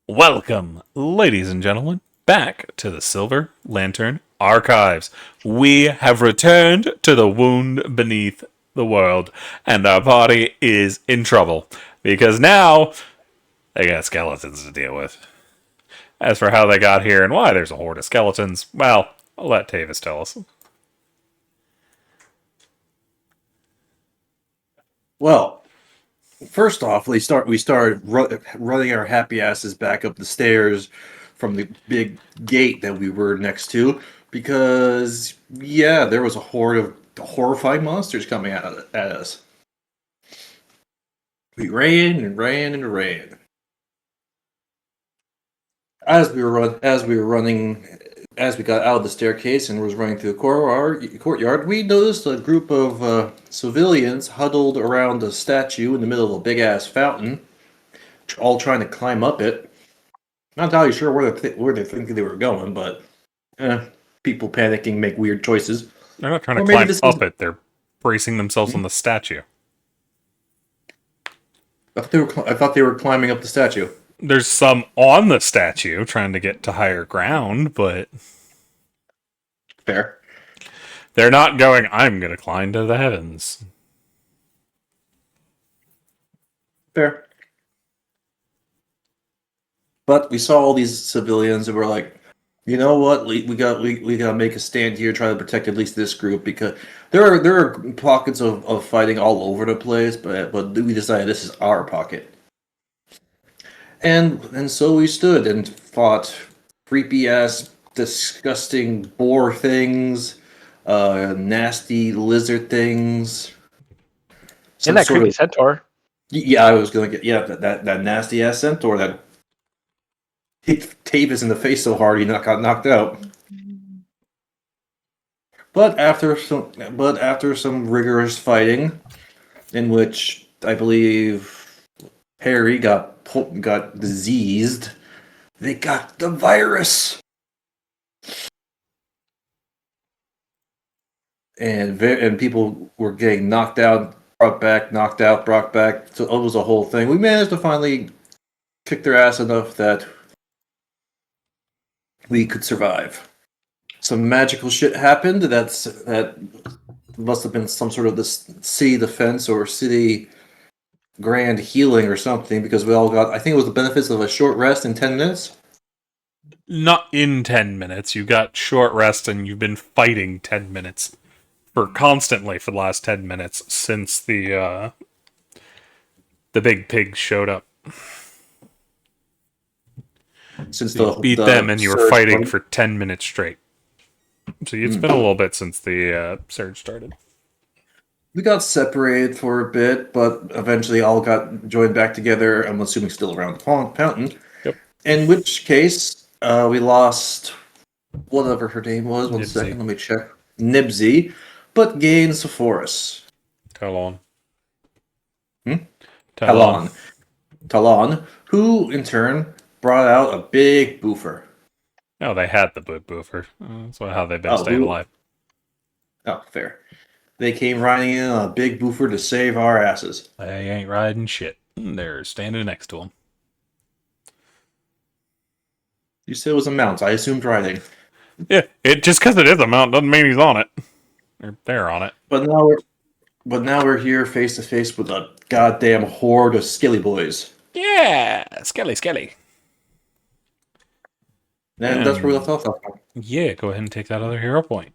Welcome, ladies and gentlemen, back to the Silver Lantern Archives. We have returned to the wound beneath the world, and our party is in trouble because now they got skeletons to deal with. As for how they got here and why there's a horde of skeletons, well, I'll let Tavis tell us. Well, first off, we started running our happy asses back up the stairs from the big gate that we were next to because there was a horde of horrifying monsters coming at us. We ran and ran and ran. As we got out of the staircase and was running through the courtyard, we noticed a group of civilians huddled around a statue in the middle of a big-ass fountain, all trying to climb up it. Not entirely sure where they think they were going, but people panicking make weird choices. They're not trying to climb up it, they're bracing themselves on the statue. I thought they were climbing up the statue. There's some on the statue trying to get to higher ground, but Fair. They're not going, I'm going to climb to the heavens. Fair. But we saw all these civilians and we're like, you know what? We got to make a stand here, try to protect at least this group because there are pockets of fighting all over the place, but we decided this is our pocket. And so we stood and fought creepy ass, disgusting boar things, nasty lizard things. And that creepy centaur. Yeah, I was gonna get that nasty ass centaur that hit Tavis in the face so hard he got knocked out. But after some rigorous fighting, in which I believe Harry got diseased, they got the virus, and people were getting knocked out, brought back, knocked out, brought back. So it was a whole thing. We managed to finally kick their ass enough that we could survive. Some magical shit happened. That must have been some sort of this city defense or city grand healing or something, because we all got, I think it was the benefits of a short rest in 10 minutes. Not in 10 minutes. You got short rest and you've been fighting 10 minutes. Constantly for the last 10 minutes since the big pig showed up. Since you beat them and you were fighting for 10 minutes straight. So it's been a little bit since the surge started. We got separated for a bit, but eventually all got joined back together, I'm assuming still around the fountain. Yep. In which case, we lost whatever her name was. One Nibsy. second, let me check. Nibsy, but gained Sephoris. Talon. Talon, who in turn brought out a big boofer. Oh, they had the boofer. That's how they've been staying alive. Oh, fair. They came riding in on a big boofer to save our asses. They ain't riding shit. They're standing next to him. You said it was a mount. I assumed riding. Yeah, just because it is a mount doesn't mean he's on it. They're on it. But now we're here face to face with a goddamn horde of Skelly boys. Yeah, Skelly. And that's where we left off. Yeah, go ahead and take that other hero point.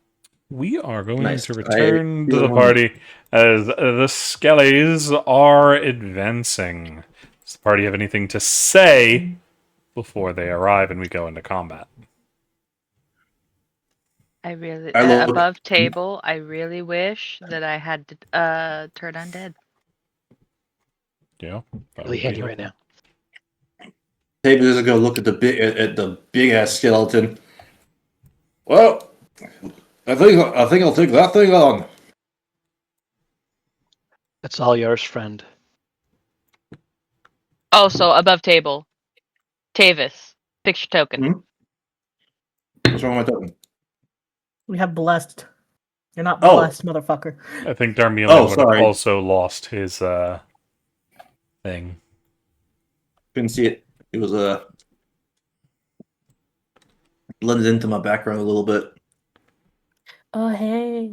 We are going to return return to the party as the Skellies are advancing. Does the party have anything to say before they arrive and we go into combat? Above table, I really wish that I had turn undead. Yeah, Really handy right now. David is gonna look at the big ass skeleton. Well, I think I'll take that thing on. That's all yours, friend. Oh, so above table, Tavis, picture token. What's wrong with my token? We have blessed. You're not Oh. blessed, motherfucker. I think Darmelion would have sorry. also lost his thing. Couldn't see it. It was blended into my background a little bit. Oh, hey.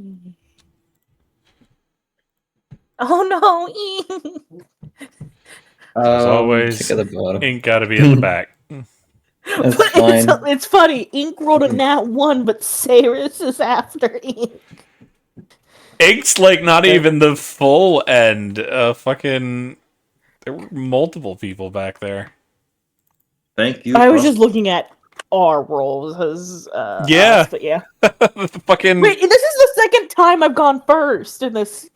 Oh, no. As always, Check at the bottom. ink gotta be at the back. That's But fine. it's funny. Ink wrote a nat 1, but Cyrus is after Ink. Ink's like not even the full end. Fucking, there were multiple people back there. Thank you. I was just looking at our roles as Yeah. us, but yeah. Fucking Wait, this is the second time I've gone first in this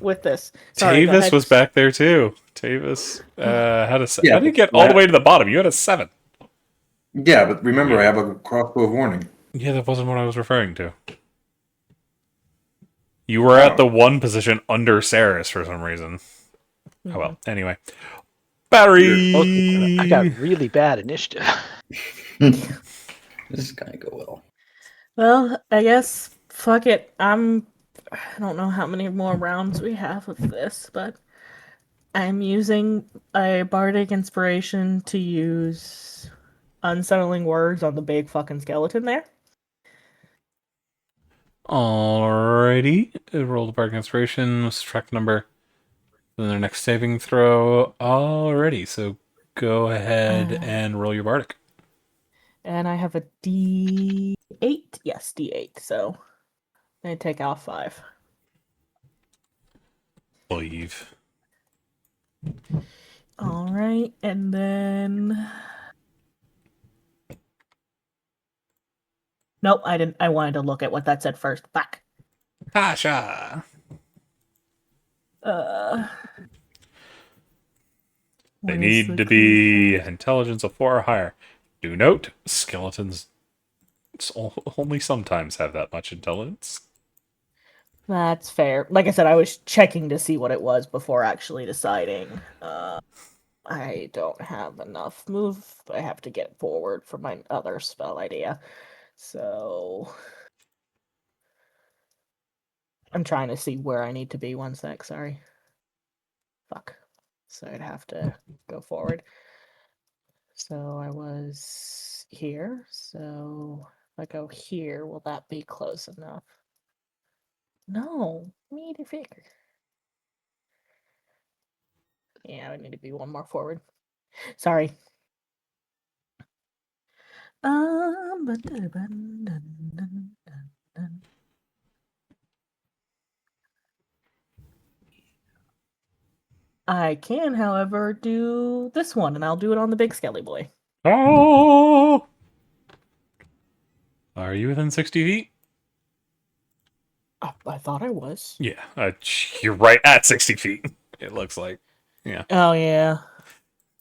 with this. Sorry, go Tavis ahead. was back there too. Tavis had a. Yeah, How did you but get all the that- way to the bottom? You had a 7. Yeah, but remember, I have a crossbow of warning. Yeah, that wasn't what I was referring to. You were at the one position under Saris for some reason. Oh well. Anyway, Barry. I got really bad initiative. This is gonna go well. Well, I guess fuck it. I don't know how many more rounds we have of this, but I'm using a bardic inspiration to use unsettling words on the big fucking skeleton there. Alrighty. Roll the bardic inspiration. Subtract number. Then their next saving throw. Alrighty. So go ahead and roll your bardic. And I have a D8. Yes, D8. So I take off 5. Believe. All right, and then. Nope, I didn't. I wanted to look at what that said first. Fuck. Tasha. Uh. They where's need the to be creature? intelligence of 4 or higher. Do note, skeletons only sometimes have that much intelligence. That's fair. Like I said, I was checking to see what it was before actually deciding. I don't have enough move. I have to get forward for my other spell idea. So I'm trying to see where I need to be. 1 sec. Sorry. Fuck. So I'd have to go forward. So I was here. So if I go here, will that be close enough? No, me to figure. Yeah, I need to be 1 more forward. Sorry. I can, however, do this one, and I'll do it on the big skelly boy. Oh! Are you within 60 feet? I thought I was. Yeah, you're right at 60 feet. It looks like. Oh yeah.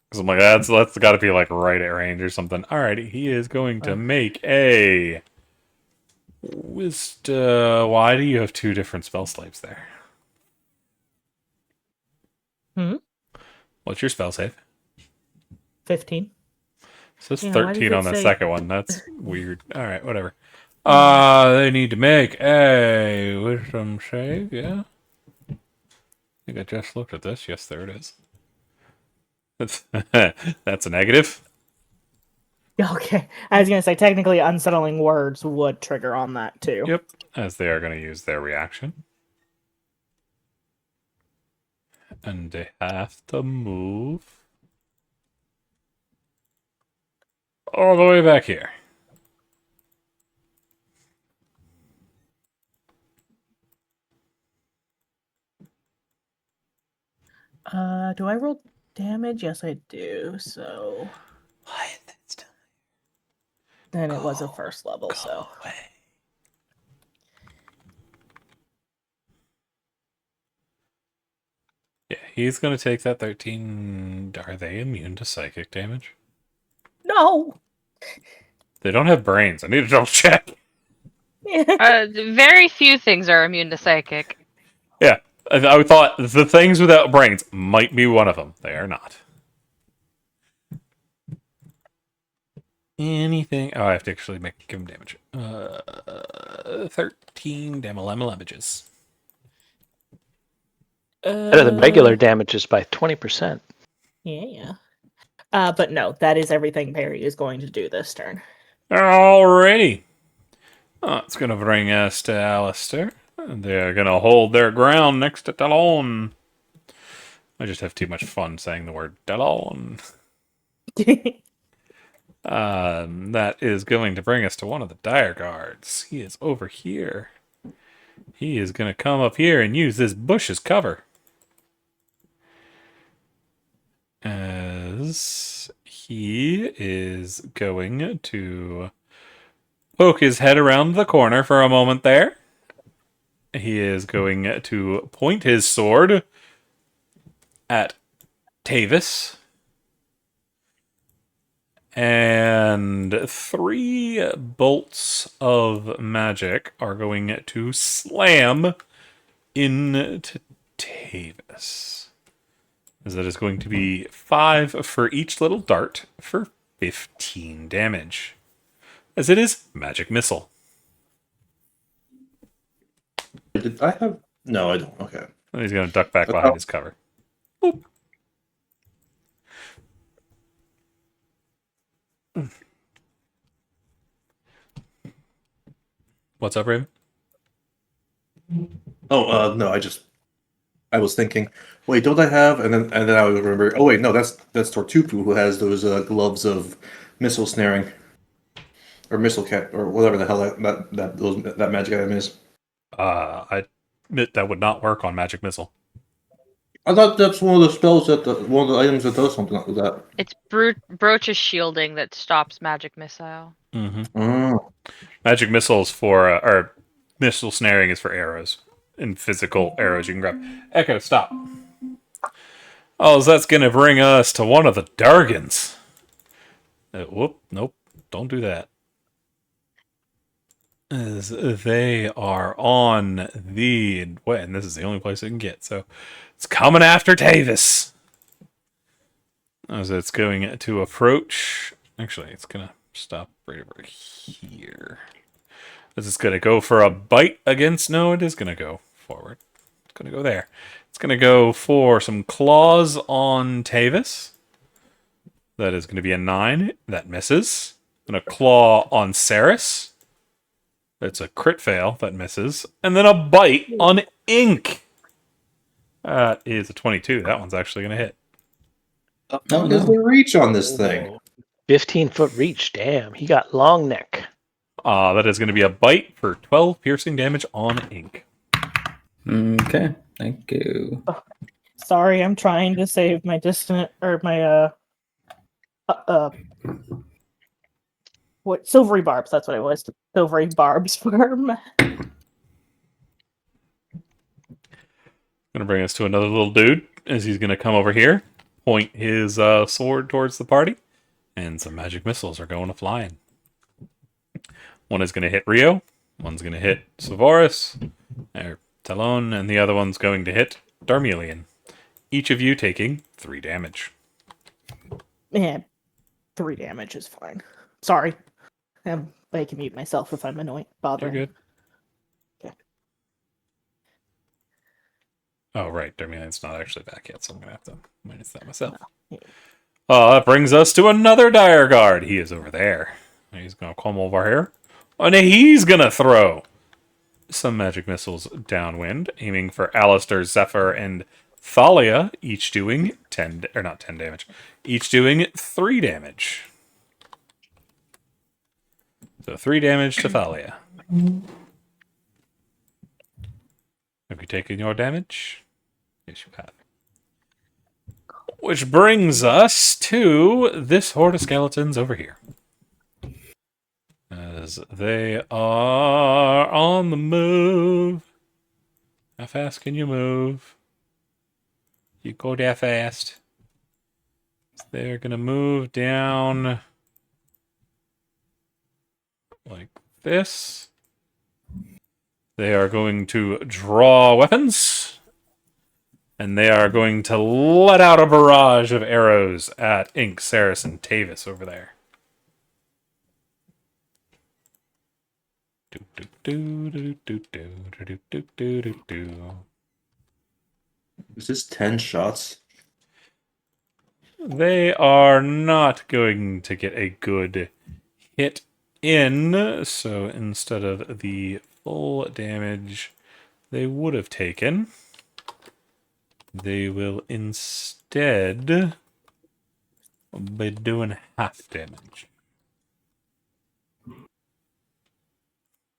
Because I'm like, that's got to be like right at range or something. Alrighty, he is going to make a. Why do you have 2 different spell slaves there? What's your spell save? 15. So it's Yeah, why does 13 on it the say- second one. That's weird. Alright, whatever. They need to make a wisdom save, yeah? I think I just looked at this. Yes, there it is. That's a negative. Okay. I was gonna say technically unsettling words would trigger on that too. Yep, as they are going to use their reaction. And they have to move all the way back here. Do I roll damage? Yes, I do. So What? That's then it was a first level, go so away. Yeah, he's going to take that 13. Are they immune to psychic damage? no. They don't have brains. I need to double check. Very few things are immune to psychic. Yeah, I thought the things without brains might be one of them. They are not. Anything? Oh, I have to actually give him damage. 13 damages. Better than regular damages by 20%. Yeah. But no, that is everything Perry is going to do this turn. Alrighty. It's going to bring us to Alistair. They're going to hold their ground next to Talon. I just have too much fun saying the word Talon. That is going to bring us to one of the dire guards. He is over here. He is going to come up here and use this bush as cover. As he is going to poke his head around the corner for a moment there. He is going to point his sword at Tavis. And 3 bolts of magic are going to slam into Tavis. As that is going to be 5 for each little dart for 15 damage. As it is magic missile. Did I have? No, I don't. Okay. And he's going to duck back behind his cover. Boop. What's up, Raven? Oh, no, I was thinking, wait, don't I have? And then I would remember. Oh wait, no, that's Tortuku who has those gloves of missile snaring, or missile cat, or whatever the hell that magic item is. I admit that would not work on magic missile. I thought that's one of the spells one of the items that does something like that. It's Broach's shielding that stops magic missile. Mm-hmm. Oh. Magic missiles for or missile snaring is for arrows and physical arrows you can grab. Echo, stop. Oh, so that's gonna bring us to one of the Dargans. Whoop, nope, don't do that. As they are on the and this is the only place it can get, so it's coming after Tavis. As it's going to approach. Actually, it's gonna stop right over here. As it's gonna go for a bite against. No, it is gonna go forward. It's gonna go there. It's gonna go for some claws on Tavis. That is gonna be a 9. That misses. And a claw on Saris. It's a crit fail. That misses. And then a bite on Ink. That is a 22. That one's actually gonna hit. What is the reach on this thing? 15-foot reach. Damn, he got long neck. That is going to be a bite for 12 piercing damage on Ink. Okay, thank you. Sorry, I'm trying to save my what silvery barbs? That's what it was. Silvery barbs firm. Going to bring us to another little dude as he's going to come over here, point his sword towards the party, and some magic missiles are going to flying. One is going to hit Rio, one's going to hit Savaris, or Talon, and the other one's going to hit Darmelian. Each of you taking 3 damage. Yeah, 3 damage is fine. Sorry. I can mute myself if I'm annoying. You're Bothering. good. Okay. Oh, right. Darmelian's not actually back yet, so I'm going to have to minus that myself. Yeah. That brings us to another dire guard. He is over there. He's going to come over here. And he's going to throw some magic missiles downwind, aiming for Alistair, Zephyr, and Thalia, each doing 10, or not 10 damage, each doing 3 damage. So 3 damage to Thalia. Have you taken your damage? Yes, you have. Which brings us to this horde of skeletons over here. As they are on the move. How fast can you move? You go that fast. They're going to move down like this. They are going to draw weapons. And they are going to let out a barrage of arrows at Ink, Saris, and Tavis over there. Is this 10 shots? They are not going to get a good hit in, so instead of the full damage they would have taken, they will instead be doing half damage.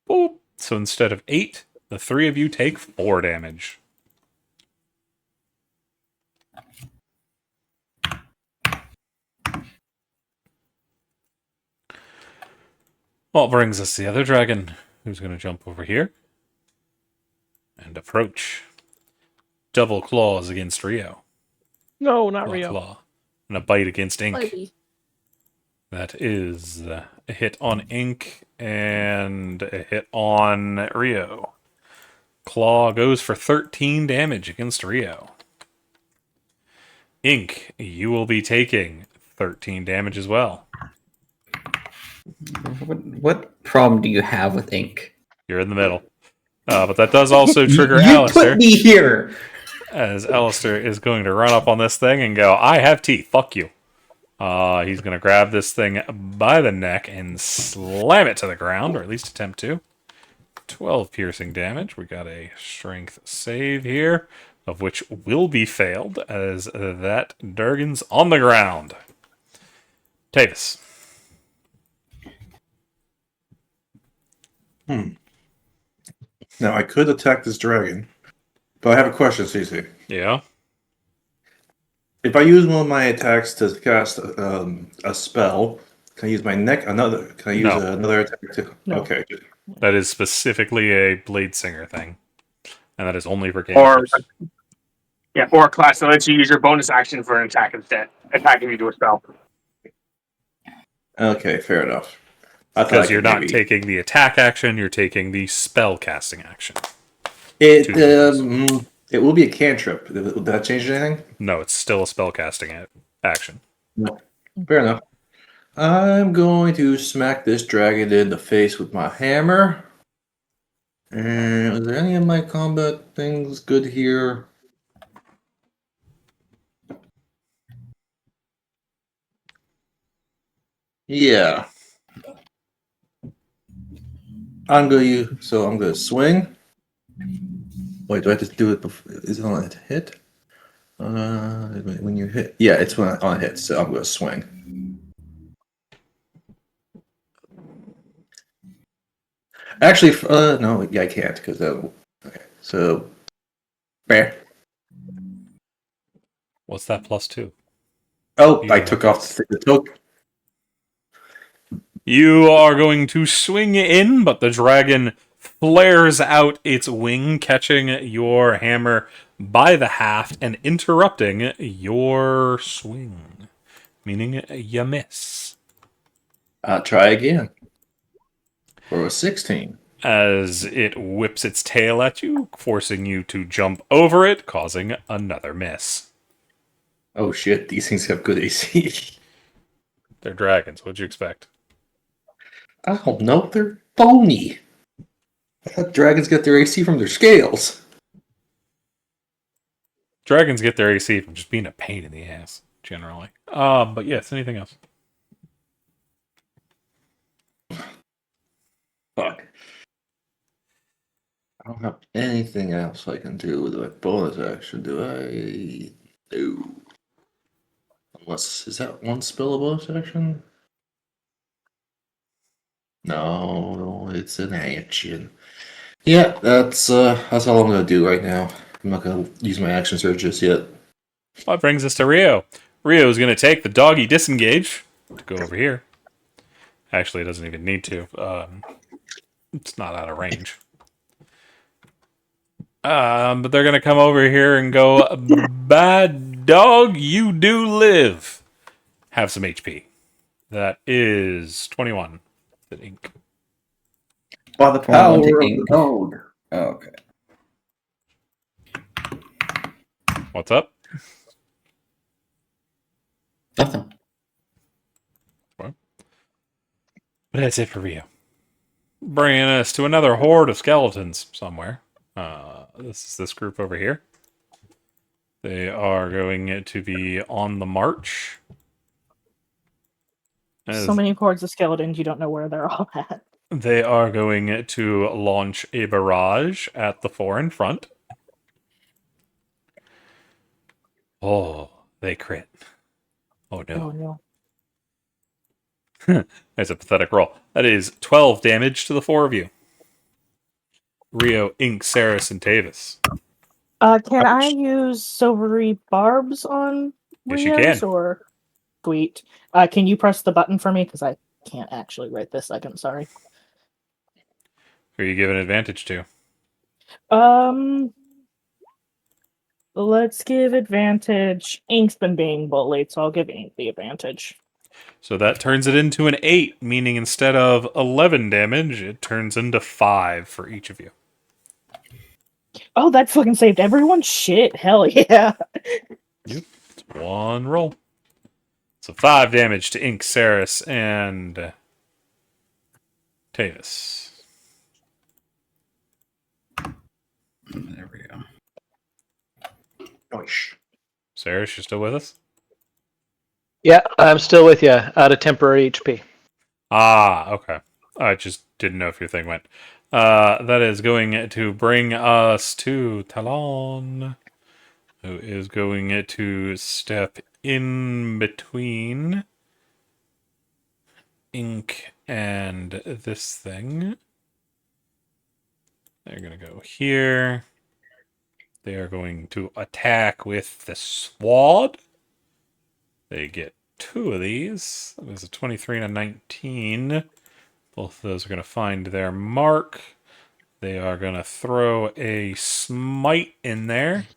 Boop. So instead of 8, the 3 of you take 4 damage. Well, brings us the other dragon, who's going to jump over here and approach. Double claws against Rio. No, not Claw, Rio. claw. And a bite against Ink. Maybe. That is a hit on Ink and a hit on Rio. Claw goes for 13 damage against Rio. Ink, you will be taking 13 damage as well. What problem do you have with ink? You're in the middle. But that does also trigger you Alistair, put me here. as Alistair is going to run up on this thing and go, I have teeth, fuck you. He's going to grab this thing by the neck and slam it to the ground, or at least attempt to. 12 piercing damage. We got a strength save here, of which will be failed, as that Durgan's on the ground. Tavis. Now, I could attack this dragon, but I have a question, CC. Yeah? If I use one of my attacks to cast a spell, can I use my neck? Can I use No. another attack to? No. Okay. That is specifically a Blade Singer thing. And that is only for Or cantrips. or a class that lets you use your bonus action for an attack instead, attacking you to a spell. Okay, fair enough. I thought I Because could you're not maybe- taking the attack action, you're taking the spell casting action. it. two It will be a cantrip. Would that change anything? No, it's still a spell casting action. Fair enough. I'm going to smack this dragon in the face with my hammer. And is there any of my combat things good here? Yeah. I'm gonna swing. Wait, do I have to do it before? Is it on a hit? When you hit, yeah, it's on a hit. So I'm gonna swing. Actually, no, yeah, I can't because okay. So, bear. What's that +2? Oh, Yeah. I took off the token. You are going to swing in, but the dragon flares out its wing, catching your hammer by the haft and interrupting your swing, meaning you miss. I'll try again. For a 16. As it whips its tail at you, forcing you to jump over it, causing another miss. Oh shit, these things have good AC. They're dragons. What'd you expect? I don't know, they're phony. I thought dragons get their AC from their scales. Dragons get their AC from just being a pain in the ass, generally. But yes, anything else? Fuck. I don't have anything else I can do with my bonus action, do I? No. Unless, is that one spell a bonus action? No, it's an action. Yeah, that's all I'm gonna do right now. I'm not gonna use my action surge just yet. Well, that brings us to Rio. Rio is going to take the doggy disengage to go over here. Actually, it doesn't even need to. It's not out of range. But they're going to come over here and go, bad dog, you do live. Have some HP. That is 21. The ink. By the power of power the of the dog. Oh, okay. What's up? Nothing. But that's it for Rio. Bringing us to another horde of skeletons somewhere. This is this group over here. They are going to be on the march. So As many hordes of skeletons, you don't know where they're all at. they are going to launch a barrage at the four in front. Oh, they crit. Oh Oh no. no. That's a pathetic roll. That is 12 damage to the four of you. Rio, Ink, Saris, and Tavis. Can I use silvery barbs on Yes, you Rios can. or sweet? Can you press the button for me? Because I can't actually right this second. Sorry. Who are you giving advantage to? Let's give advantage. Ink's been being bullied, so I'll give Ink the advantage. So that turns it into an 8, meaning instead of 11 damage, it turns into 5 for each of you. Oh, that fucking saved everyone? Shit, hell yeah. It's one roll. So 5 damage to Ink, Saris, and Tavis. There we go. Nice. Saris, you still with us? Yeah, I'm still with you. Out of temporary HP. Ah, okay. I just didn't know if your thing went. That is going to bring us to Talon, who is going to step in between Ink and this thing. They're going to go here. They are going to attack with the sword. They get 2 of these. That was a 23 and a 19. Both of those are going to find their mark. They are going to throw a smite in there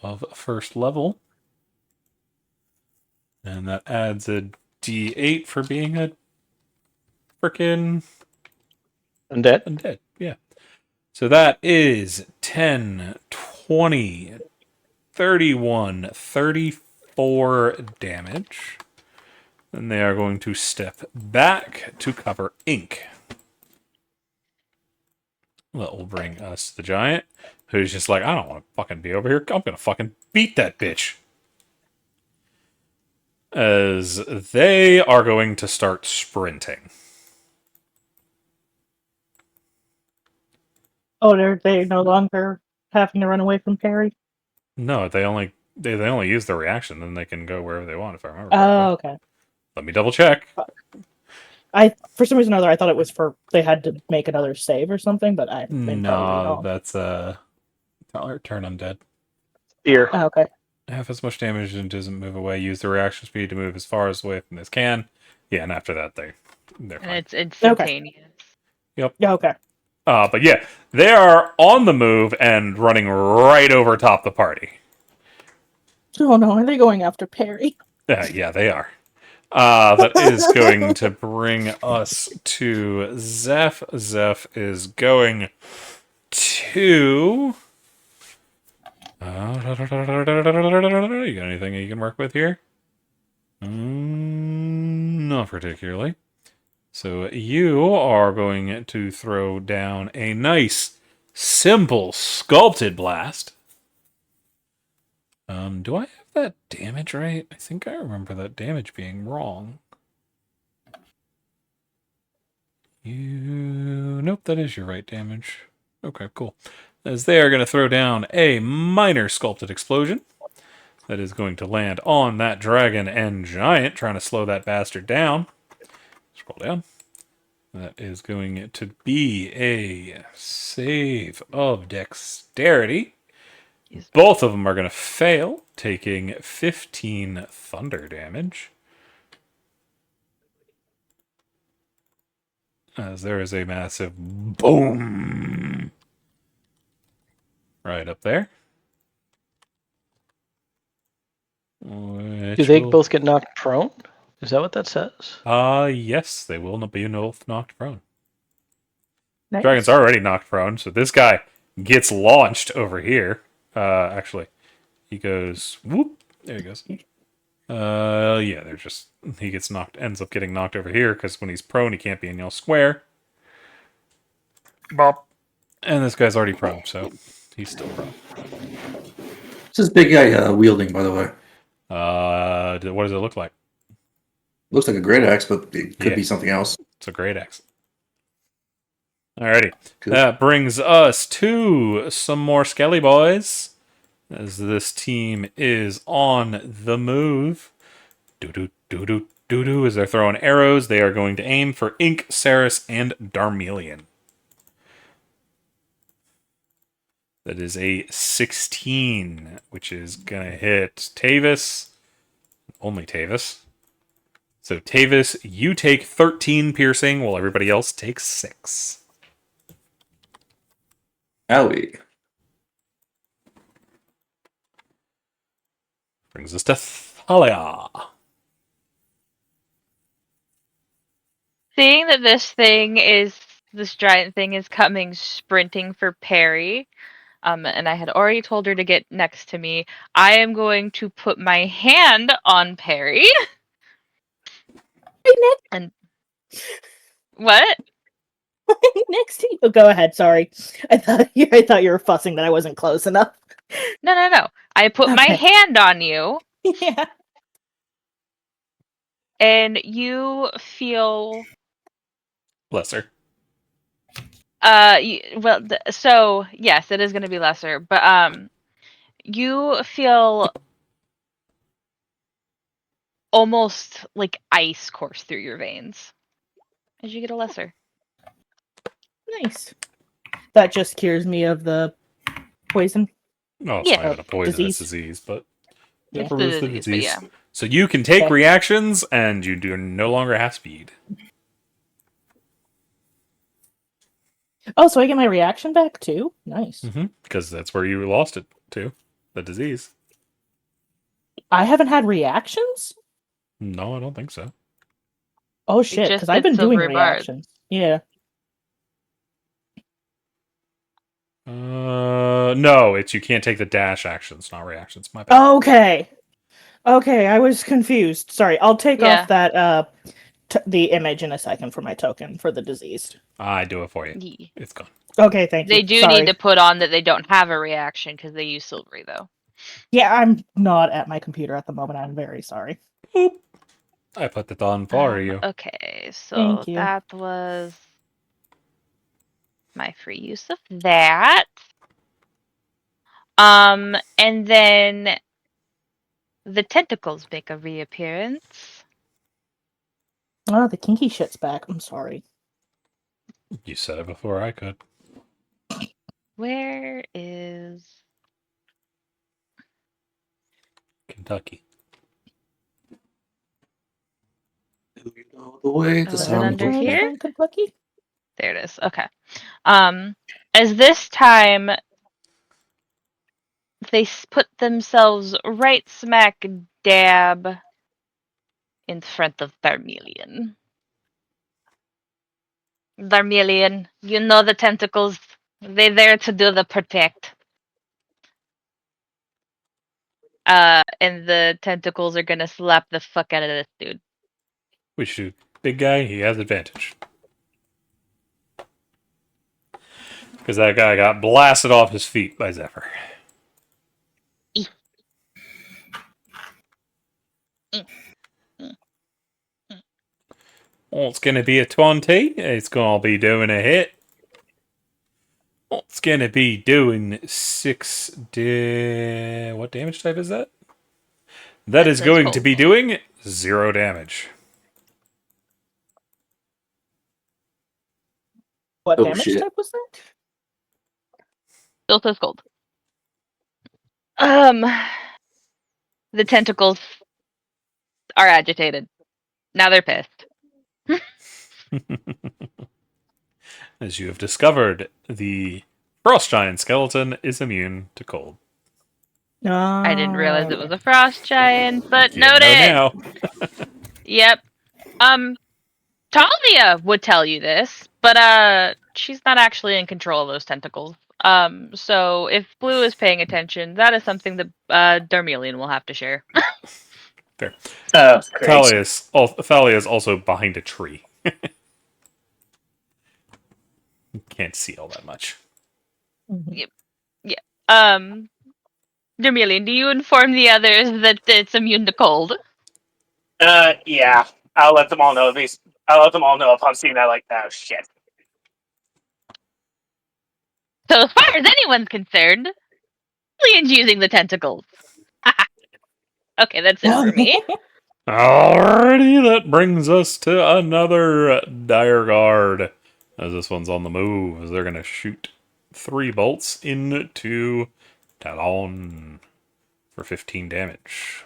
of first level. And that adds a d8 for being a frickin' Undead? undead. Yeah. So that is 10, 20, 31, 34 damage. Then they are going to step back to cover Ink. That will bring us the giant, who's just like, I don't want to fucking be over here. I'm going to fucking beat that bitch. As they are going to start sprinting. Oh, they no longer having to run away from Perry? No, they only use their reaction, then they can go wherever they want, if I remember correctly. Oh, okay. Let me double check. For some reason or other, I thought it was for they had to make another save or something, but I think No, that's turn undead. Fear. Oh, okay. Half as much damage and doesn't move away. Use the reaction speed to move as far away from this can. Yeah, and after that they're And fine. it's instantaneous. Yeah, okay. But yeah, they are on the move and running right over top the party. Oh no, are they going after Perry? Yeah, they are. That is going to bring us to Zeph. Zeph is going to... you got anything you can work with here? Not particularly. So you are going to throw down a nice, simple, sculpted blast. Do I have that damage right? I think I remember that damage being wrong. Nope, that is your right damage. Okay, cool. As they are going to throw down a minor sculpted explosion that is going to land on that dragon and giant, trying to slow that bastard down. Scroll down. That is going to be a save of dexterity. Both of them are going to fail, taking 15 thunder damage. As there is a massive boom right up there. Do they both get knocked prone? Is that what that says? Yes, they will be both knocked prone. Nice. Dragon's already knocked prone, so this guy gets launched over here. Actually, he goes whoop. There he goes. Yeah, they're just he gets knocked, ends up getting knocked over here because when he's prone, he can't be in your square. Bop. And this guy's already prone, so he's still prone. What's this big guy wielding, by the way? What does it look like? Looks like a great axe, but it could Yeah. be something else. It's a great axe. Alrighty. Cool. That brings us to some more Skelly boys. As this team is on the move. Do-do-do-do-do-do. As they're throwing arrows, they are going to aim for Ink, Saris, and Darmelion. That is a 16, which is going to hit Tavis. Only Tavis. So, Tavis, you take 13 piercing, while everybody else takes 6. Owie. Brings us to Thalia. Seeing that this giant thing is coming sprinting for Perry, and I had already told her to get next to me, I am going to put my hand on Perry. And what? Next to you. Oh, go ahead. Sorry, I thought you were fussing that I wasn't close enough. No. I put my Okay. hand on you, Yeah. and you feel Lesser. so yes, it is going to be lesser, but you feel almost like ice course through your veins as you get a lesser. Nice. That just cures me of the poison. Oh, it's Yeah. not even a poisonous Disease. disease, but Yeah. it removes the disease. But yeah. So you can take Okay. reactions, and you do no longer have speed. Oh, so I get my reaction back too? Nice. Because that's where you lost it to, the disease. I haven't had reactions? No, I don't think so. Oh shit, just because I've did been doing Silvery Bard. reactions. Yeah. No, it's you can't take the dash actions, not reactions. My bad. Okay. Okay, I was confused. Sorry, I'll take Yeah. off that the image in a second for my token for the diseased. I do it for you. Ye- It's gone. Okay, thank you. They do Sorry. need to put on that they don't have a reaction because they use Silvery though. Yeah, I'm not at my computer at the moment. I'm very sorry. Boop. I put it on for you. Okay, so Thank you. that was my free use of that. And then the tentacles make a reappearance. Oh, the kinky shit's back. I'm sorry. You said it before I could. Where is Kentucky. Do you know the way to Was it sound under the here? From Kentucky? there it is. Okay. As this time they put themselves right smack dab in front of Darmelion. Darmelion, you know the tentacles. They're there to do the protect. And the tentacles are gonna slap the fuck out of this dude. We shoot big guy. He has advantage. Because that guy got blasted off his feet by Zephyr. Well, it's going to be a 20. It's going to be doing a hit. It's going to be doing 6 what damage type is that? That is says going to be cold. doing 0 damage. What Oh, damage shit. type was that? Still says gold. The tentacles are agitated. Now they're pissed. As you have discovered, the frost giant skeleton is immune to cold. No. I didn't realize it was a frost giant, but You know noted. now. Yep. Talia would tell you this, but she's not actually in control of those tentacles. So if Blue is paying attention, that is something that Darmelion will have to share. Fair. Oh, great. Thalia is also behind a tree. Can't see all that much. Mhm. Dermelian, do you inform the others that it's immune to cold? Yeah. I'll let them all know. I'll let them all know upon seeing that. Like, oh shit. So as far as anyone's concerned, Dermelian's using the tentacles. Okay, that's it for me. Alrighty, that brings us to another Dire Guard. As this one's on the move, as they're gonna shoot 3 bolts into Talon for 15 damage.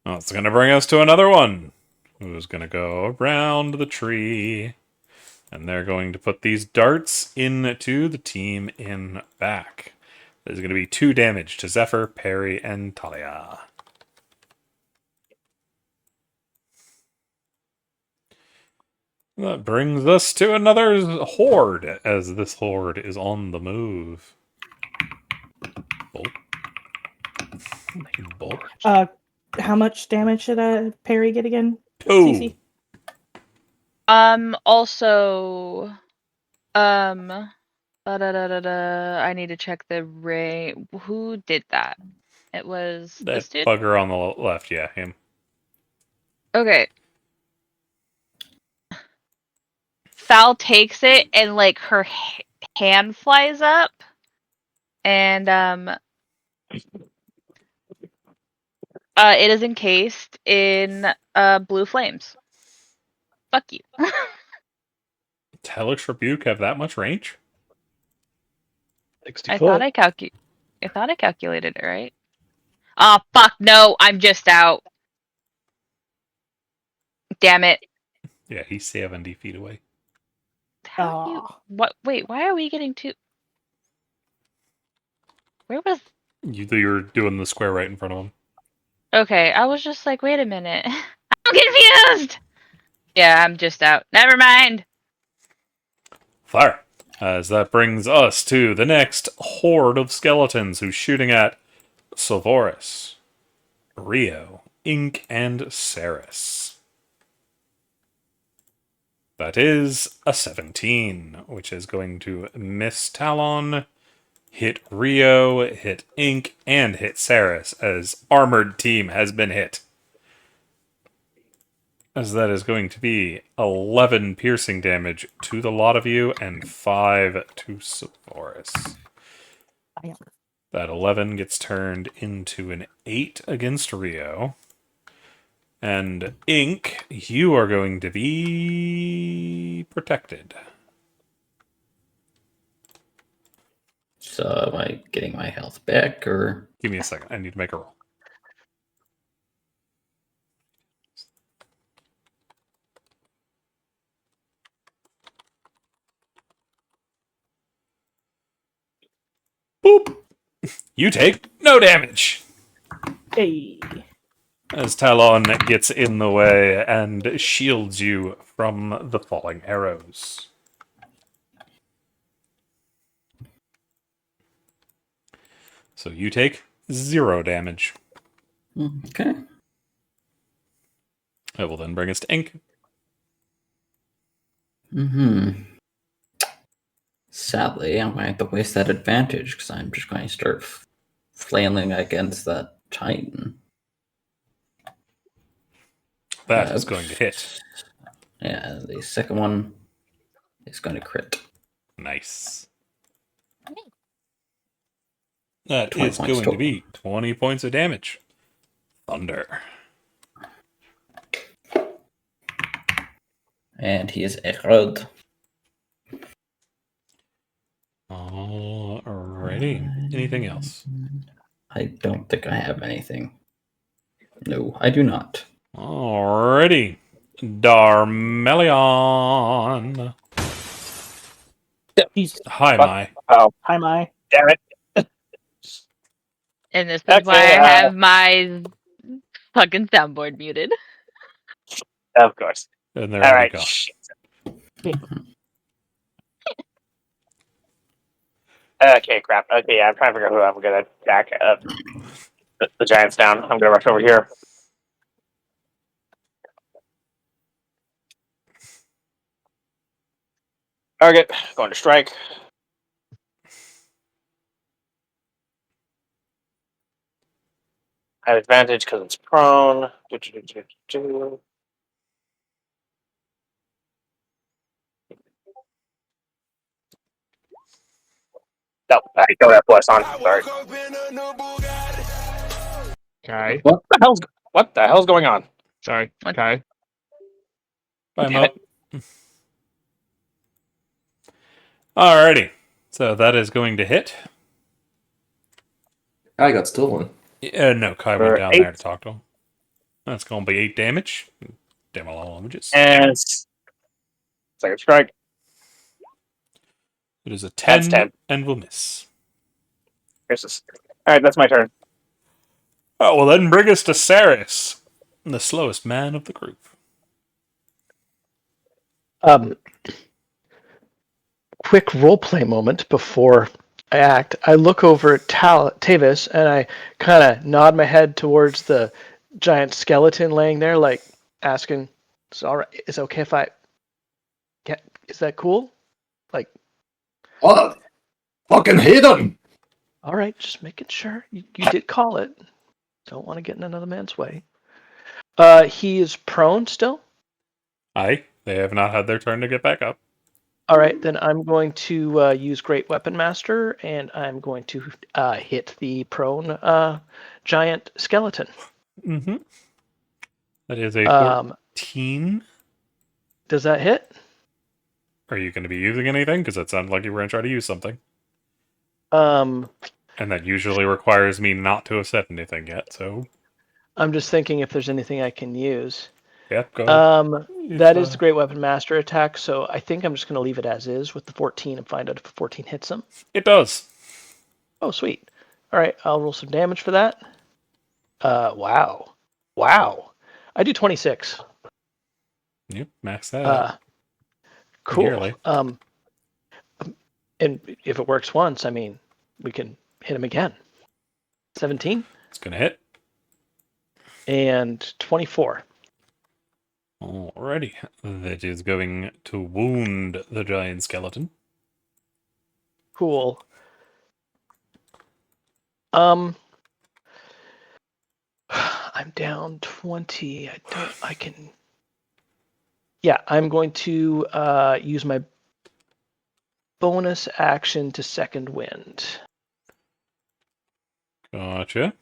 Well, it's gonna bring us to another one, who's gonna go around the tree, and they're going to put these darts into the team in back. There's gonna be 2 damage to Zephyr, Perry, and Talia. That brings us to another horde, as this horde is on the move. Bolt. Bolt. How much damage should Perry get again? 2. Cece? Also, I need to check the range. Who did that? It was That this dude? bugger on the left, yeah, him. Okay. Sal takes it and like her hand flies up, and it is encased in blue flames. Fuck you. Hellish Rebuke have that much range? 60 I foot. thought I calculated it right. Oh fuck no! I'm just out. Damn it! Yeah, he's 70 feet away. How do you? Aw. What? Wait, why are we getting two? Where was? You're doing the square right in front of him. Okay, I was just like, wait a minute. I'm confused. Yeah, I'm just out. Never mind. Fire! As that brings us to the next horde of skeletons who's shooting at Silvorus, Rio, Ink, and Ceres. That is a 17, which is going to miss Talon, hit Rio, hit Ink, and hit Ceres, as Armored Team has been hit. As that is going to be 11 piercing damage to the lot of you, and 5 to Silvorus. That 11 gets turned into an 8 against Rio. And Ink, you are going to be protected. So am I getting my health back, or Give me a second. I need to make a roll. Boop! You take no damage! Hey. As Talon gets in the way and shields you from the falling arrows. So you take 0 damage. okay? That will then bring us to Ink. Sadly, I'm going to have to waste that advantage because I'm just going to start flailing against that Titan. That is going to hit. Yeah, the second one is going to crit. Nice. That 20 is points going to total. be 20 points of damage. Thunder. And he is echoed. Alrighty. Anything else? I don't think I have anything. No, I do not. Alrighty. Darmelion. He's Hi, Fuck. Mai. Oh, hi, my. damn it. And this is Okay, why I have my fucking soundboard muted. Of course. And they're All already right. gone. Shit. Okay, crap. Okay, yeah, I'm trying to figure out who I'm gonna attack. The giant's down. I'm gonna rush over here. Target. Going to strike. I have advantage because it's prone. Do. No, I don't have plus on. Sorry. Okay. What the hell's going on? Sorry. What? Okay. Bye, Damn Mo. it. Alrighty. So that is going to hit. I got stolen. No, Kai went For down 8. there to talk to him. That's going to be 8 damage. Damn all images. And second strike. It is a That's 10, 10. and will miss. Here's this. Alright, that's my turn. Oh, well then bring us to Saris, the slowest man of the group. Quick roleplay moment before I act. I look over at Tavis and I kind of nod my head towards the giant skeleton laying there, like asking, "Is all right? Is it okay if I get? Is that cool?" Like, Oh, fucking hit him! all right, just making sure. You did call it. Don't want to get in another man's way. He is prone still. Aye, they have not had their turn to get back up. All right, then I'm going to use Great Weapon Master, and I'm going to hit the prone giant skeleton. Mm-hmm. That is a 13. Does that hit? Are you going to be using anything? Because it sounded like you were going to try to use something. Um, And that usually requires me not to have said anything yet, so... I'm just thinking if there's anything I can use. Yeah, go ahead. That is the Great Weapon Master attack, so I think I'm just going to leave it as is with the 14 and find out if 14 hits him. It does. Oh, sweet. All right, I'll roll some damage for that. Wow. I do 26. Yep, max that out. Cool. Nearly. And if it works once, I mean, we can hit him again. 17 It's going to hit. and 24. Alrighty. That is going to wound the giant skeleton. Cool. I'm down 20. Yeah, I'm going to use my bonus action to second wind. Gotcha.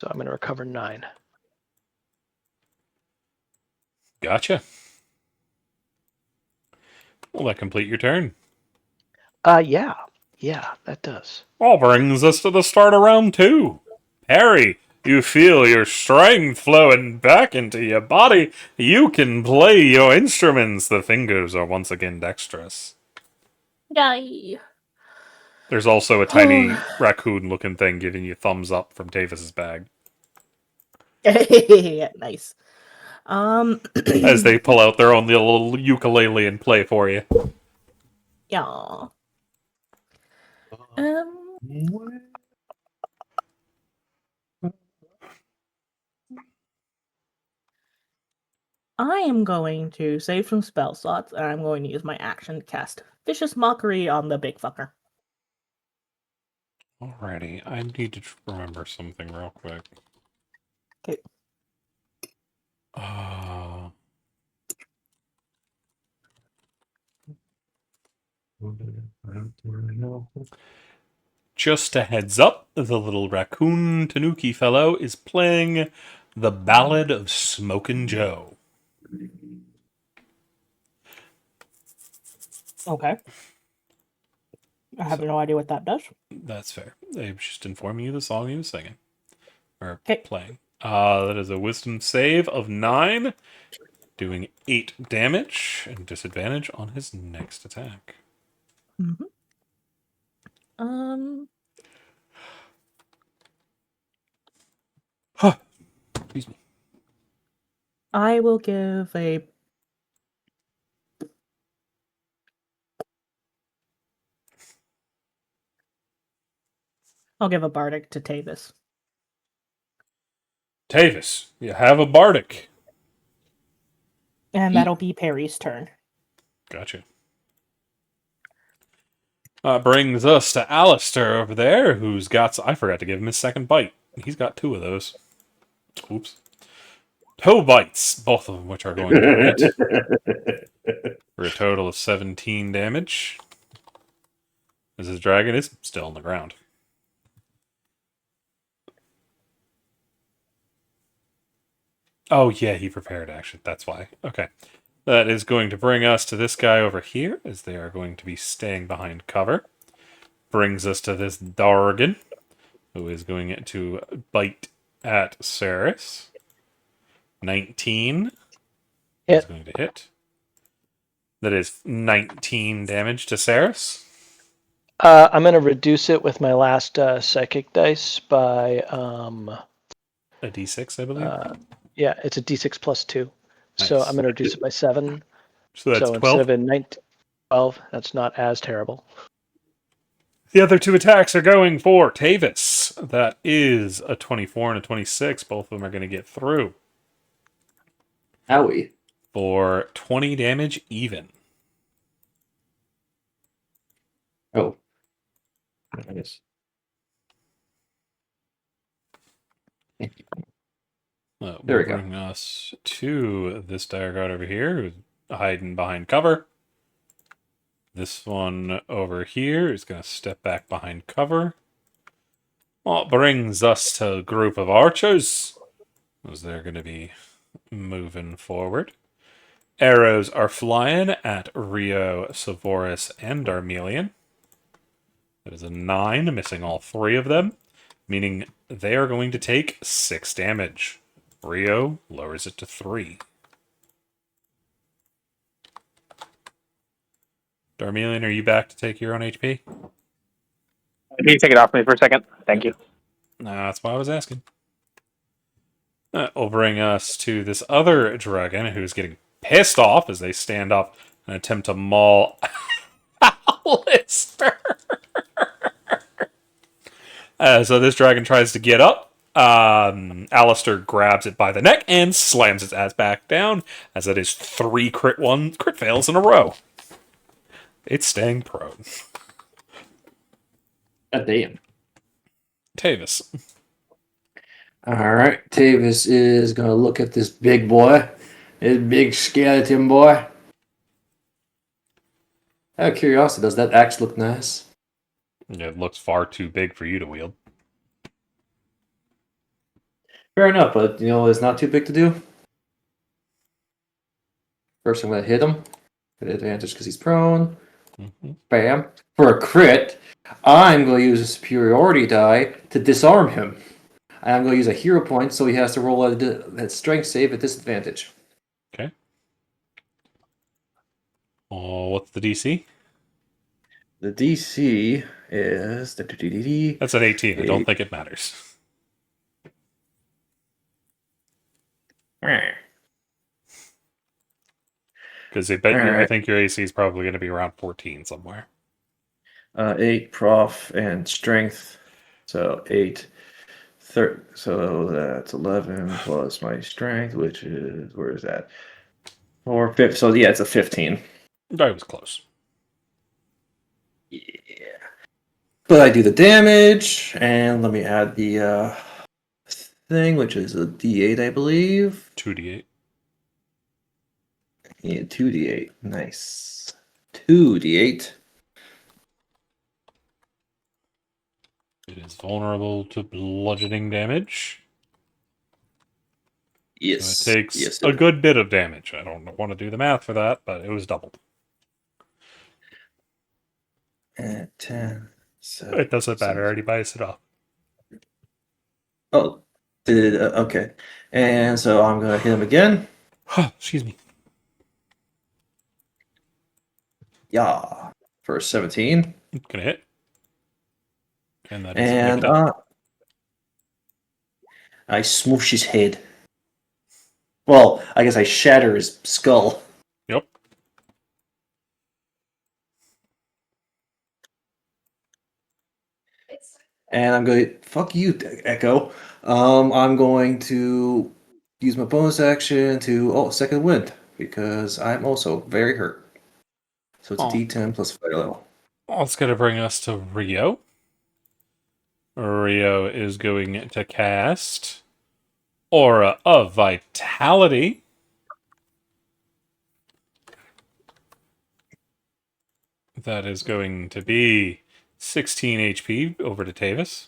So I'm going to recover 9. Gotcha. Will that complete your turn? Yeah, that does. All brings us to the start of round 2. Harry, you feel your strength flowing back into your body. You can play your instruments. The fingers are once again dexterous. Yay. There's also a tiny raccoon-looking thing giving you thumbs up from Davis's bag Nice. as they pull out their own little ukulele and play for you. Yeah. I am going to save some spell slots, and I'm going to use my action to cast Vicious Mockery on the big fucker. Alrighty, I need to remember something real quick. Okay. Just a heads up, the little raccoon Tanuki fellow is playing The Ballad of Smokin' Joe. Okay. I have no idea what that does. That's fair. I'm just informing you the song he was singing. Or Okay. playing. That is a wisdom save of 9, doing 8 damage, and disadvantage on his next attack. Mm-hmm. Excuse me. I will give a... I'll give a bardic to Tavis. Tavis, you have a bardic. And that'll be Perry's turn. Gotcha. Brings us to Alistair over there, who's got. I forgot to give him his second bite. He's got 2 of those. Oops. 2 bites, both of them which are going to hit. For a total of 17 damage. As his dragon is still on the ground. Oh, yeah, he prepared action. That's why. Okay. That is going to bring us to this guy over here, as they are going to be staying behind cover. Brings us to this Dargan, who is going to bite at Saris. 19 is Hit. going to hit. That is 19 damage to Saris. I'm going to reduce it with my last psychic dice by A d6, I believe. yeah, it's a d6 plus 2. So Nice. I'm going to reduce it by 7. So that's so 12. instead of a 19, 12, that's not as terrible. The other 2 attacks are going for Tavis. That is a 24 and a 26. Both of them are going to get through. Owie. For 20 damage even. Oh. Nice. There we go. Bring us to this dire guard over here, who's hiding behind cover. This one over here is going to step back behind cover. Well, it brings us to a group of archers, as they're going to be moving forward. Arrows are flying at Rio, Savoris, and Darmelian. That is a 9, missing all 3 of them, meaning they are going to take 6 damage. Rio lowers it to 3. Darmelian, are you back to take your own HP? Can you take it off me for a second? Thank you. That's why I was asking. That will bring us to this other dragon who's getting pissed off as they stand up and attempt to maul Alistair. So this dragon tries to get up. Alistair grabs it by the neck and slams its ass back down, as it is 3 crit fails in a row. It's staying prone. God damn. Tavis. Alright, Tavis is going to look at this big boy. This big skeleton boy. Out of curiosity, does that axe look nice? It looks far too big for you to wield. Fair enough, but it's not too big to do. First, I'm going to hit him. Get advantage because he's prone. Mm-hmm. Bam. For a crit, I'm going to use a superiority die to disarm him. And I'm going to use a hero point, so he has to roll a strength save at disadvantage. Okay. Oh, what's the DC? The DC is... That's an 18. I don't think it matters. Because I think your AC is probably going to be around 14 somewhere. 8 prof and strength. So 8. So that's 11 plus my strength, which is... Where is that? 4, 5. So yeah, it's a 15. I was close. Yeah. But I do the damage, and let me add the thing, which is a D8, I believe. 2d8. Yeah, 2d8. Nice. 2d8. It is vulnerable to bludgeoning damage. Yes. So it takes yes, a good bit of damage. I don't want to do the math for that, but it was doubled. And 10. So It doesn't matter. I already biased it off. Oh, okay. And so I'm going to hit him again. Excuse me. Yeah. For 17. Gonna hit. And that is And nicked up. I smoosh his head. Well, I guess I shatter his skull. Yep. And I'm going to... Fuck you, Echo. I'm going to use my bonus action to... second wind. Because I'm also very hurt. So it's a Oh. D10 plus fire level. That's going to bring us to Rio. Rio is going to cast Aura of Vitality. That is going to be 16 HP over to Tavis.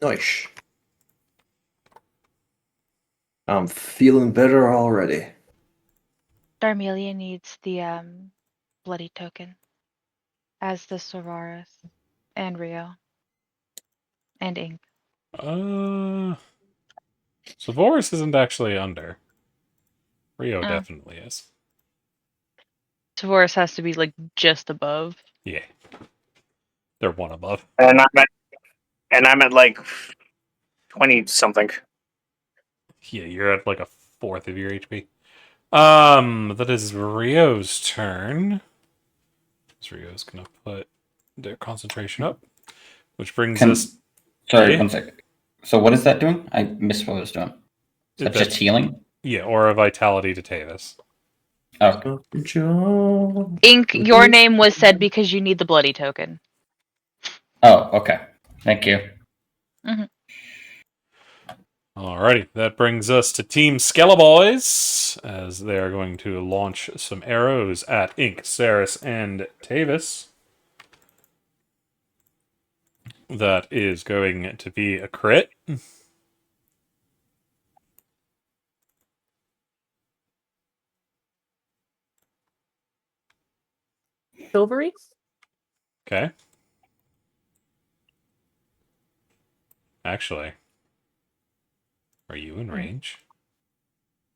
Nice. I'm feeling better already. Darmelia needs the bloody token, as does Savaris and Rio and Ink. Savoris isn't actually under. Rio Oh. definitely is. Savaris has to be like just above. Yeah. They're one above. And I'm at like 20 something. Yeah, you're at like a fourth of your HP. That is Rio's turn. So Rio's gonna put their concentration up, which brings us. Sorry, Yeah. 1 sec. So what is that doing? I missed what it was doing. Is that just healing? Yeah, Aura Vitality to Tavis. Oh. Ink, your name was said because you need the bloody token. Oh, okay. Thank you. Alrighty, that brings us to Team Skelleboys, as they are going to launch some arrows at Ink, Saris, and Tavis. That is going to be a crit. Silvery? Okay. Actually, are you in range?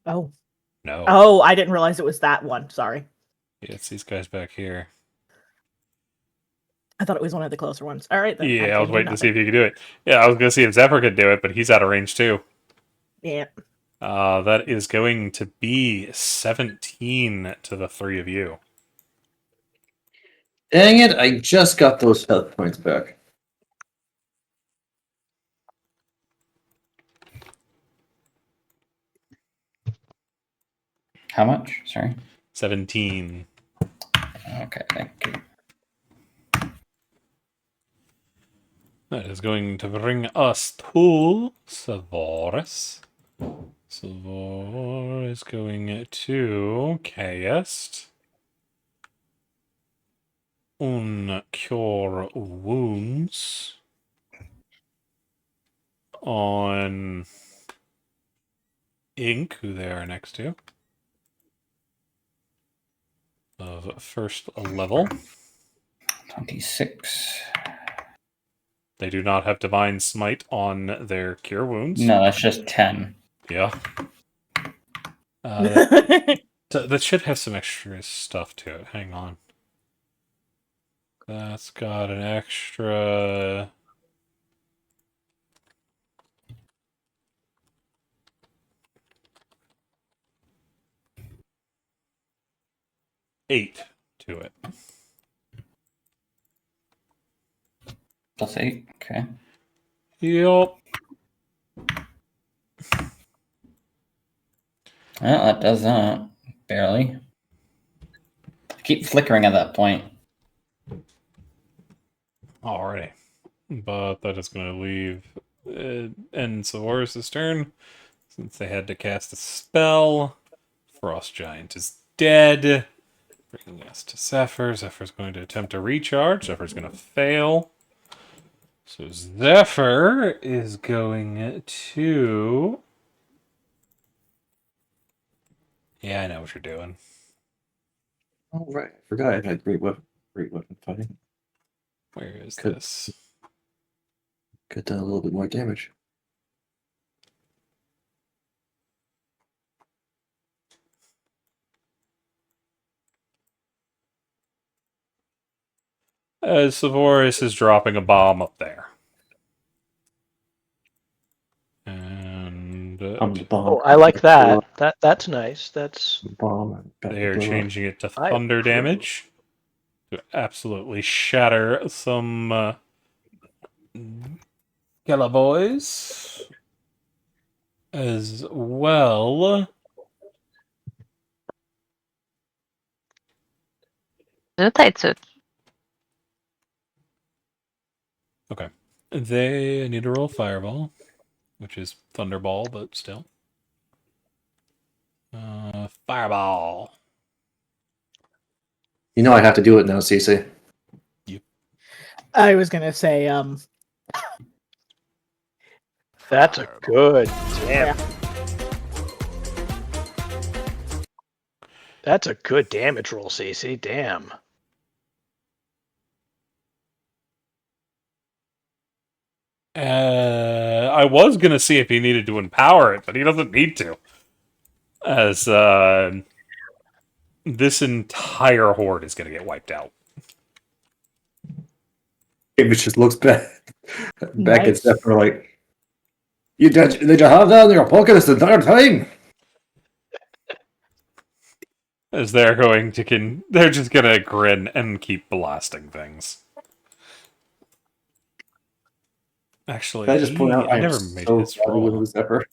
Oh. No. Oh, I didn't realize it was that one. Sorry. Yeah, it's these guys back here. I thought it was one of the closer ones. All right, then. Yeah, I was waiting to see if you could do it. Yeah, I was going to see if Zephyr could do it, but he's out of range too. Yeah. That is going to be 17 to the three of you. Dang it, I just got those health points back. How much? Sorry. 17. Okay, thank you. That is going to bring us to Savoris. Savoris is going to cast Cure Wounds on Ink, who they are next to, of first level. 26. They do not have Divine Smite on their Cure Wounds. No, that's just 10. Yeah. That should have some extra stuff to it. Hang on. That's got an extra... eight to it. Plus 8. Okay. Yup. Well, that does that. Barely. I keep flickering at that point. Alrighty. But that is going to leave end Savoris' turn, since they had to cast a spell. Frost Giant is dead. Bringing us to Zephyr. Zephyr's going to attempt to recharge. Zephyr's going to fail. So Zephyr is going to... Yeah, I know what you're doing. Oh, right. I forgot I had great weapon fighting. Where is Could- this? Could done a little bit more damage. As Savoris is dropping a bomb up there. And I'm the bomb. Oh, I like that. That's nice. That's Bomb. they are changing it to I thunder approve. damage to absolutely shatter some Gala boys as well. Gesundheitsschutz. Okay. They need to roll Fireball, which is Thunderball, but still. Fireball. You know I have to do it now, Cece. I was gonna say, That's a good yeah. That's a good damage roll, Cece. Damn. I was gonna see if he needed to empower it, but he doesn't need to. As this entire horde is gonna get wiped out. It just looks back at Nice. Zephyr like, did you have that in your pocket this entire time? As they're going to they're just gonna grin and keep blasting things. Actually, Can I just point out I I am never made so his bad roll. with Zephyr.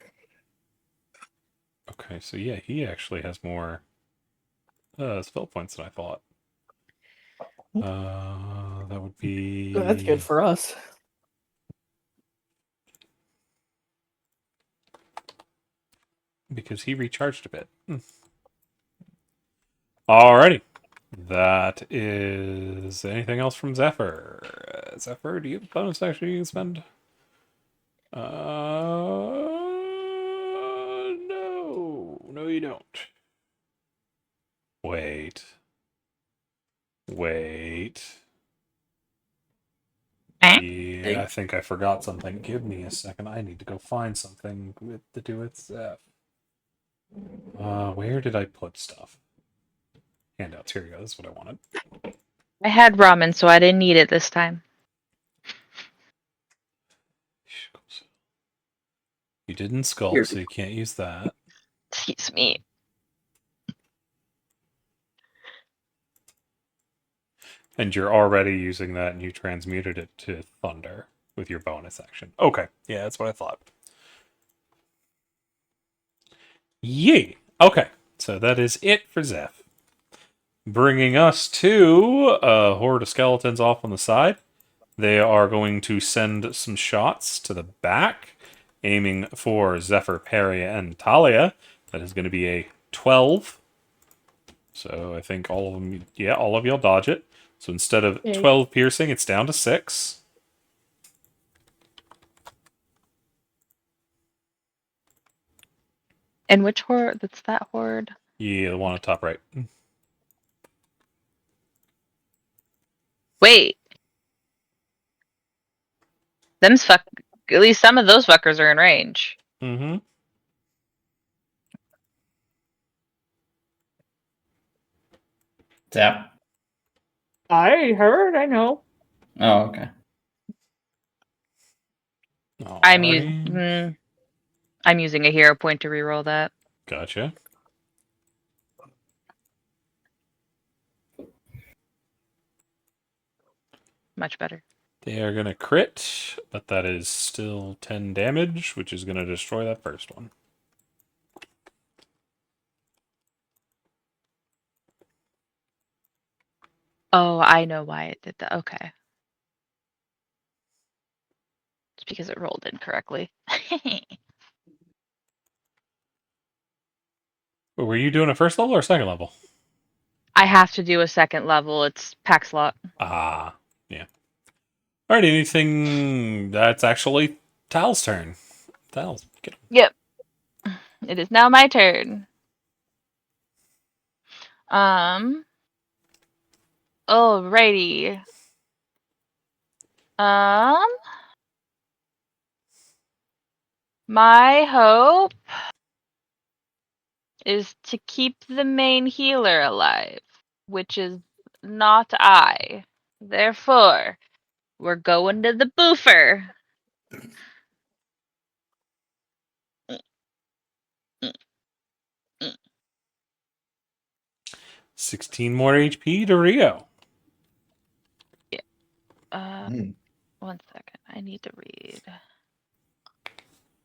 Okay, so yeah, he actually has more spell points than I thought. That would be. That's good for us. Because he recharged a bit. Alrighty. That is anything else from Zephyr. Zephyr, do you have a bonus action you can spend? No, you don't. Wait. Yeah, I think I forgot something. Give me a second. I need to go find something to do with Zeph. Where did I put stuff? Handouts. Here we go. This is what I wanted. I had ramen, so I didn't need it this time. You didn't skull, so you can't use that. Excuse me. And you're already using that, and you transmuted it to thunder with your bonus action. Okay, yeah, that's what I thought. Yay! Okay, so that is it for Zeph. Bringing us to a horde of skeletons off on the side. They are going to send some shots to the back, aiming for Zephyr, Perry, and Talia. That is going to be a 12. So I think all of them, yeah, all of y'all dodge it. So instead of 12 piercing, it's down to 6. And which horde? That's that horde. Yeah, the one on top right. Wait. At least some of those fuckers are in range. Mm-hmm. Zap. I heard. I know. Oh, okay. I'm Alrighty. using a hero point to reroll that. Gotcha. Much better. They are going to crit, but that is still 10 damage, which is going to destroy that first one. Oh, I know why it did that. Okay. It's because it rolled incorrectly. Were you doing a first level or second level? I have to do a second level. It's pack slot. Ah, yeah. Alright, anything that's actually Tal's turn. Tal, get him. Yep. It is now my turn. Alrighty. My hope is to keep the main healer alive, which is not I. Therefore, we're going to the boofer. 16 more HP to Rio. One second. I need to read.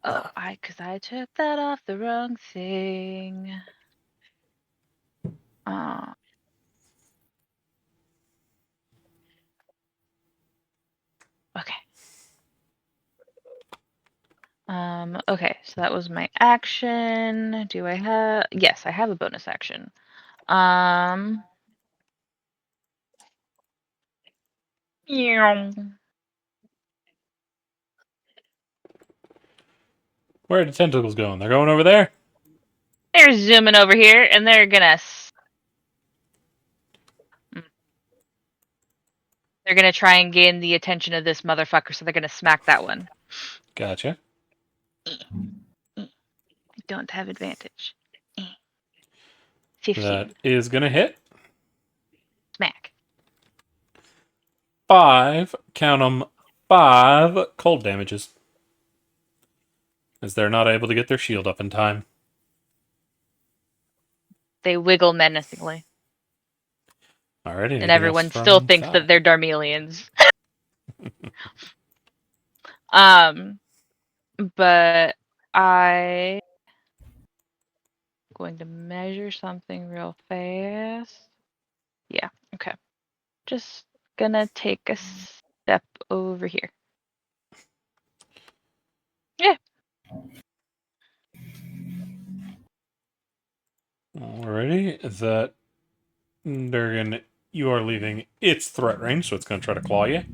Oh, because I took that off the wrong thing. Okay, so that was my action. Do I have? Yes, I have a bonus action. Yeah. Where are the tentacles going? They're going over there? They're zooming over here, and they're gonna. They're gonna try and gain the attention of this motherfucker, so they're gonna smack that one. Gotcha. I don't have advantage. 15. That is going to hit. Smack. 5, count them, 5 cold damages. As they're not able to get their shield up in time. They wiggle menacingly. Alrighty. And everyone still thinks that they're Darmelians. But I going to measure something real fast. Yeah, okay. Just gonna take a step over here. Yeah. Alrighty. That Durgan, you are leaving its threat range, so it's going to try to claw you.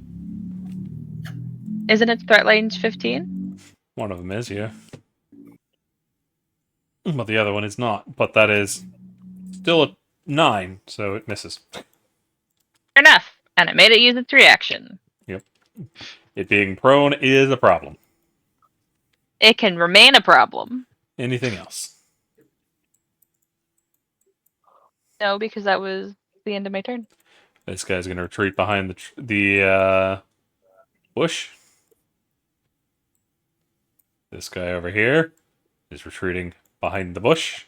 Isn't its threat range 15? One of them is, yeah. But the other one is not. But that is still a 9, so it misses. Fair enough. And it made it use its reaction. Yep. It being prone is a problem. It can remain a problem. Anything else? No, because that was the end of my turn. This guy's going to retreat behind the bush. This guy over here is retreating behind the bush.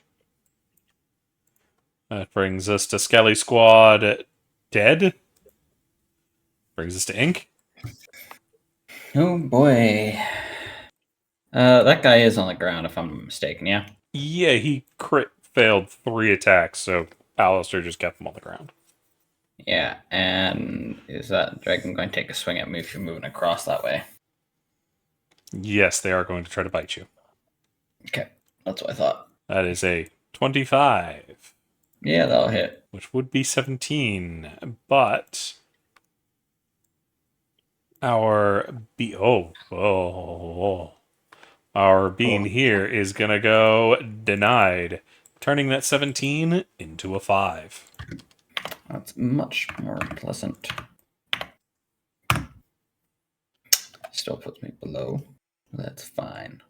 That brings us to Skelly Squad dead. Brings us to Ink. Oh boy. That guy is on the ground, if I'm mistaken, yeah? Yeah, he crit failed 3 attacks, so Alistair just kept him on the ground. Yeah, and is that dragon going to take a swing at me if you're moving across that way? Yes, they are going to try to bite you. Okay, that's what I thought. That is a 25. Yeah, that'll hit. Which would be 17, but our our bean here is gonna go denied, turning that 17 into a 5. That's much more pleasant. Still puts me below. That's fine.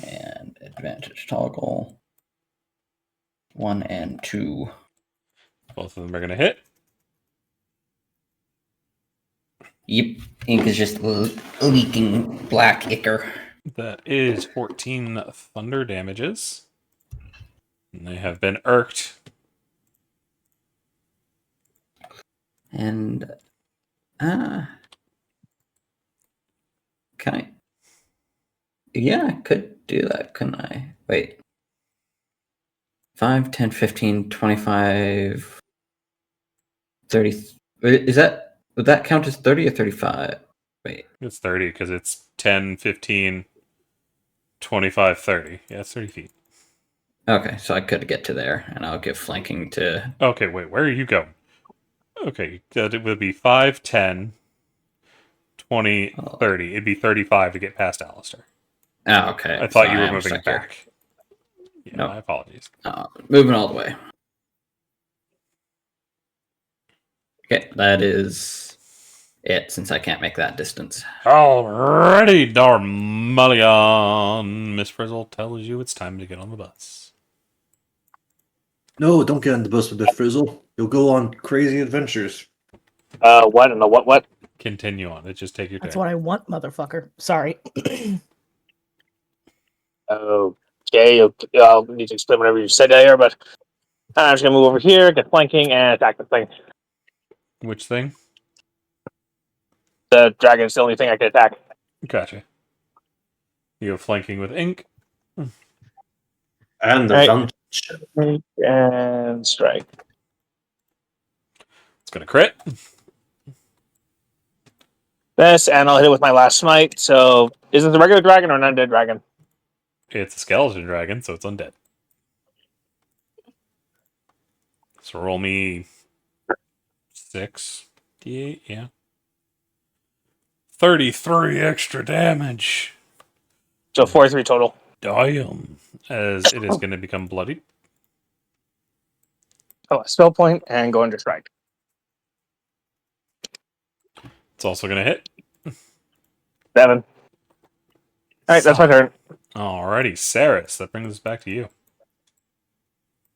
And advantage toggle. 1 and 2. Both of them are gonna hit. Yep, ink is just leaking black ichor. That is 14 thunder damages. And they have been irked. And can I? Yeah, I could do that, couldn't I? Wait. 5, 10, 15, 25, 30. Is that, would that count as 30 or 35? Wait. It's 30 because it's 10, 15, 25, 30. Yeah, it's 30 feet. Okay, so I could get to there, and I'll give flanking to... Okay, wait, where are you going? Okay, it would be 5, 10, 20, 30. It'd be 35 to get past Alistair. Oh, okay. I thought so you I were am moving stuck here. back. Yeah, Nope. my apologies. Moving all the way. Okay, that is it, since I can't make that distance. Alrighty, Darmalion. Miss Frizzle tells you it's time to get on the bus. No, don't get on the bus with the Frizzle. You'll go on crazy adventures. What? And the what? Continue on. Let's just take your That's time. what I want, motherfucker. Sorry. Okay, I'll need to explain whatever you said there, but I'm just gonna move over here, get flanking, and attack the thing. Which thing? The dragon's the only thing I can attack. Gotcha. You have flanking with Ink. And the Right. vantage. And strike. It's going to crit. This, and I'll hit it with my last smite, so Is this a regular dragon or an undead dragon? It's a skeleton dragon, so it's undead. So roll me 6d8, yeah. 33 extra damage. So 43 total. Damn. As it is going to become bloodied. Oh, a spell point and go under strike. It's also going to hit. 7. All right, that's my turn. Alrighty, Saris, that brings us back to you.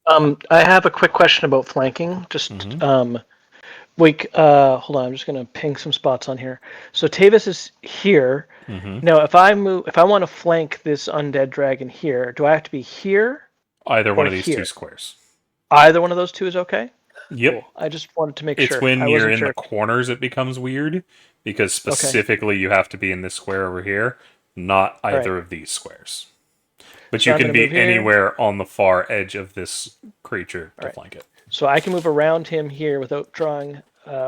I have a quick question about flanking. Just Mhm. hold on. I'm just gonna ping some spots on here. So Tavis is here. Mm-hmm. Now, if I want to flank this undead dragon here, do I have to be here? Either one Or of these here. two squares. Either one of those two is okay. Yep. Cool. I just wanted to make It's sure. when I you're wasn't in sure. the corners it becomes weird, because specifically you have to be in this square over here, not either of these squares. But So you I'm can gonna be move here. anywhere on the far edge of this creature to Alright. flank it. So I can move around him here without drawing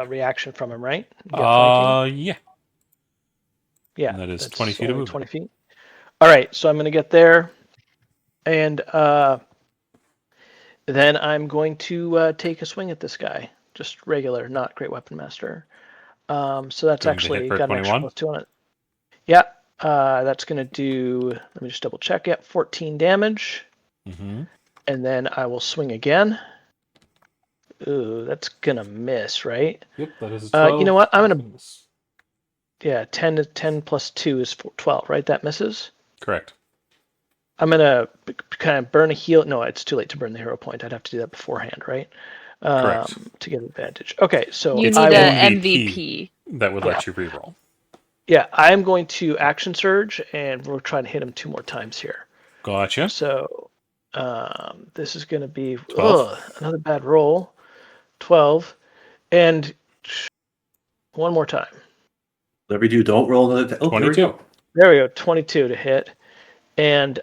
reaction from him, right? You got flanking? Yeah. Yeah. That is that's 20 feet of only movement. 20 feet. All right, so I'm going to get there, and then I'm going to take a swing at this guy. Just regular, not Great Weapon Master. So that's Going to actually hit for got an extra 21? +2 on it. Yeah, that's going to do, let me just double check. Yeah, 14 damage. Mm-hmm. And then I will swing again. Ooh, that's going to miss, right? Yep, that is you know what? I'm going to, yeah, 10 plus 2 is 12, right? That misses. Correct. I'm going to kind of burn a heal. No, it's too late to burn the hero point. I'd have to do that beforehand, right? Correct. To get advantage. Okay, so You It's need I will, a MVP. MVP. That would let you reroll. yeah, I'm going to action surge, and we'll try to hit him 2 more times here. Gotcha. So this is going to be 12. another bad roll. 12. And one more time. Whatever you do, don't roll another. Oh, there we 22. go. There we go. 22 to hit. And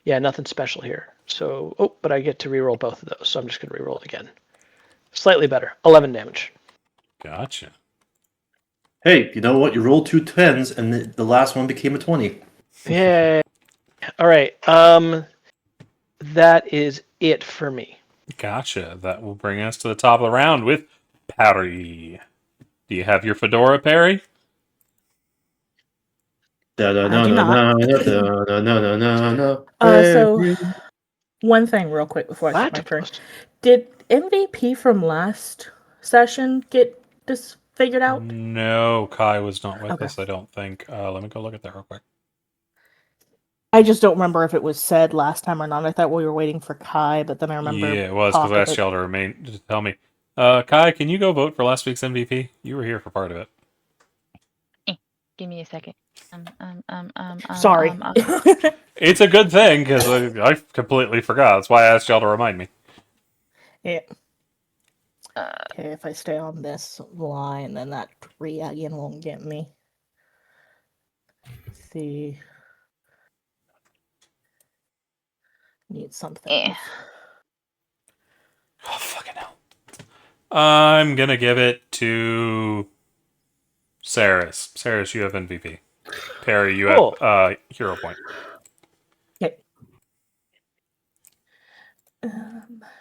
yeah, nothing special here. So, but I get to reroll both of those. So I'm just going to reroll it again. Slightly better. 11 damage. Gotcha. Hey, you know what? You rolled 2 10s, and the last one became a 20. Yay. All right. That is it for me. Gotcha. That will bring us to the top of the round with Parry. Do you have your fedora, Parry? No, no, I no, do no, not. no, no, no, no, no, no. So one thing real quick before I take my turn. Platypus. Did MVP from last session get this figured out? No, Kai was not with Okay. us, I don't think. Let me go look at that real quick. I just don't remember if it was said last time or not. I thought we were waiting for Kai, but then I remember. Yeah, it was, because I asked y'all to remain to tell me. Kai, can you go vote for last week's MVP? You were here for part of it. Give me a second. Sorry. It's a good thing, because I completely forgot. That's why I asked y'all to remind me. Yeah. Okay, if I stay on this line, then that 3 again won't get me. Let's see. Need something. Eh. Oh, fucking hell. I'm gonna give it to Saris. Saris, you have MVP. Perry, you Cool. have hero point. Okay.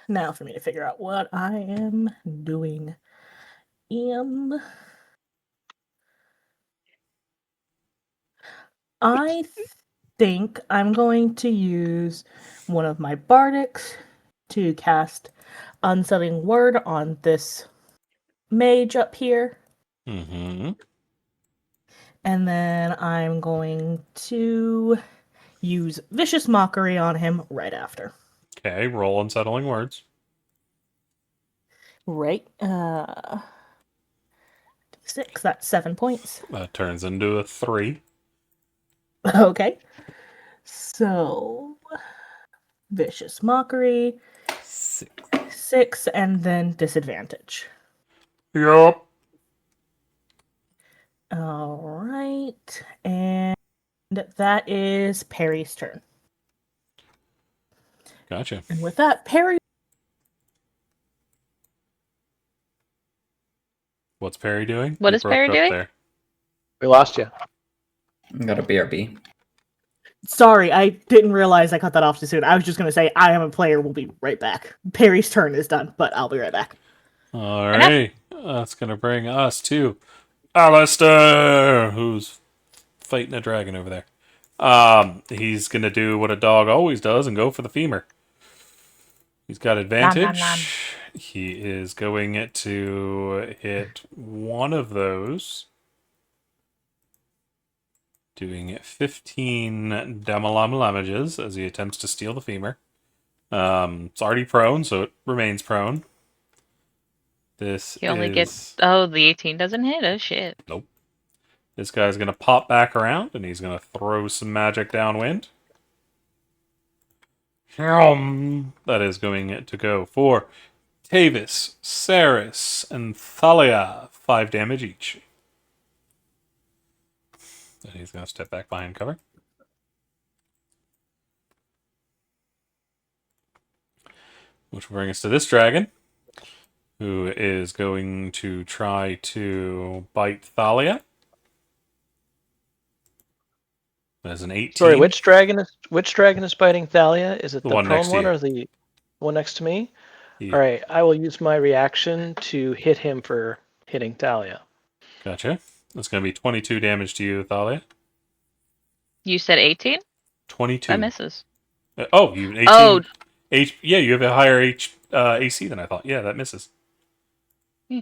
Now for me to figure out what I am doing. I think I'm going to use one of my bardics to cast Unsettling Word on this mage up here. Mm-hmm. And then I'm going to use Vicious Mockery on him right after. Okay, roll unsettling words. Right. 6, that's 7 points. That turns into a 3. Okay. So, Vicious Mockery, 6, and then disadvantage. Yup. All right. And that is Perry's turn. Gotcha. And with that, Perry. What's Perry doing? What You is broke Perry up doing? there. We lost you. Got a BRB. Sorry, I didn't realize I cut that off too soon. I was just gonna say I am a player. We'll be right back. Perry's turn is done, but I'll be right back. Alright, that's gonna bring us to Alistair, who's fighting a dragon over there. He's gonna do what a dog always does and go for the femur. He's got advantage. nom. He is going to hit one of those, doing 15 damages as he attempts to steal the femur. It's already prone, so it remains prone. This He only is... gets. Oh, the 18 doesn't hit. Oh shit. Nope. This guy's going to pop back around, and he's going to throw some magic downwind. That is going to go for Tavis, Saris, and Thalia. 5 damage each. And he's going to step back behind cover. Which will bring us to this dragon, who is going to try to bite Thalia. That's an 18. Sorry, which dragon is biting Thalia? Is it The the one prone next to one you. or the one next to me? Yeah. All right, I will use my reaction to hit him for hitting Thalia. Gotcha. That's going to be 22 damage to you, Thalia. You said 18? 22. That misses. Oh, you 18. Oh. Yeah, you have a higher AC than I thought. Yeah, that misses. Hmm.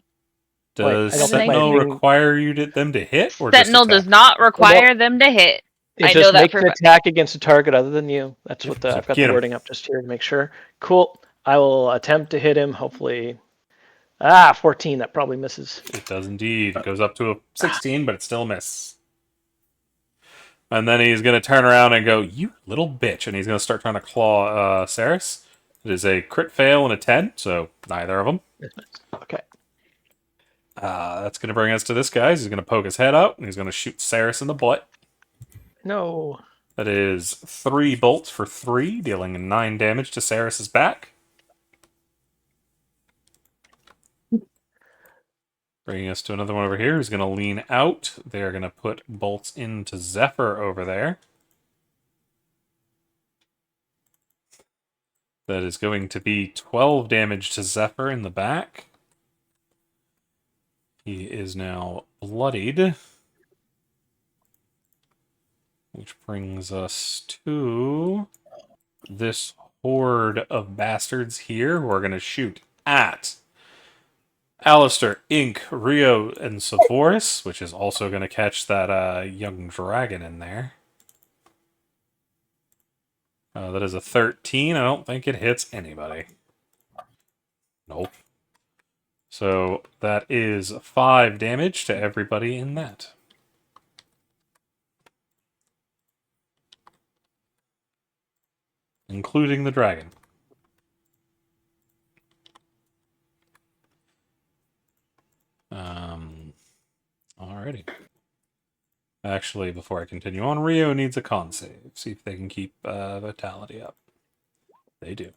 Does Wait, I don't think Sentinel my- require them to hit? Or Sentinel just does attack? not require them to hit. It I just know that make for an a fact. attack against a target other than you. That's what So I've got get the him. wording up just here to make sure. Cool. I will attempt to hit him. Hopefully, 14. That probably misses. It does indeed. It goes up to a 16, but it's still a miss. And then he's going to turn around and go, "You little bitch!" And he's going to start trying to claw Saris. It is a crit fail and a 10, so neither of them. Okay. That's going to bring us to this guy. He's going to poke his head out, and he's going to shoot Saris in the butt. No. That is 3 bolts for 3, dealing 9 damage to Saris's back. Bringing us to another one over here who's going to lean out. They're going to put bolts into Zephyr over there. That is going to be 12 damage to Zephyr in the back. He is now bloodied. Which brings us to this horde of bastards here who are going to shoot at Alistair, Ink, Rio, and Savoris, which is also going to catch that young dragon in there. That is a 13. I don't think it hits anybody. Nope. So that is 5 damage to everybody in that. Including the dragon. Alrighty. Actually, before I continue on, Rio needs a con save. See if they can keep vitality up. They do.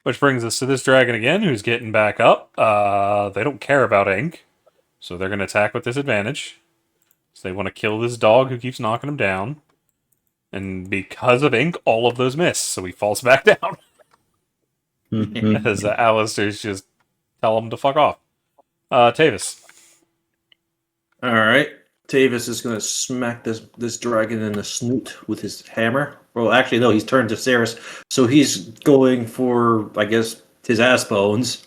Which brings us to this dragon again, who's getting back up. They don't care about Ink, so they're going to attack with disadvantage. So they want to kill this dog who keeps knocking him down. And because of Ink, all of those miss, so he falls back down. As Alistair's just tell him to fuck off. Tavis. All right. Tavis is going to smack this dragon in the snoot with his hammer. Well, actually, no, he's turned to Saris. So he's going for, I guess, his ass bones.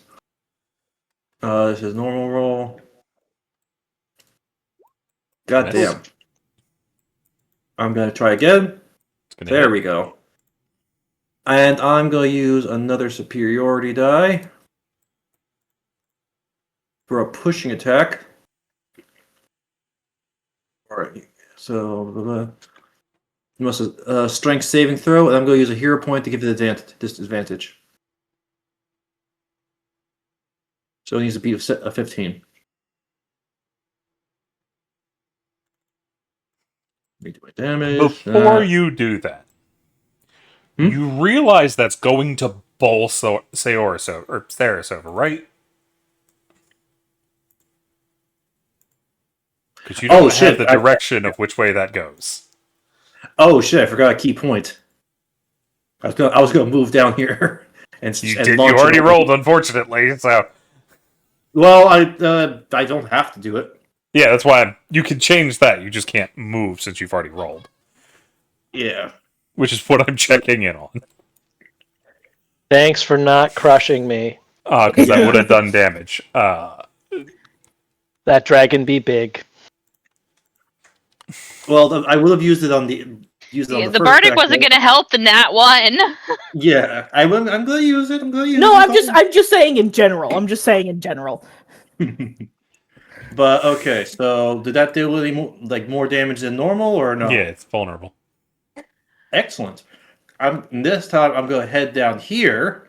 This is normal roll. God Yes. damn. I'm going to try again. There Hit. we go. And I'm going to use another superiority die for a pushing attack. Alright, so you must have strength saving throw, and I'm going to use a hero point to give it disadvantage. So it needs to beat a 15. Let me do my damage. Before you do that, you realize that's going to bowl Saris over, right? Because you don't Oh, have shit, the direction of which way that goes. Oh shit! I forgot a key point. I was gonna move down here and You and did. You launch it already over rolled, here. unfortunately. So Well, I don't have to do it. yeah, that's why you can change that. You just can't move since you've already rolled, Yeah. which is what I'm checking in on. Thanks for not crushing me. Because that would have done damage. That dragon be big. Well, I would have used it on the The first bardic track, wasn't but- going to help the nat one. Yeah, I'm gonna use it. I'm gonna use No, it. I'm just saying in general. I'm just saying in general. But okay, so did that do any more damage than normal or no? Yeah, it's vulnerable. Excellent. This time I'm gonna head down here,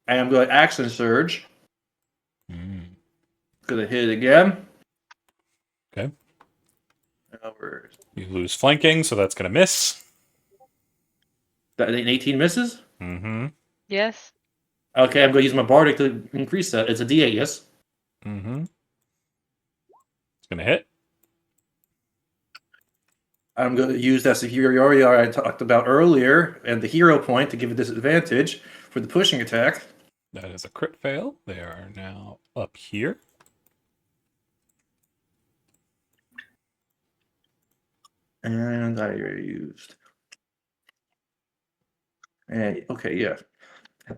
and I'm going to action surge. Gonna hit it again. Okay. Over. You lose flanking, so that's going to miss. That an 18 misses. Mm-hmm. Yes. Okay, I'm gonna use my bardic to increase that. It's a D8, yes. Mm-hmm. It's going to hit. I'm going to use that superiority I talked about earlier and the hero point to give a disadvantage for the pushing attack. That is a crit fail. They are now up here. And I used. Okay, yeah.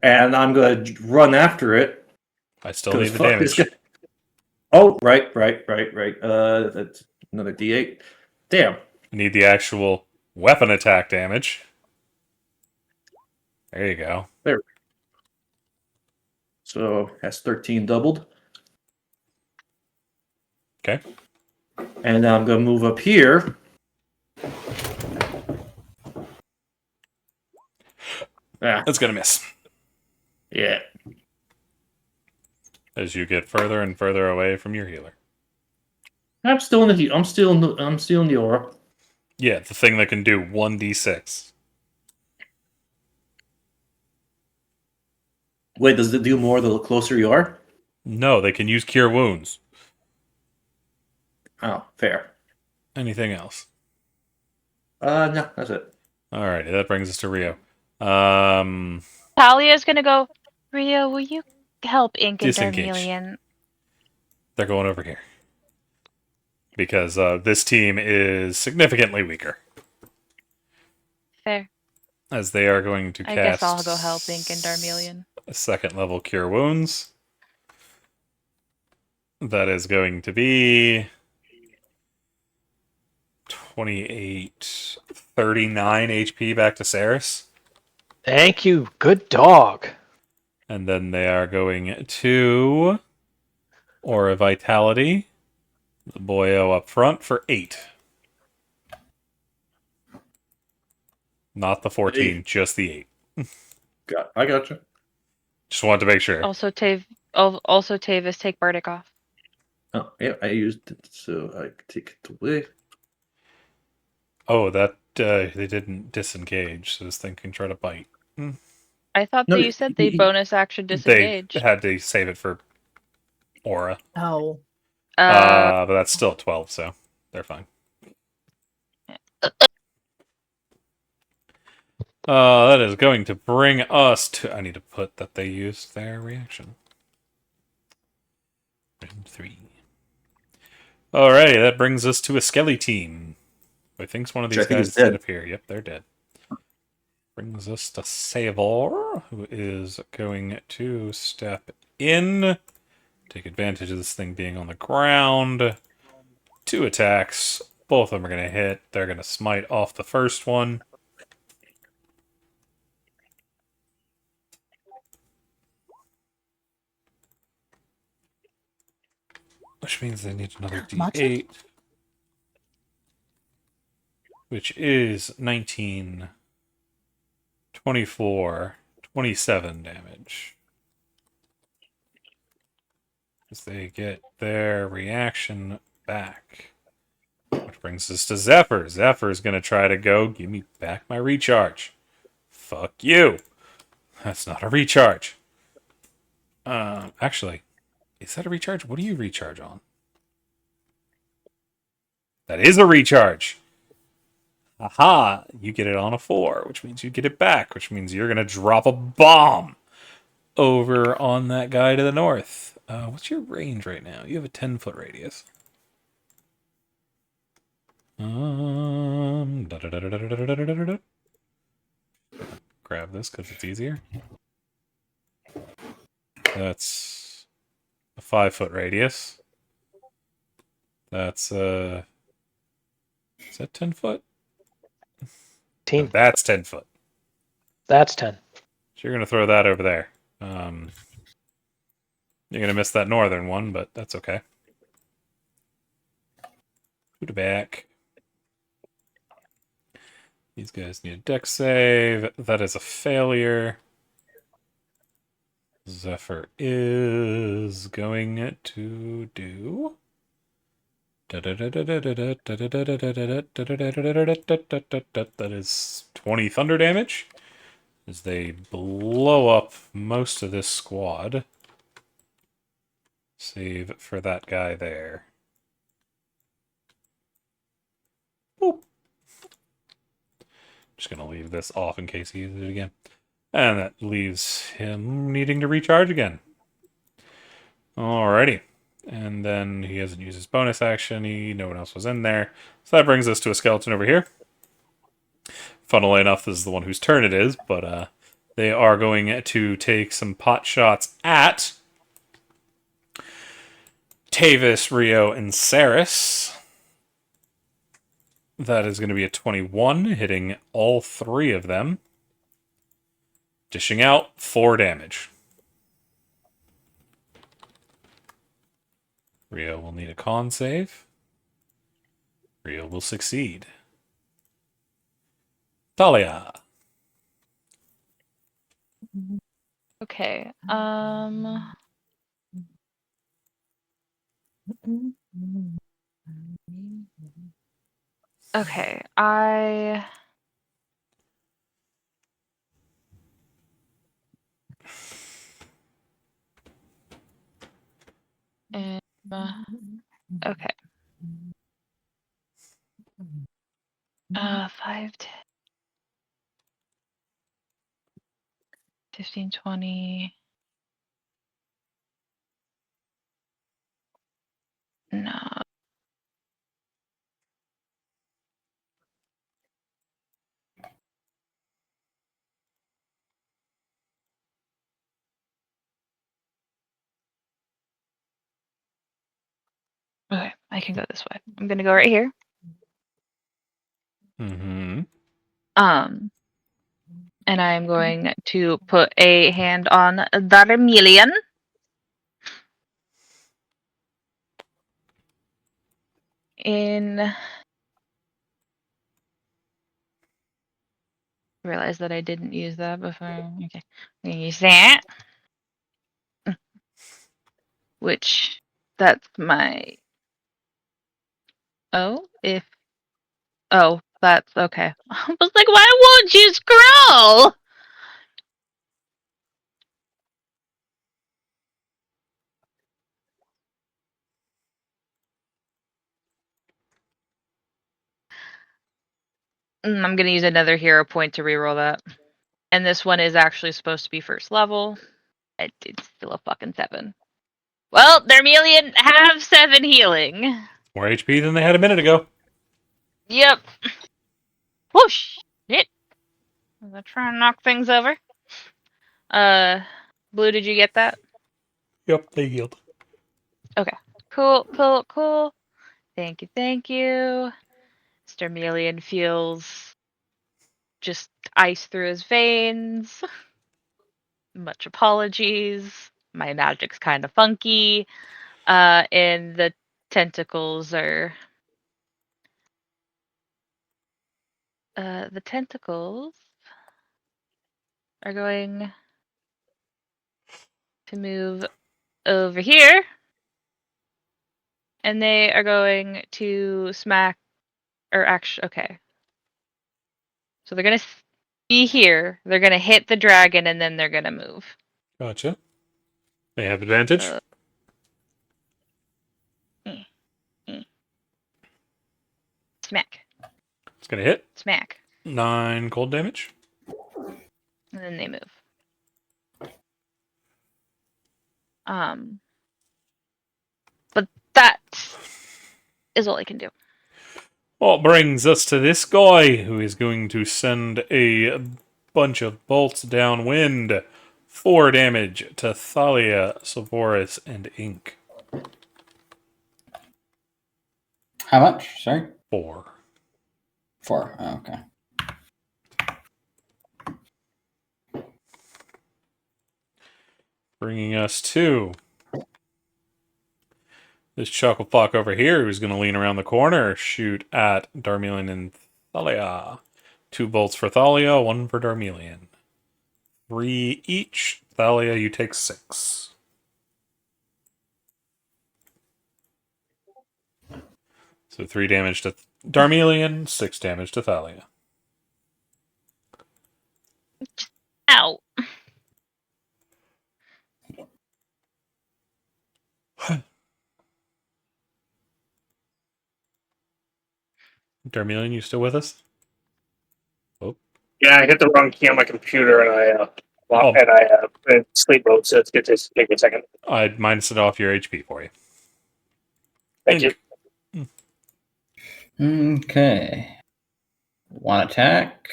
And I'm going to run after it. I still need the fuck this damage. guy. Oh, right. That's another D8. Damn. I need the actual weapon attack damage. There you go. So that's 13 doubled. Okay. And now I'm going to move up here. Ah, That's going to miss. yeah. As you get further and further away from your healer. I'm still in the aura. Yeah, the thing that can do 1d6. Wait, does it do more the closer you are? No, they can use Cure Wounds. Oh, fair. Anything else? No, that's it. Alrighty, that brings us to Rio. Talia's going to go, Rio, will you help Ink and Disengage. Darmelion? They're going over here. Because this team is significantly weaker. Fair. As they are going to I cast... guess I'll go help Ink and Darmelion. a second level Cure Wounds. That is going to be 28, 39 HP back to Saris. Thank you. Good dog. And then they are going to Aura Vitality. The boyo up front for 8. Not the 14, just the 8. I got you. Just wanted to make sure. Also, Tavis, take Bardic off. Oh, yeah, I used it, so I could take it away. Oh, that they didn't disengage, so this thing can try to bite. I thought No, that you said they bonus action disengage. They had to save it for Aura. Oh. But that's still 12, so they're fine. That is going to bring us to... I need to put that they used their reaction. 3. Alrighty, that brings us to a Skelly team. I think one of these Which I think guys is is dead. up here. Yep, they're dead. Brings us to Savor, who is going to step in. Take advantage of this thing being on the ground. 2 attacks. Both of them are going to hit. They're going to smite off the first one. Which means they need another D8. Which is 19, 24, 27 damage. As they get their reaction back. Which brings us to Zephyr. Zephyr is going to try to go, give me back my recharge. Fuck you. That's not a recharge. Actually, is that a recharge? What do you recharge on? That is a recharge. Aha! You get it on a 4, which means you get it back, which means you're going to drop a bomb over on that guy to the north. What's your range right now? You have a 10-foot radius. Grab this because it's easier. That's a 5-foot radius. That's is that 10 foot? 10. That's 10 foot. That's 10. So you're gonna throw that over there. You're gonna miss that northern one, but that's okay. Put it back. These guys need a deck save. That is a failure. Zephyr is going to do. That is 20 thunder damage as they blow up most of this squad. Save for that guy there. Boop. Just gonna leave this off in case he uses it again. And that leaves him needing to recharge again. Alrighty. And then he hasn't used his bonus action. No one else was in there. So that brings us to a skeleton over here. Funnily enough, this is the one whose turn it is, but they are going to take some pot shots at Tavis, Rio, and Saris. That is going to be a 21, hitting all 3 of them. Dishing out 4 damage. Rio will need a con save. Rio will succeed. Talia. Okay. Okay. I am okay. 5, 10, 15, 20. No. Okay, I can go this way. I'm gonna go right here. Mm-hmm. And I'm going to put a hand on Darmelian. Realize that I didn't use that before. Okay, I'm gonna use that. Which that's my. Oh, that's okay. I was like, why won't you scroll? I'm gonna use another hero point to reroll that. And this one is actually supposed to be first level. It's still a fucking 7. Well, Darmelian have 7 healing. More HP than they had a minute ago. Yep. Whoosh! Shit. I'm gonna try and knock things over. Blue, did you get that? Yep, they healed. Okay. Cool. Thank you. Darmelian feels just ice through his veins. Much apologies. My magic's kind of funky. And the tentacles are going to move over here. And they are going to smack, or actually, okay. So they're going to be here. They're going to hit the dragon, and then they're going to move. Gotcha. They have advantage. Smack. It's going to hit. Smack. 9 cold damage. And then they move. But that is all I can do. Well, brings us to this guy, who is going to send a bunch of bolts downwind. 4 damage to Thalia, Savoris, and Ink. How much? Sorry? 4. 4. Oh, okay. Bringing us to this Chucklefuck over here, who's going to lean around the corner, shoot at Darmelian and Thalia. 2 bolts for Thalia, 1 for Darmelian. 3 each. Thalia, you take 6. So 3 damage to Darmelian, 6 damage to Thalia. Ow. Darmelian, you still with us? Yeah, I hit the wrong key on my computer, and I put in sleep mode. So it's good to take a second. I'd minus it off your HP for you. Thank you. Okay. 1 attack.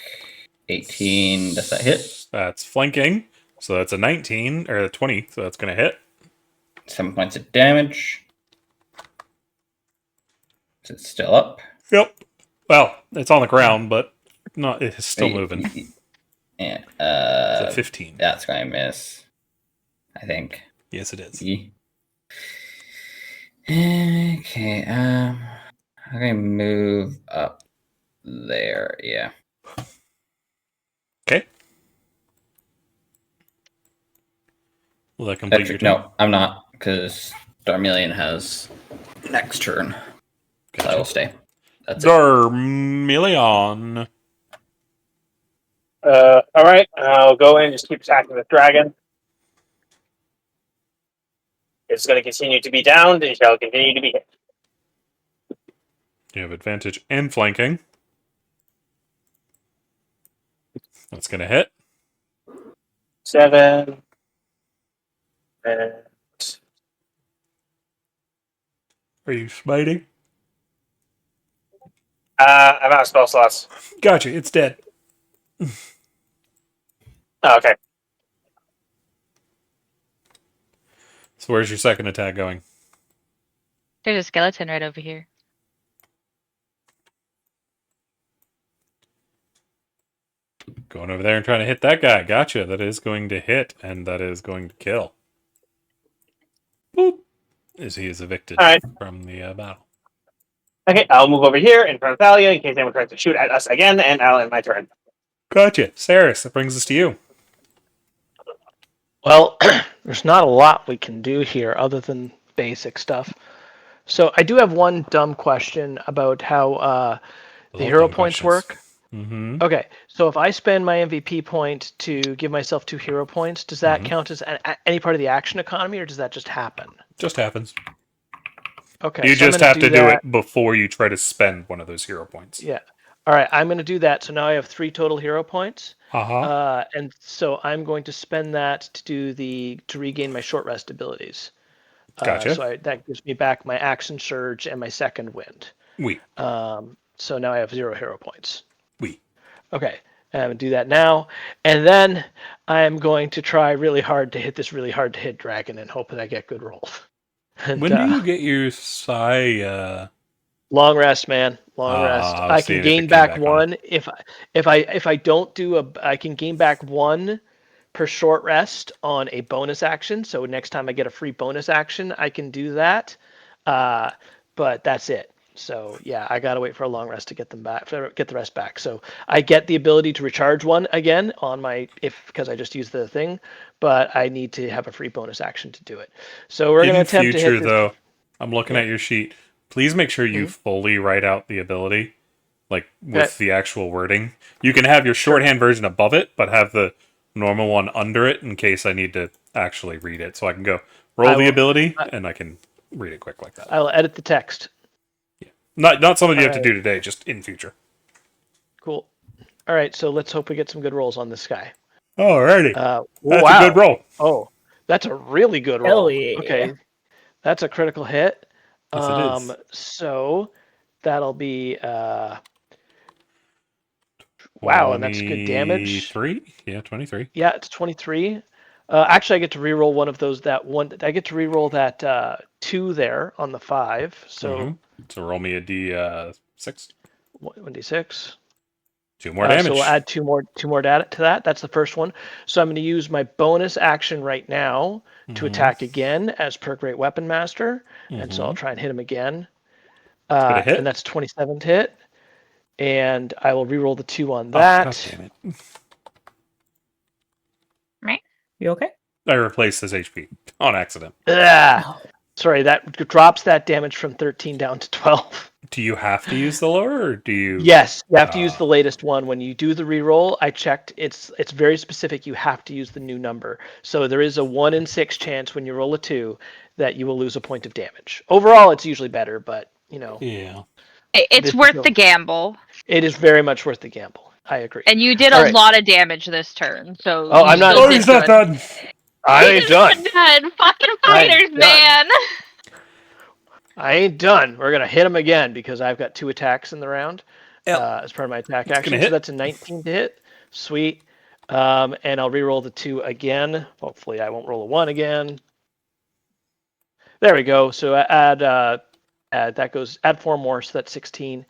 18. Does that hit? That's flanking. So that's a 19, or a 20, so that's going to hit. 7 points of damage. Is it still up? Yep. Well, it's on the ground, but not. It's still moving. Yeah. It's a 15. That's going to miss. I think. Yes, it is. Okay. I'm going to move up there. Yeah. Okay. Will that complete your turn? No, I'm not, because Darmelian has next turn. So I will stay. That's it. Darmelion. All right, I'll go in and just keep attacking the dragon. It's going to continue to be downed and shall continue to be hit. You have advantage and flanking. That's going to hit. 7. And Are you smiting? I'm out of spell slots. Gotcha. It's dead. Oh, okay. So where's your second attack going? There's a skeleton right over here. Going over there and trying to hit that guy. Gotcha. That is going to hit, and that is going to kill. Boop. As he is evicted All right. from the battle. Okay, I'll move over here in front of Thalia in case anyone tries to shoot at us again, and I'll end my turn. Gotcha. Saris, that brings us to you. Well, there's not a lot we can do here other than basic stuff. So I do have one dumb question about how the hero points work. Mm-hmm. Okay, so if I spend my MVP point to give myself 2 hero points, does that count as any part of the action economy, or does that just happen? Just happens. Okay, You so I'm just gonna have to do that. it before you try to spend one of those hero points. Yeah. All right, I'm going to do that. So now I have 3 total hero points. Uh-huh. And so I'm going to spend that to regain my short rest abilities. Gotcha. That gives me back my action surge and my second wind. We. So now I have 0 hero points. We. Okay, I'm going to do that now. And then I'm going to try really hard to hit this really hard to hit dragon and hope that I get good rolls. And, When do you get your psi? Long rest, man. Long rest. I was I seeing can if it gain came back back on one if I don't do I can gain back 1 per short rest on a bonus action. So next time I get a free bonus action, I can do that. But that's it. So yeah, I gotta wait for a long rest to get them back, get the rest back. So I get the ability to recharge 1 again on my because I just used the thing, but I need to have a free bonus action to do it. So we're gonna attempt to hit this. Though, I'm looking at your sheet. Please make sure you fully write out the ability, like with the actual wording. You can have your shorthand version above it, but have the normal one under it in case I need to actually read it. So I can go roll the ability and I can read it quick like that. I'll edit the text. Not something you have to Alright. do today, just in future. Cool. All right, so let's hope we get some good rolls on this guy. Alrighty. That's Wow. a good roll. Oh, that's a really good Hell roll. yeah. Okay, that's a critical hit. Yes, it is. So that'll be wow, and that's good damage. 23? Yeah, 23. Yeah, it's 23. Actually, I get to reroll one of those. I get to reroll that 2 there on the 5. So Mhm. So roll me a D6. 1d6. 2 more damage. So we'll add two more data to that. That's the first one. So I'm going to use my bonus action right now to Mhm. attack again as per Great Weapon Master, and so I'll try and hit him again. gonna hit. And that's 27 to hit, and I will reroll the 2 on Oh, that. God damn it. You okay? I replaced his HP on accident. Ah, sorry, that drops that damage from 13 down to 12. Do you have to use the lower, or do you? Yes, you have to use the latest one. When you do the reroll, I checked. It's very specific. You have to use the new number. So there is a 1 in 6 chance when you roll a 2 that you will lose a point of damage. Overall, it's usually better, but Yeah. It's This- worth the gamble. it is very much worth the gamble. I agree. And you did All a right. lot of damage this turn, so. Oh, you I'm not- still Oh, did he's not good. done. I ain't done. Done. Fucking I ain't fighters, done. man. I ain't done. We're gonna hit him again because I've got 2 attacks in the round Yep. as part of my attack It's action. gonna So hit. that's a 19 to hit. Sweet. And I'll reroll the 2 again. Hopefully, I won't roll a 1 again. There we go. So add 4 more, so that's 16.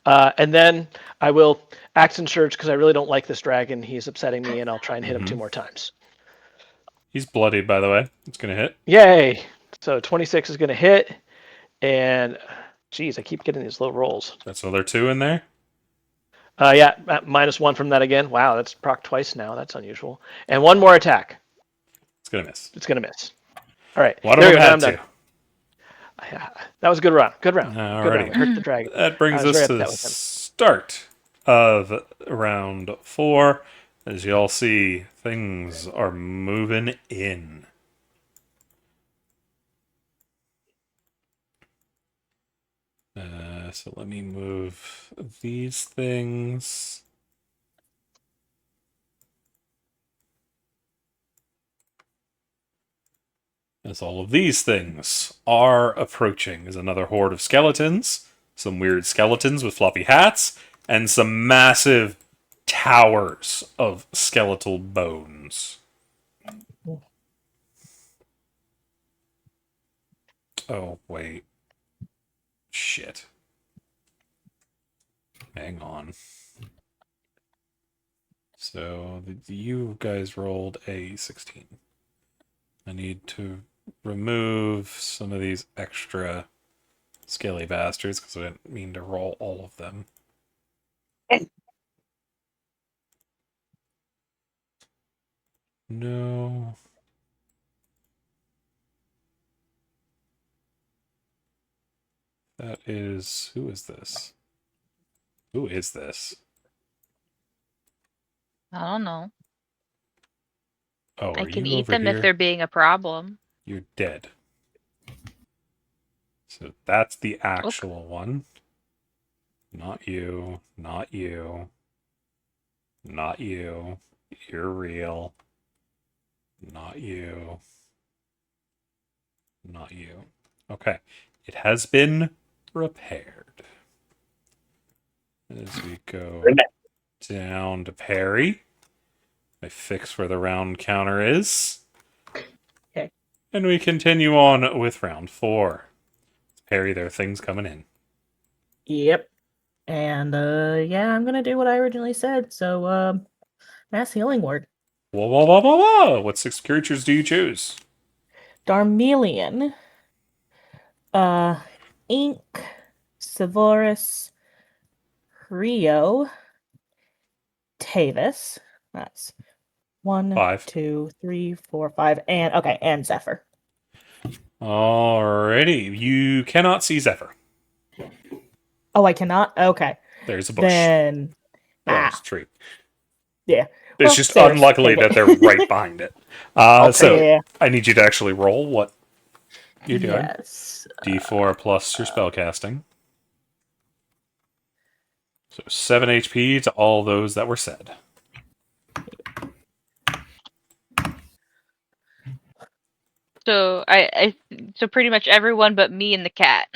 And then I will Action Surge because I really don't like this dragon. He's upsetting me, and I'll try and hit him 2 more times. He's bloodied, by the way. It's gonna hit. Yay! So 26 is going to hit, and geez, I keep getting these low rolls. That's another 2 in there. Yeah, -1 from that again. Wow, that's proc twice now. That's unusual. And 1 more attack. It's gonna miss. It's going to miss. All right. One of there them we go, had now I'm to. done. That was a good round. Good round. Good Alrighty. round. We hurt the dragon. That brings I was us very to the upset with him. start of round 4. As y'all see, things are moving in. So let me move these things. As all of these things are approaching is another horde of skeletons, some weird skeletons with floppy hats, and some massive towers of skeletal bones. Oh, wait. Shit. Hang on. So, you guys rolled a 16. I need to remove some of these extra scaly bastards because I didn't mean to roll all of them. No. That is... Who is this? Who is this? I don't know. Oh, I are can you eat over them here? if they're being a problem. You're dead. So that's the actual one. Not you. Not you. Not you. You're real. Not you. Not you. Okay. It has been repaired. As we go down to Perry, I fix where the round counter is. Okay. And we continue on with round 4. Perry, there are things coming in. Yep. And yeah, I'm gonna do what I originally said. So mass healing word. Whoa, whoa, whoa, whoa, whoa! What 6 creatures do you choose? Darmelion. Ink, Sevorus, Rio, Tavis. That's 1, 5. 2, 3, 4, 5, and Zephyr. Alrighty. You cannot see Zephyr. Oh, I cannot? Okay. There's a bush. Then There's a tree. yeah. It's Well, just there's- unluckily that they're right behind it. So yeah. I need you to actually roll what you're doing. Yes. D4 plus your spellcasting. So 7 HP to all those that were said. So so pretty much everyone but me and the cat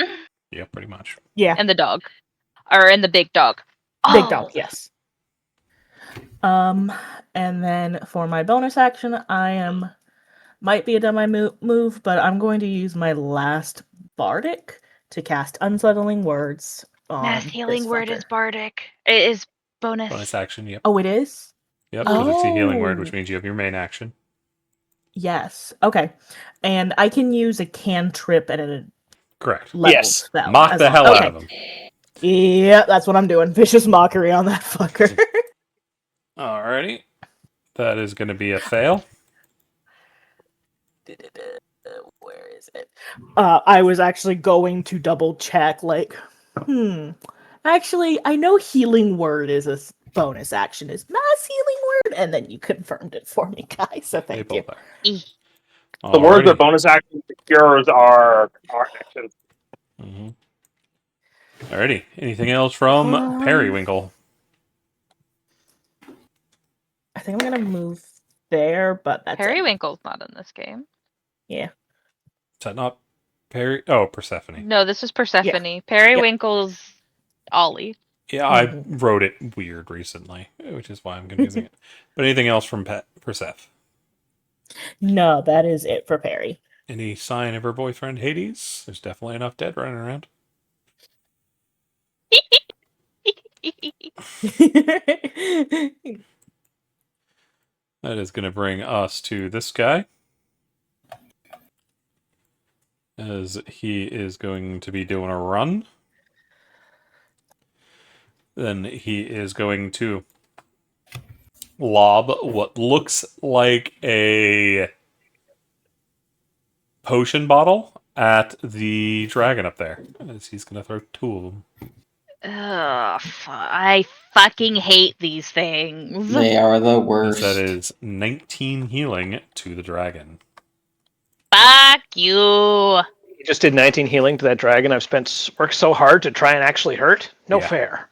Yeah, pretty much. Yeah, and the dog, and the big dog. big Oh, dog. Yes. And then for my bonus action, might be a dumb move, but I'm going to use my last bardic to cast Unsettling Words on Mass this healing word fucker. is bardic. It is bonus. Bonus action, yep. Oh, it is? Yep, because it's a healing word, Oh. which means you have your main action. Yes. Okay. And I can use a cantrip at a Correct. level Yes. spell. Mock as the long- hell okay. out of them. Yeah, that's what I'm doing. Vicious Mockery on that fucker. Alrighty. That is going to be a fail. Where is it? I was actually going to double check, actually, I know Healing Word is a bonus action. Is Mass Healing Word? And then you confirmed it for me, guys, so They thank you. both are. The words are Alrighty. bonus actions. The cures are actions. Mhm. Alrighty. Anything else from Periwinkle? I think I'm gonna move there, but that's it. Periwinkle's not in this game. Yeah. Is that not Perry? Oh, Persephone. No, this is Persephone. Periwinkle's Ollie. Yeah, I wrote it weird recently, which is why I'm confusing it. But anything else from Persephone? No, that is it for Perry. Any sign of her boyfriend Hades? There's definitely enough dead running around. That is going to bring us to this guy. As he is going to be doing a run. Then he is going to lob what looks like a potion bottle at the dragon up there. As he's going to throw 2 of them. Ugh, I fucking hate these things. They are the As worst. that is 19 healing to the dragon. Fuck you. You just did 19 healing to that dragon. I've worked so hard to try and actually hurt. No Yeah. fair.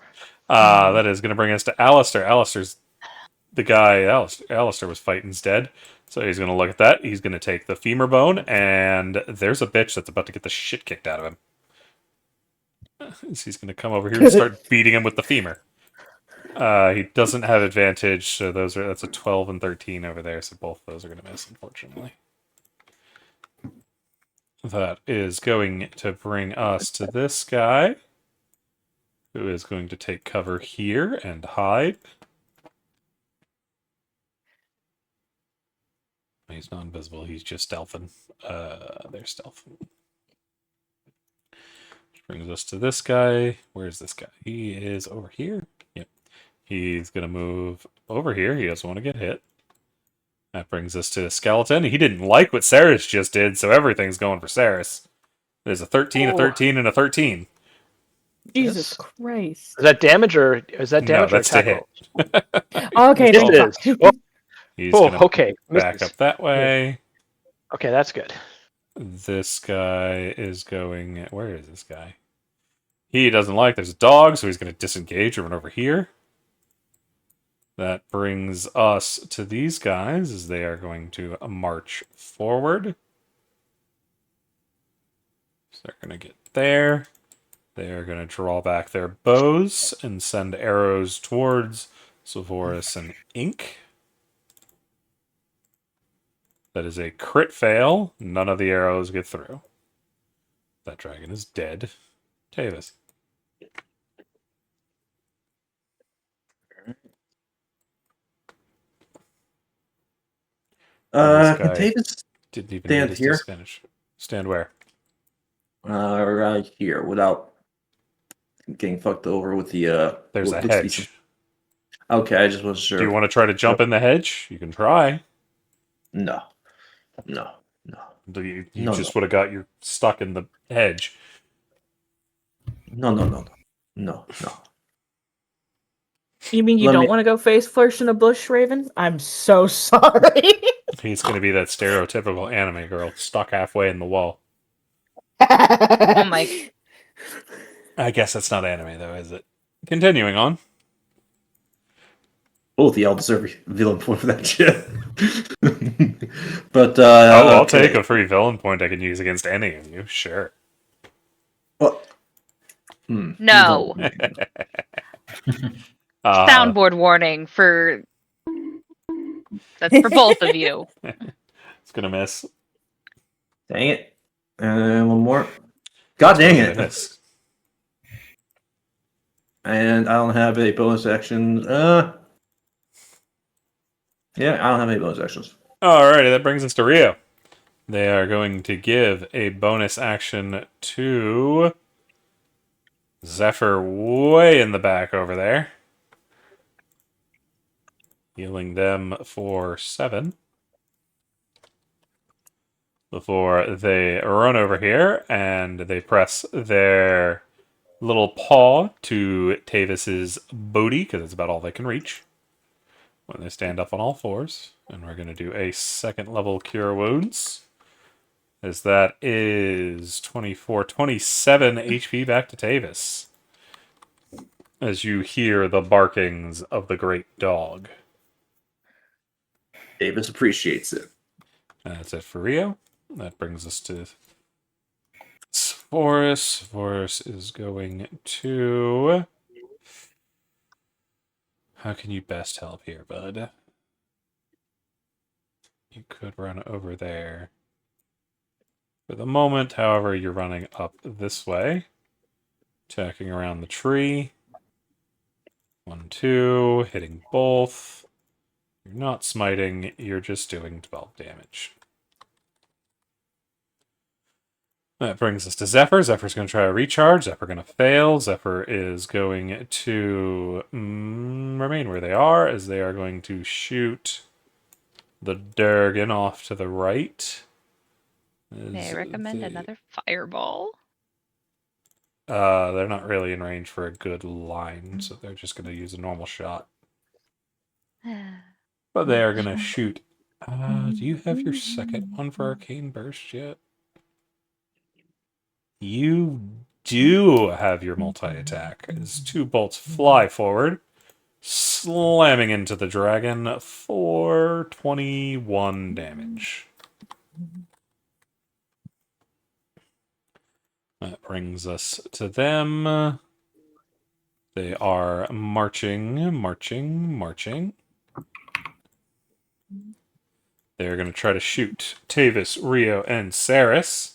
That is going to bring us to Alistair. Alistair's the guy Alistair was fighting's dead. So he's going to look at that. He's going to take the femur bone, and there's a bitch that's about to get the shit kicked out of him. So he's going to come over here and start beating him with the femur. He doesn't have advantage, so that's a 12 and 13 over there, so both of those are going to miss, unfortunately. That is going to bring us to this guy, who is going to take cover here and hide. He's not invisible, he's just stealthing. There's stealthing. Which brings us to this guy. Where's this guy? He is over here. Yep. He's going to move over here. He doesn't want to get hit. That brings us to the skeleton. He didn't like what Saris just did, so everything's going for Saris. There's a 13, a 13, and a 13. Jesus Christ. Is that damage or is that No, damage that's or to attack hit. roll? Okay, Yes, then it fuck. is. Oh, He's oh, going to okay. back Misses. up that way. Okay, that's good. This guy is going... Where is this guy? He doesn't like there's a dog, so he's going to disengage and run over here. That brings us to these guys, as they are going to march forward. So they're going to get there. They are going to draw back their bows and send arrows towards Silvorus and Ink. That is a crit fail. None of the arrows get through. That dragon is dead. Tavis. This guy Tavis, didn't even stand need his here. disadvantage. Stand where? right here without getting fucked over with the. There's what a looks to be hedge. Okay, I just wasn't sure. Do you want to try to jump in the hedge? You can try. No. You No, just would have got you stuck in the hedge. No. You mean you Let don't me- want to go face first in a bush, Raven? I'm so sorry. He's going to be that stereotypical anime girl stuck halfway in the wall. Oh my. I guess that's not anime, though, is it? Continuing on. Both of y'all deserve a villain point for that shit. But I'll okay. take a free villain point I can use against any of you. Sure. What? No. Uh, Soundboard warning for. That's for both of you. it's gonna miss. Dang it. And one more. God dang Gonna it. miss. And I don't have a bonus action. Yeah, I don't have any bonus actions. Alrighty, that brings us to Rio. They are going to give a bonus action to Zephyr way in the back over there. Healing them for 7. Before they run over here and they press their little paw to Tavis's booty, because it's about all they can reach. When they stand up on all fours. And we're going to do a second level Cure Wounds. As that is 27 HP back to Tavis. As you hear the barkings of the great dog. Davis appreciates it. That's it for Rio. That brings us to Forus. Forus is going to... How can you best help here, bud? You could run over there. For the moment, however, you're running up this way. Attacking around the tree. 1, 2, hitting both. You're not smiting, you're just doing 12 damage. That brings us to Zephyr. Zephyr's going to try a recharge. Zephyr going to fail. Zephyr is going to remain where they are, as they are going to shoot the Durgan off to the right. May I recommend another fireball? They're not really in range for a good line, so they're just going to use a normal shot. But they are going to shoot. Do you have your second one for Arcane Burst yet? You do have your multi-attack, as 2 bolts fly forward, slamming into the dragon for 21 damage. That brings us to them. They are marching. They're going to try to shoot Tavis, Rio, and Saris.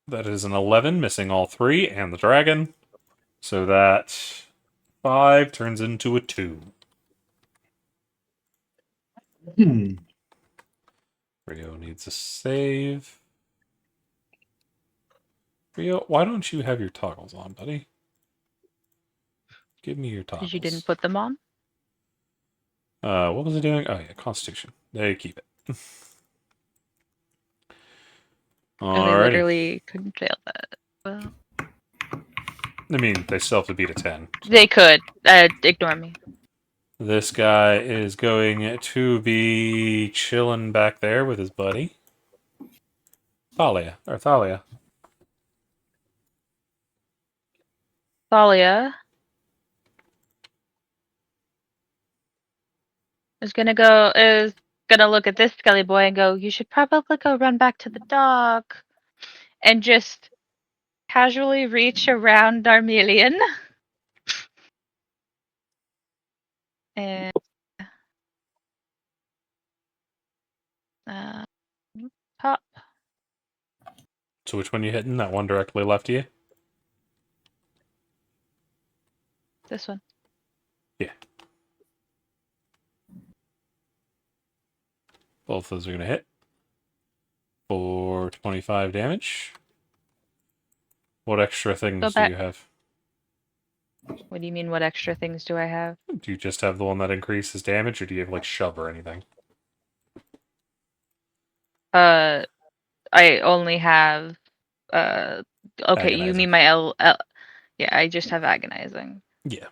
That is an 11, missing all 3, and the dragon. So that 5 turns into a 2. Rio needs a save. Rio, why don't you have your toggles on, buddy? Give me your toggles. Because you didn't put them on? What was it doing? Oh, yeah, Constitution. They keep it. They Alrighty. literally couldn't fail that. Well, I mean, they still have to beat a 10. they could. Ignore me. This guy is going to be chilling back there with his buddy. Thalia. Thalia is gonna look at this Skelly boy and go, "You should probably go run back to the dog," and just casually reach around Darmelian and pop So which one you hitting? That one directly left of you? this one. Yeah. Both those are going to hit. For 25 damage. What extra things do you have? What do you mean, what extra things do I have? Do you just have the one that increases damage, or do you have, like, shove or anything? I only have, okay, you Agonizing. mean my yeah, I just have agonizing. Yeah.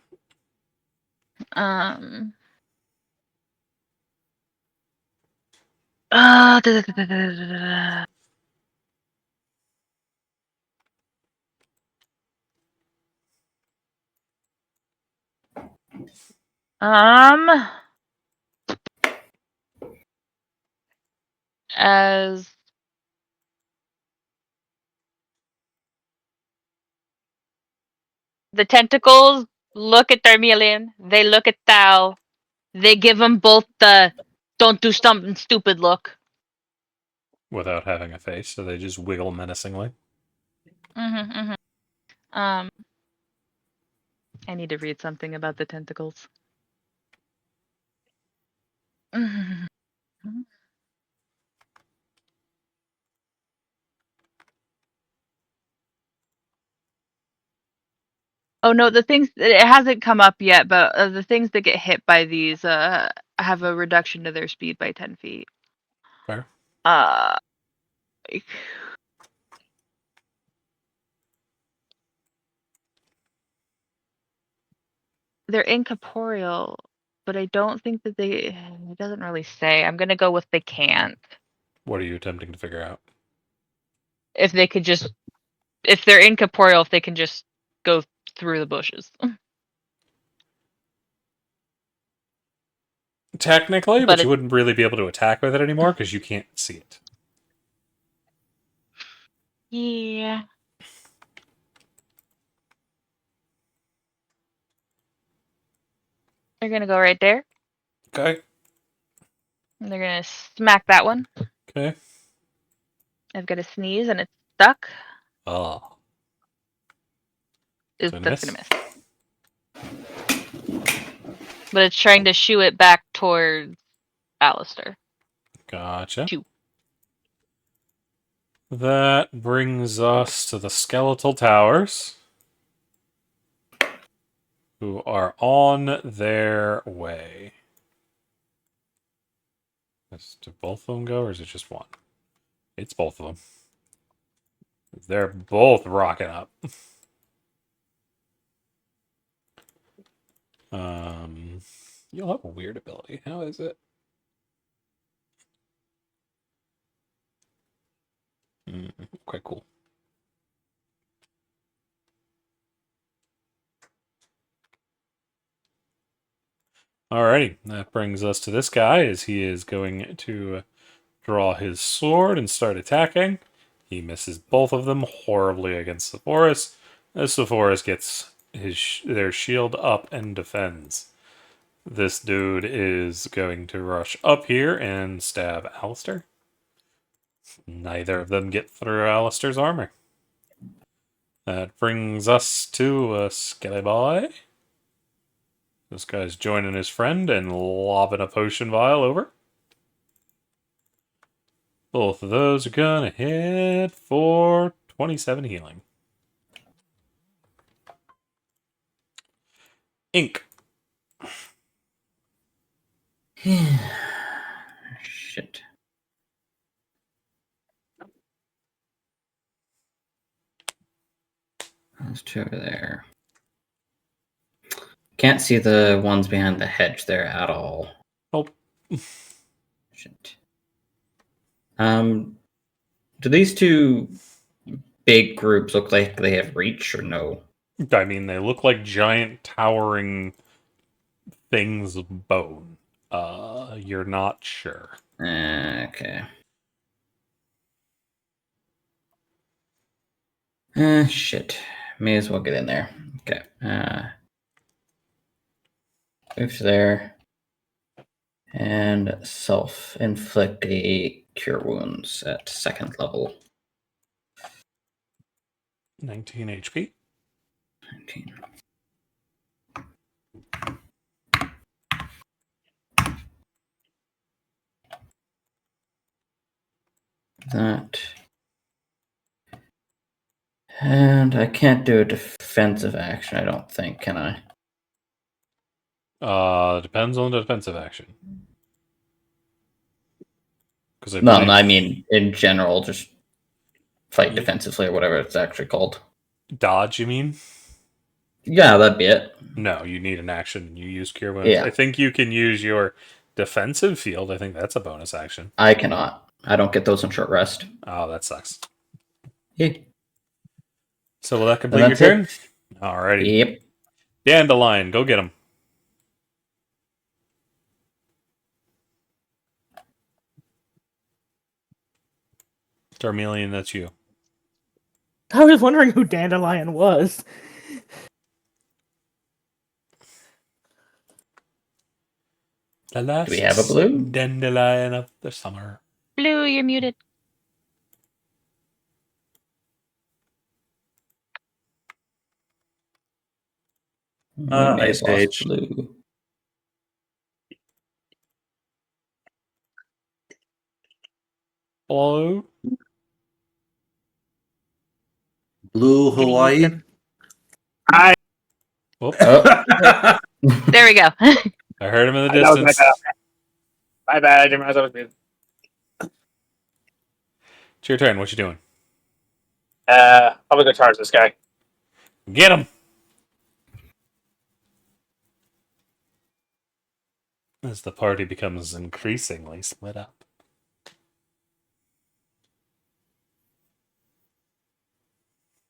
As the tentacles look at Thermelian, they look at Thal, they give them both the "don't do something stupid" look. Without having a face, so they just wiggle menacingly. I need to read something about the tentacles. Oh no, the things it hasn't come up yet, but the things that get hit by these have a reduction to their speed by 10 feet. Fair. Uh, they're incorporeal, but I don't think that they. It doesn't really say. I'm gonna go with they can't. What are you attempting to figure out? If they could just, if they're incorporeal, if they can just go through the bushes. Technically, But but you it- wouldn't really be able to attack with it anymore because you can't see it. Yeah. They're gonna go right there. Okay. And they're gonna smack that one. Okay. I've got a sneeze and it's stuck. Oh. That's So gonna miss. miss. But it's trying to shoo it back towards Alistair. Gotcha. Shoot. That brings us to the skeletal towers, who are on their way. Do both of them go, or is it just one? It's both of them. They're both rocking up. You'll have a weird ability. How is it? Quite cool. Alrighty, that brings us to this guy, as he is going to draw his sword and start attacking. He misses both of them horribly against Sepphoris, as Sepphoris gets their shield up and defends. This dude is going to rush up here and stab Alistair. Neither of them get through Alistair's armor. That brings us to Skelly Boy. This guy's joining his friend and lobbing a potion vial over. Both of those are gonna hit for 27 healing. Ink. Shit. Those two over there. Can't see the ones behind the hedge there at all. Oh. Shit. Do these two big groups look like they have reach or no? I mean, they look like giant towering things of bone. You're not sure. Okay. Shit. May as well get in there. Okay. Move to there. And self-inflict a cure wounds at 2nd level. 19 HP. 19. That. And I can't do a defensive action, I don't think, can I? Depends on the defensive action. Because No, I mean in general, just fight defensively or whatever it's actually called. Dodge, you mean? Yeah, that'd be it. No, you need an action. You use Cure Wounds. Yeah. I think you can use your defensive field. I think that's a bonus action. I cannot. I don't get those on short rest. Oh, that sucks. Yeah. So will that complete your that's turn? Alrighty. Yep. Dandelion, go get him. Darmelian, that's you. I was wondering who Dandelion was. The last we have a blue? dandelion of the summer. Blue, you're muted. We may have Ice lost Age. blue. Hello? Blue Hawaii. I Whoop. Oh, There we go. I heard him in the that was my distance. bad. My bad. I didn't realize I was muted. It's your turn. What you doing? I'm gonna go charge this guy. Get him! As the party becomes increasingly split up.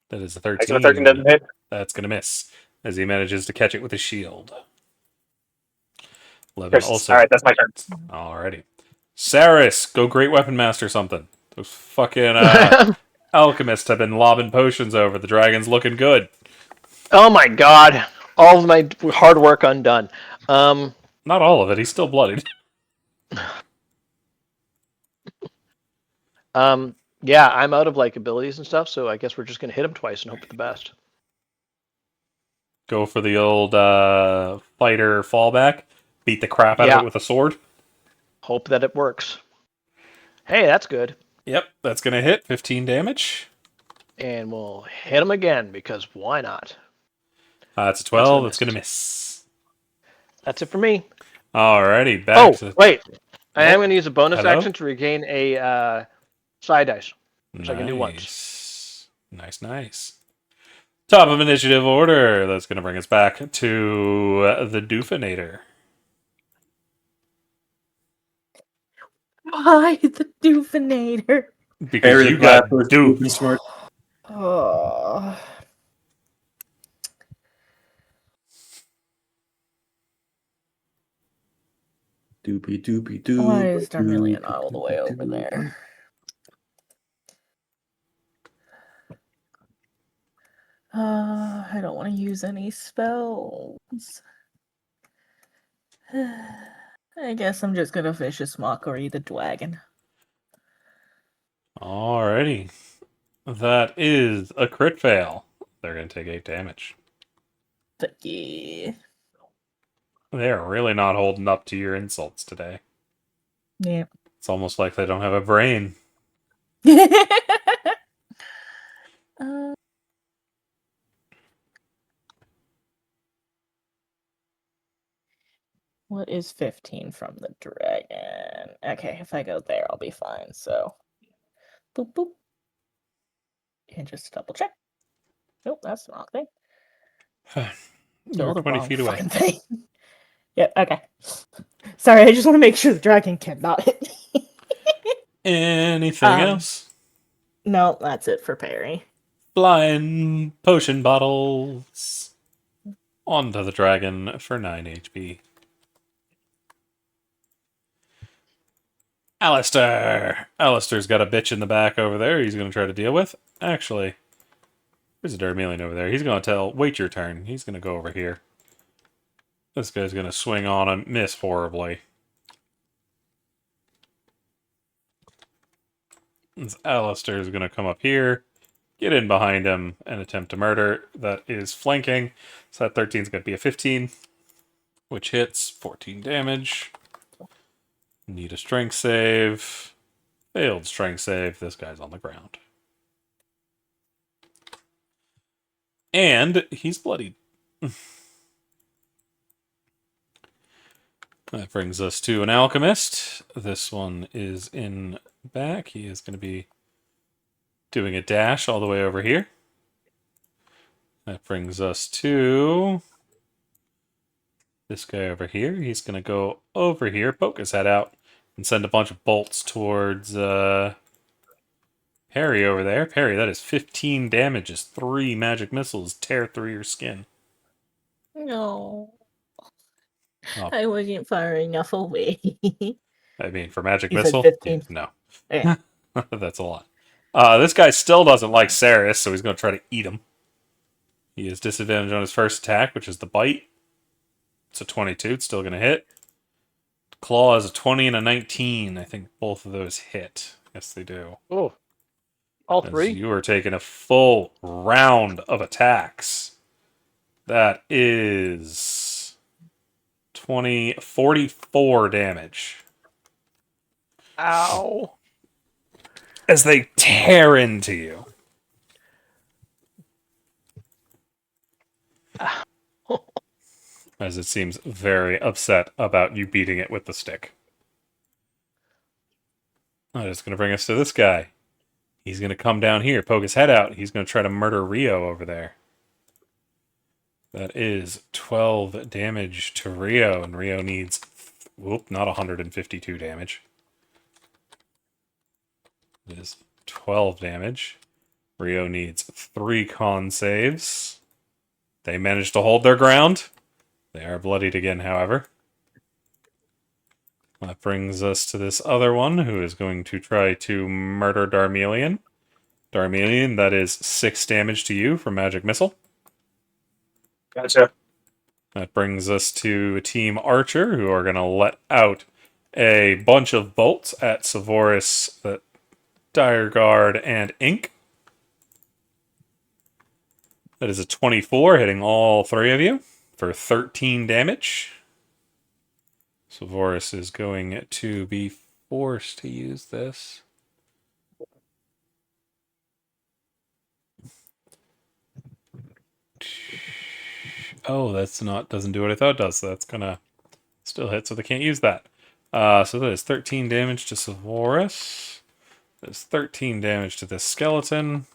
That is a 13. Actually, 13 doesn't hit. That's going to miss as he manages to catch it with his shield. 11 Pierces. also. All right, that's my turn. Alrighty. Saris, go Great Weapon Master something. Those fucking alchemists have been lobbing potions over. The dragon's looking good. Oh my god. All of my hard work undone. Not all of it. He's still bloodied. Yeah, I'm out of like abilities and stuff, so I guess we're just gonna hit him twice and hope for the best. Go for the old fighter fallback. Beat the crap out of Yeah. it with a sword. Hope that it works. Hey, that's good. Yep, that's going to hit. 15 damage. And we'll hit him again because why not? That's a 12. That's That's going to miss. That's it for me. Alrighty, back Oh, to... wait. I am going to use a bonus Hello? action to regain a side dice. Which I can do once. Nice. Top of initiative order. That's going to bring us back to the Doofinator. Why the Doofinator? Because Harry you the got Blackbird, doofed. Smart. Oh. Doopy doopy doo. Why is Darmelian all the way over there? I don't want to use any spells. I guess I'm just gonna Vicious Mockery the dragon. Alrighty. That is a crit fail. They're going to take 8 damage. But yeah. They are really not holding up to your insults today. Yeah. It's almost like they don't have a brain. What is 15 from the dragon? Okay, if I go there, I'll be fine. So, boop, boop. And just double check. Nope, that's the wrong thing. You're No, the 20 wrong feet away. fucking thing. Yep, okay. Sorry, I just want to make sure the dragon cannot hit me. Anything else? No, that's it for parry. Flying potion bottles onto the dragon for 9 HP. Alistair! Alistair's got a bitch in the back over there he's going to try to deal with. Actually, there's a Darmelian over there. He's going to wait your turn. He's going to go over here. This guy's going to swing on and miss horribly. Alistair's going to come up here, get in behind him, and attempt to murder. That is flanking. So that 13 is going to be a 15, which hits 14 damage. Need a strength save. Failed strength save. This guy's on the ground. And he's bloodied. That brings us to an alchemist. This one is in back. He is going to be doing a dash all the way over here. That brings us to this guy over here. He's going to go over here, poke his head out, and send a bunch of bolts towards Perry over there. Perry, that is 15 damage as 3 magic missiles tear through your skin. No. Oh. I wasn't far enough away. I mean, for magic You said missile? 15. No. Yeah. That's a lot. This guy still doesn't like Saris, so he's going to try to eat him. He has disadvantage on his first attack, which is the bite. It's a 22. It's still going to hit. Claw is a 20 and a 19. I think both of those hit. Yes, they do. Oh, all As three. you are taking a full round of attacks. That is 44 damage. Ow. As they tear into you. As it seems very upset about you beating it with the stick. That is going to bring us to this guy. He's going to come down here, poke his head out. He's going to try to murder Rio over there. That is 12 damage to Rio, and Rio needs, not 152 damage. It is 12 damage. Rio needs 3 con saves. They managed to hold their ground. They are bloodied again, however. That brings us to this other one, who is going to try to murder Darmelion. Darmelion, that is 6 damage to you for Magic Missile. Gotcha. That brings us to Team Archer, who are going to let out a bunch of bolts at Savoris, Dire Guard, and Ink. That is a 24, hitting all 3 of you for 13 damage. Savoris is going to be forced to use this. Oh, doesn't do what I thought it does. So that's gonna still hit, so they can't use that. So that is 13 damage to Savoris. There's 13 damage to this skeleton.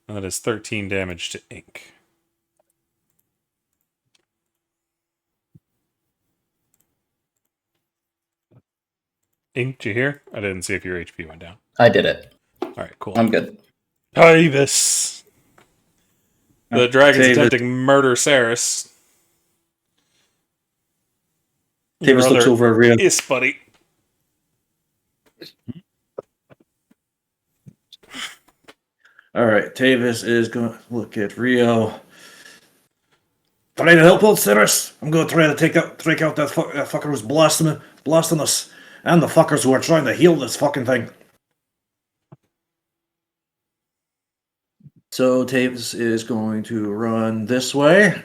And that is 13 damage to Ink. Ink, did you hear? I didn't see if your HP went down. I did it. Alright, cool. I'm good. Tavis! The dragon's Tavis. attempting murder Saris. Tavis looks over at Rio. Yes, buddy. All right, Tavis is going to look at Rio. Try to help out Cyrus. I'm going to try to take out that fucker who's blasting us, and the fuckers who are trying to heal this fucking thing. So Tavis is going to run this way.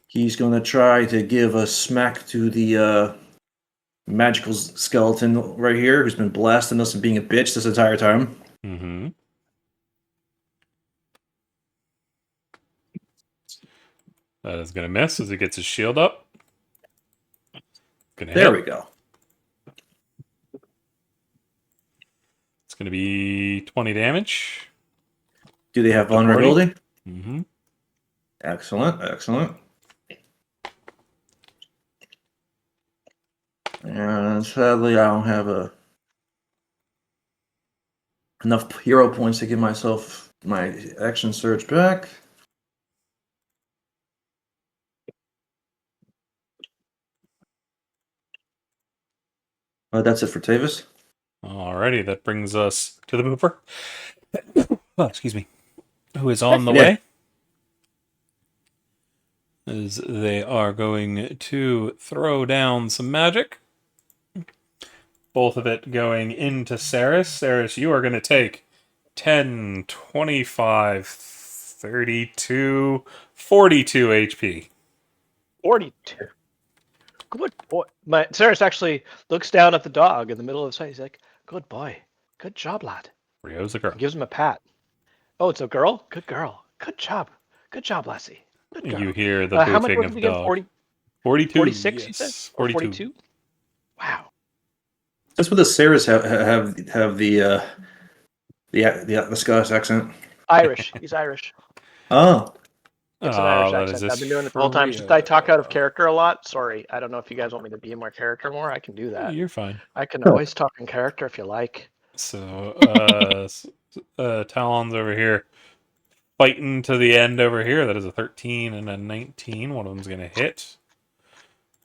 He's going to try to give a smack to the magical skeleton right here, who's been blasting us and being a bitch this entire time. Mm-hmm. That is going to miss as he gets his shield up. Gonna There hit. we go. It's going to be 20 damage. Do they have vulnerability? Mm-hmm. Excellent. And sadly, I don't have enough hero points to give myself my action surge back. That's it for Tavis. Alrighty, that brings us to the Booper. Oh, excuse me. Who is on the Yeah. way. As they are going to throw down some magic. Both of it going into Saris. Saris, you are going to take 10, 25, 32, 42 HP. 42. Good boy. Saris actually looks down at the dog in the middle of the site. He's like, good boy. Good job, lad. Rio's a girl. Gives him a pat. Oh, it's a girl? Good girl. Good job. Good job, Lassie. Good girl. You hear the how much boofing was of it again? dog. 40, 42. 46, you said? Yes, Or 42. 42? Wow. That's what the Saris have the Scottish accent. Irish. He's Irish. Oh, It's an Irish that is accent. I've been this doing it the whole time. Since I talk out of character a lot. Sorry. I don't know if you guys want me to be in my character more. I can do that. You're fine. I can always talk in character if you like. So, Talon's over here fighting to the end over here. That is a 13 and a 19. One of them's going to hit.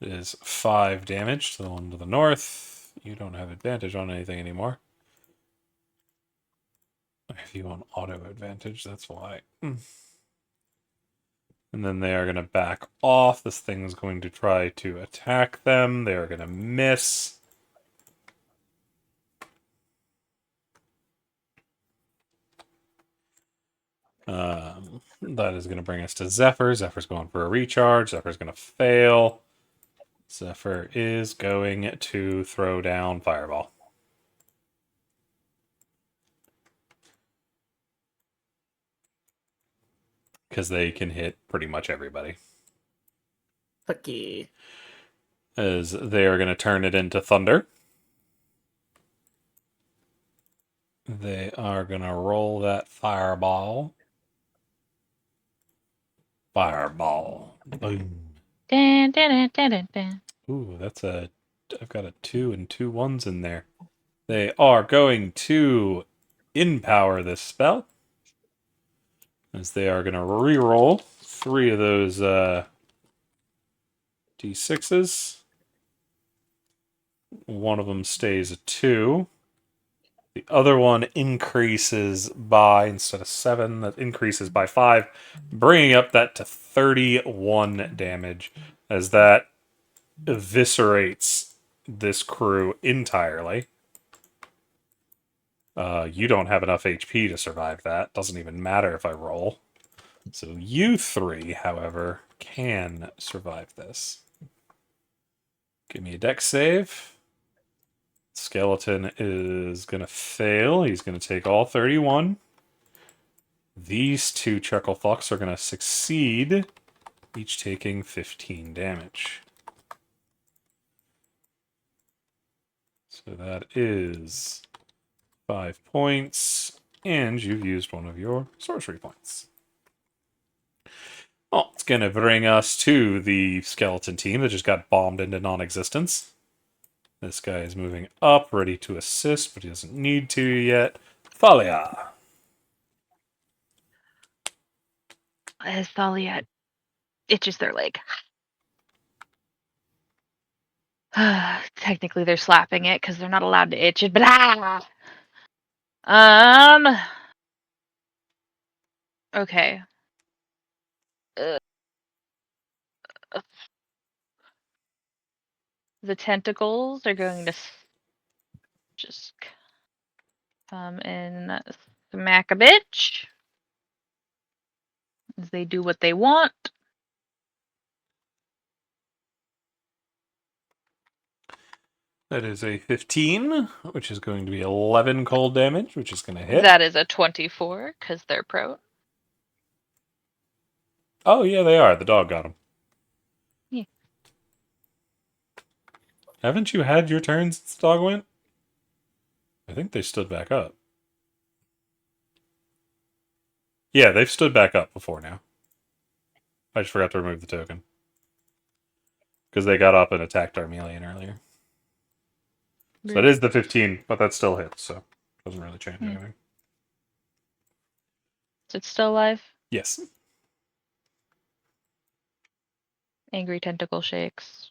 It is 5 damage to the one to the north. You don't have advantage on anything anymore. If you want auto advantage, that's why. And then they are going to back off. This thing is going to try to attack them. They are going to miss. That is going to bring us to Zephyr. Zephyr's going for a recharge. Zephyr's going to fail. Zephyr is going to throw down Fireball. Because they can hit pretty much everybody. Fuck yeah. As they are going to turn it into Thunder. They are going to roll that Fireball. Fireball. Boom. Dun, dun, dun, dun, dun, dun. Ooh, I've got a 2 and 2 1s in there. They are going to empower this spell. As they are going to re-roll 3 of those D6s. One of them stays a 2. The other one increases by, instead of 7, that increases by 5, bringing up that to 31 damage, as that eviscerates this crew entirely. You don't have enough HP to survive that. Doesn't even matter if I roll. So you 3, however, can survive this. Give me a dex save. Skeleton is going to fail. He's going to take all 31. These 2 chuckle fucks are going to succeed, each taking 15 damage. So that is 5 points, and you've used one of your sorcery points. Oh, it's going to bring us to the skeleton team that just got bombed into non-existence. This guy is moving up, ready to assist, but he doesn't need to yet. Thalia. As Thalia itches their leg. Technically, they're slapping it because they're not allowed to itch it. Blah. Okay. The tentacles are going to just come and smack a bitch. As they do what they want. That is a 15, which is going to be 11 cold damage, which is going to hit. That is a 24 because they're prone. Oh, yeah, they are. The dog got him. Yeah. Haven't you had your turn since the dog went? I think they stood back up. Yeah, they've stood back up before now. I just forgot to remove the token. Because they got up and attacked Armelian earlier. So that is the 15, but that still hits, so it doesn't really change anything. Is it still alive? Yes. Angry tentacle shakes.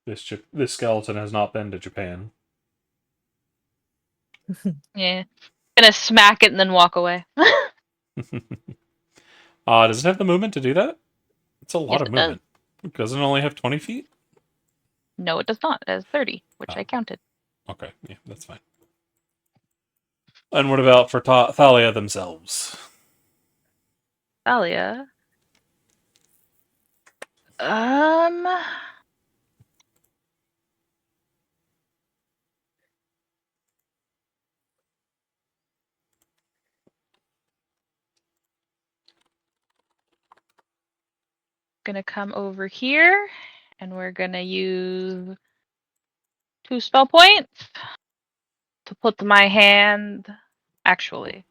This skeleton has not been to Japan. Yeah. Gonna smack it and then walk away. Does it have the movement to do that? It's a lot Yes, of it does. movement. Doesn't it only have 20 feet? No, it does not. It has 30, which I counted. Okay, yeah, that's fine. And what about for Thalia themselves? Thalia. Gonna come over here, and we're gonna use 2 spell points to put my hand. Actually.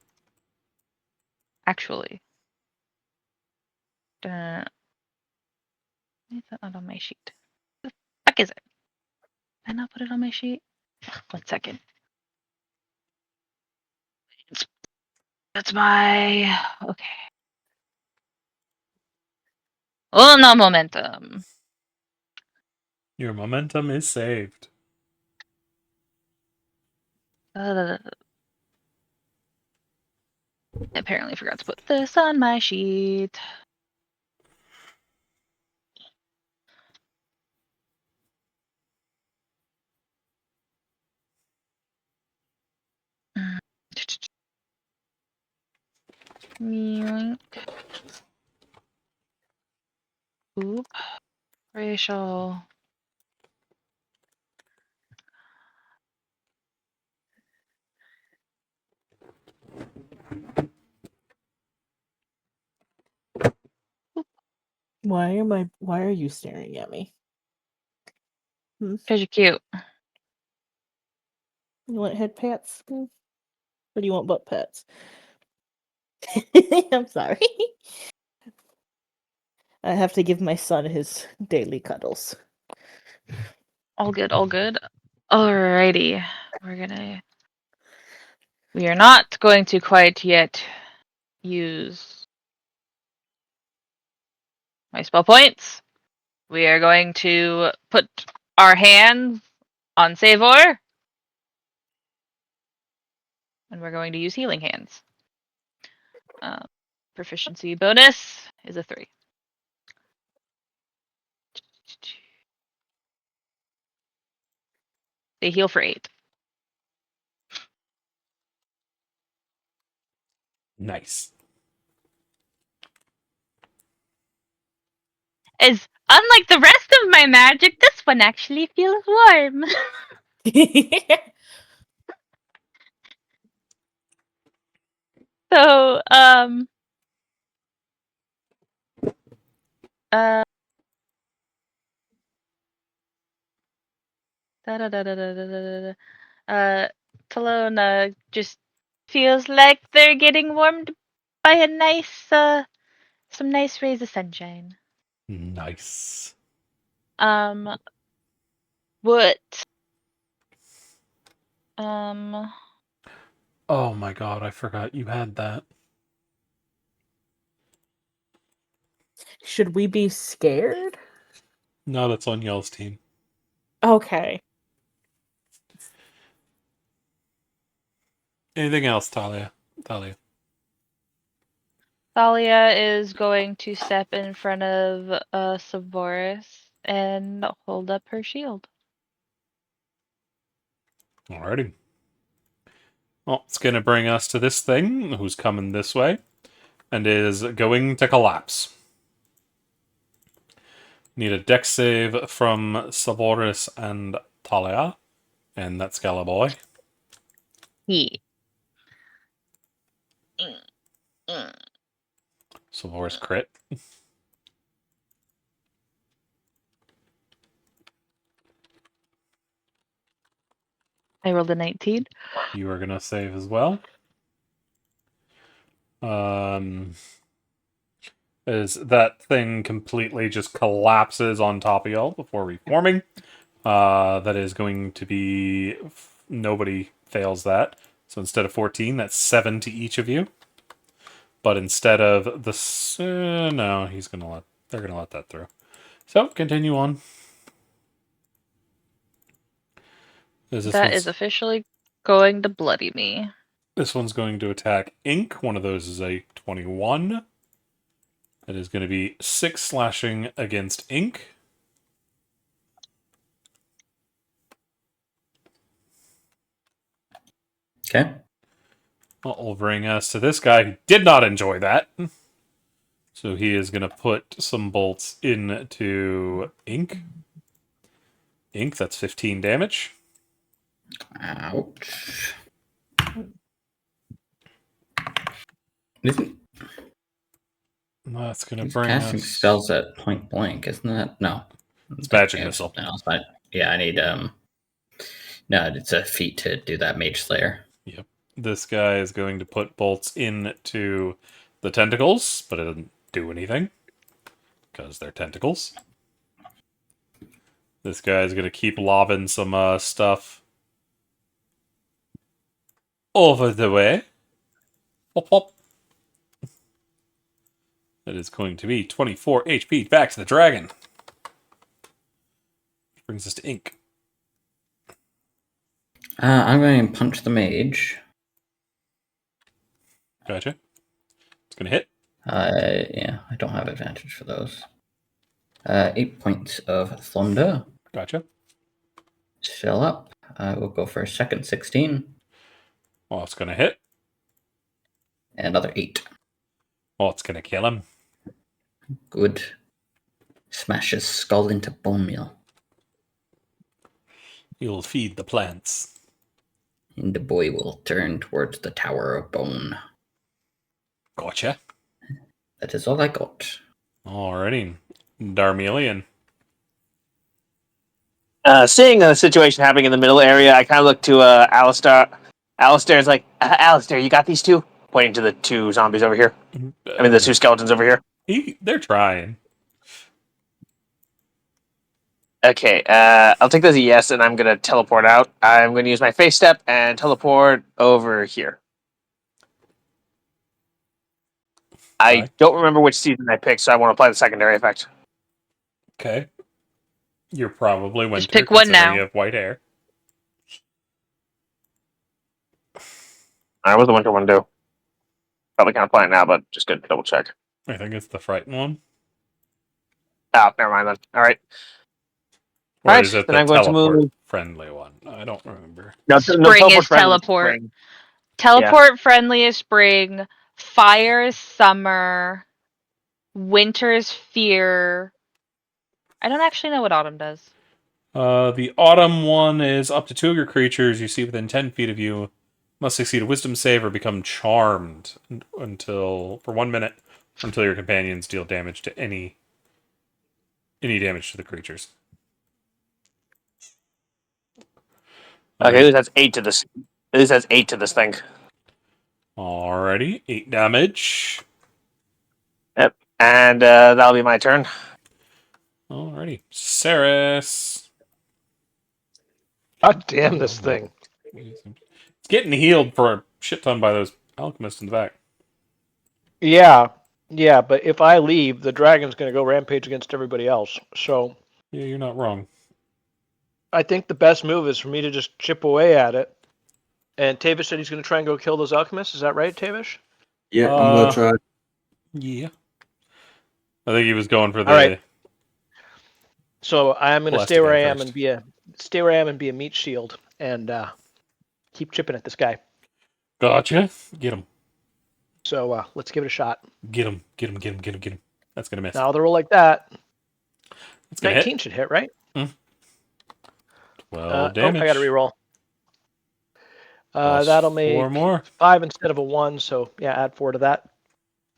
Why is that not on my sheet? The fuck is it? Did I not put it on my sheet? 1 second. That's my. Okay. Uno momentum. Your momentum is saved. Apparently forgot to put this on my sheet. Yoink. Oop. Racial. Why are you staring at me? Because you're cute. You want head pats? Or do you want butt pats? I'm sorry. I have to give my son his daily cuddles. All good, all good. Alrighty. We are not going to quite yet use my spell points. We are going to put our hands on Savor. And we're going to use healing hands. Proficiency bonus is a 3. They heal for 8. Nice. As unlike the rest of my magic, this one actually feels warm. So, uh, Talona just feels like they're getting warmed by a nice, some nice rays of sunshine. Nice. What? Um, Oh my god, I forgot you had that. Should we be scared? No, that's on y'all's team. Okay. Anything else, Talia? Talia. Thalia is going to step in front of Savoris and hold up her shield. Alrighty. Well, it's going to bring us to this thing, who's coming this way, and is going to collapse. Need a dex save from Savoris and Talia, and that Scala boy. Yeah. Savoris crit. I rolled a 19. You are going to save as well. As that thing completely just collapses on top of y'all before reforming. That is going to be... Nobody fails that. So instead of 14, that's 7 to each of you. But instead of the... no, he's going to let... They're going to let that through. So, continue on. That is officially going to bloody me. This one's going to attack Ink. One of those is a 21. That is going to be 6 slashing against Ink. Okay. Well, will bring us to this guy who did not enjoy that. So he is going to put some bolts into Ink. Ink, that's 15 damage. Ouch. Isn't That's going to he's bring casting us... spells at point blank, isn't that? No. It's magic Yeah, missile. something else. I need no, it's a feat to do that Mage Slayer. Yep. This guy is going to put bolts into the tentacles, but it doesn't do anything. Because they're tentacles. This guy's going to keep lobbing some stuff over the way. Hop, hop. That is going to be 24 HP back to the dragon. Which brings us to Ink. I'm going to punch the mage. Gotcha. It's going to hit. Yeah, I don't have advantage for those. 8 points of thunder. Gotcha. Fill up. We'll go for a second 16. Well, it's going to hit. And another 8. Well, it's going to kill him. Good. Smash his skull into bone meal. You'll feed the plants. And the boy will turn towards the Tower of Bone. Gotcha. That is all I got. Alrighty. Darmelian. Seeing the situation happening in the middle area, I kind of look to Alistair. Alistair's like, Alistair, you got these two? Pointing to the two zombies over here. I mean, the two skeletons over here. They're trying. Okay, I'll take that as a yes, and I'm going to teleport out. I'm going to use my face step and teleport over here. I don't remember which season I picked, so I won't apply the secondary effect. Okay. You're probably winter. pick one considering now. You have white hair. Alright, what's the winter one do? Probably can't apply it now, but just good to double check. I think it's the frightened one. Oh, never mind then. Alright. Or Alright, is it then the I'm going to teleport move. friendly one? I don't remember. No, Spring is friendly teleport. spring. Teleport friendly is spring. Fire is summer. Winter is fear. I don't actually know what autumn does. The autumn one is up to 2 of your creatures you see within 10 feet of you must succeed a wisdom save or become charmed for 1 minute until your companions deal damage to any damage to the creatures. Okay, at least that's 8 to this. At least that's 8 to this thing. Alrighty, 8 damage. Yep, and that'll be my turn. Alrighty, Ceres. God damn this thing. It's getting healed for a shit ton by those alchemists in the back. Yeah, but if I leave, the dragon's going to go rampage against everybody else. So Yeah, you're not wrong. I think the best move is for me to just chip away at it. And Tavish said he's going to try and go kill those alchemists. Is that right, Tavish? Yeah, I'm gonna try. Yeah. I think he was going for the... All right. So I'm going to Blast stay where I again am first. and be a meat shield and keep chipping at this guy. Gotcha. Get him. So let's give it a shot. Get him. That's going to miss. Now they're all like that. It's going to 19 hit. should hit, right? 12 damage. I got to reroll. Plus That'll make 4 more. 5 instead of a 1. So yeah, add 4 to that.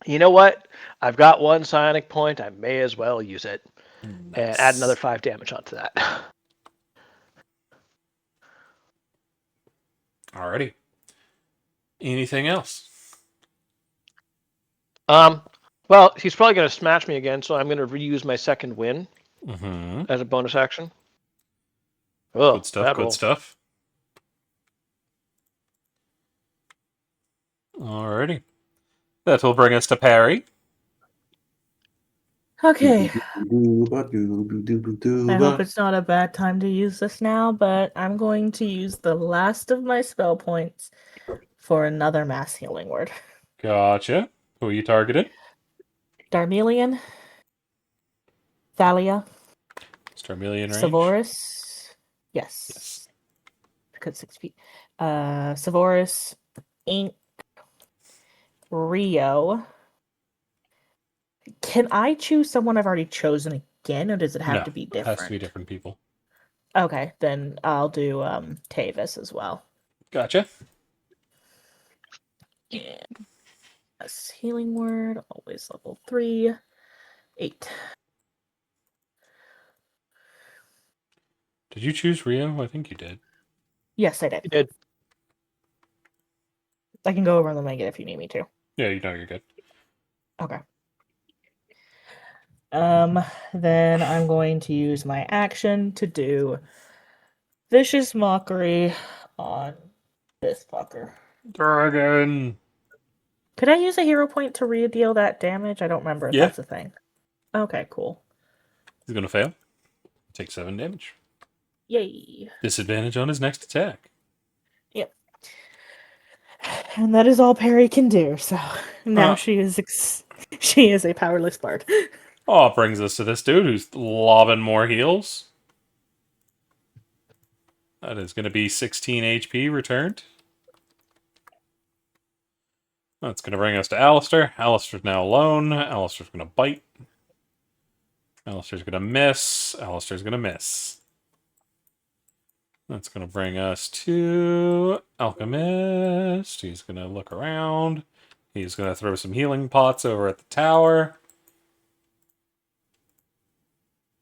You know what? I've got 1 psionic point. I may as well use it. And add another 5 damage onto that. Alrighty. Anything else? Well, he's probably going to smash me again, so I'm going to reuse my second win Mm-hmm. as a bonus action. Oh, Good stuff. bad Good roll. stuff. Alrighty. That will bring us to Parry. Okay. I I hope it's not a bad time to use this now, but I'm going to use the last of my spell points for another mass healing word. Gotcha. Who are you targeting? Darmelian, Thalia, Starmelian range. Savoris. Yes. Because 6 feet. Savoris, Ink, Rio. Can I choose someone I've already chosen again, or does it have No, to be it different? has to be different people. Okay, then I'll do Tavis as well. Gotcha. Yeah. A healing word, always level 3. 8. Did you choose Rio? I think you did. Yes, I did. You did. I can go over them again if you need me to. Yeah, you know you're good. Okay. Then I'm going to use my action to do Vicious Mockery on this fucker. Dragon. Could I use a hero point to re-deal that damage? I don't remember if Yeah. that's a thing. Okay, cool. He's gonna fail. Take 7 damage. Yay. Disadvantage on his next attack. Yep. And that is all Perry can do. So now Uh. she is she is a powerless bard. Oh, it brings us to this dude who's lobbing more heals. That is going to be 16 HP returned. That's going to bring us to Alistair. Alistair's now alone. Alistair's going to bite. Alistair's going to miss. Alistair's going to miss. That's going to bring us to Alchemist. He's going to look around. He's going to throw some healing pots over at the tower.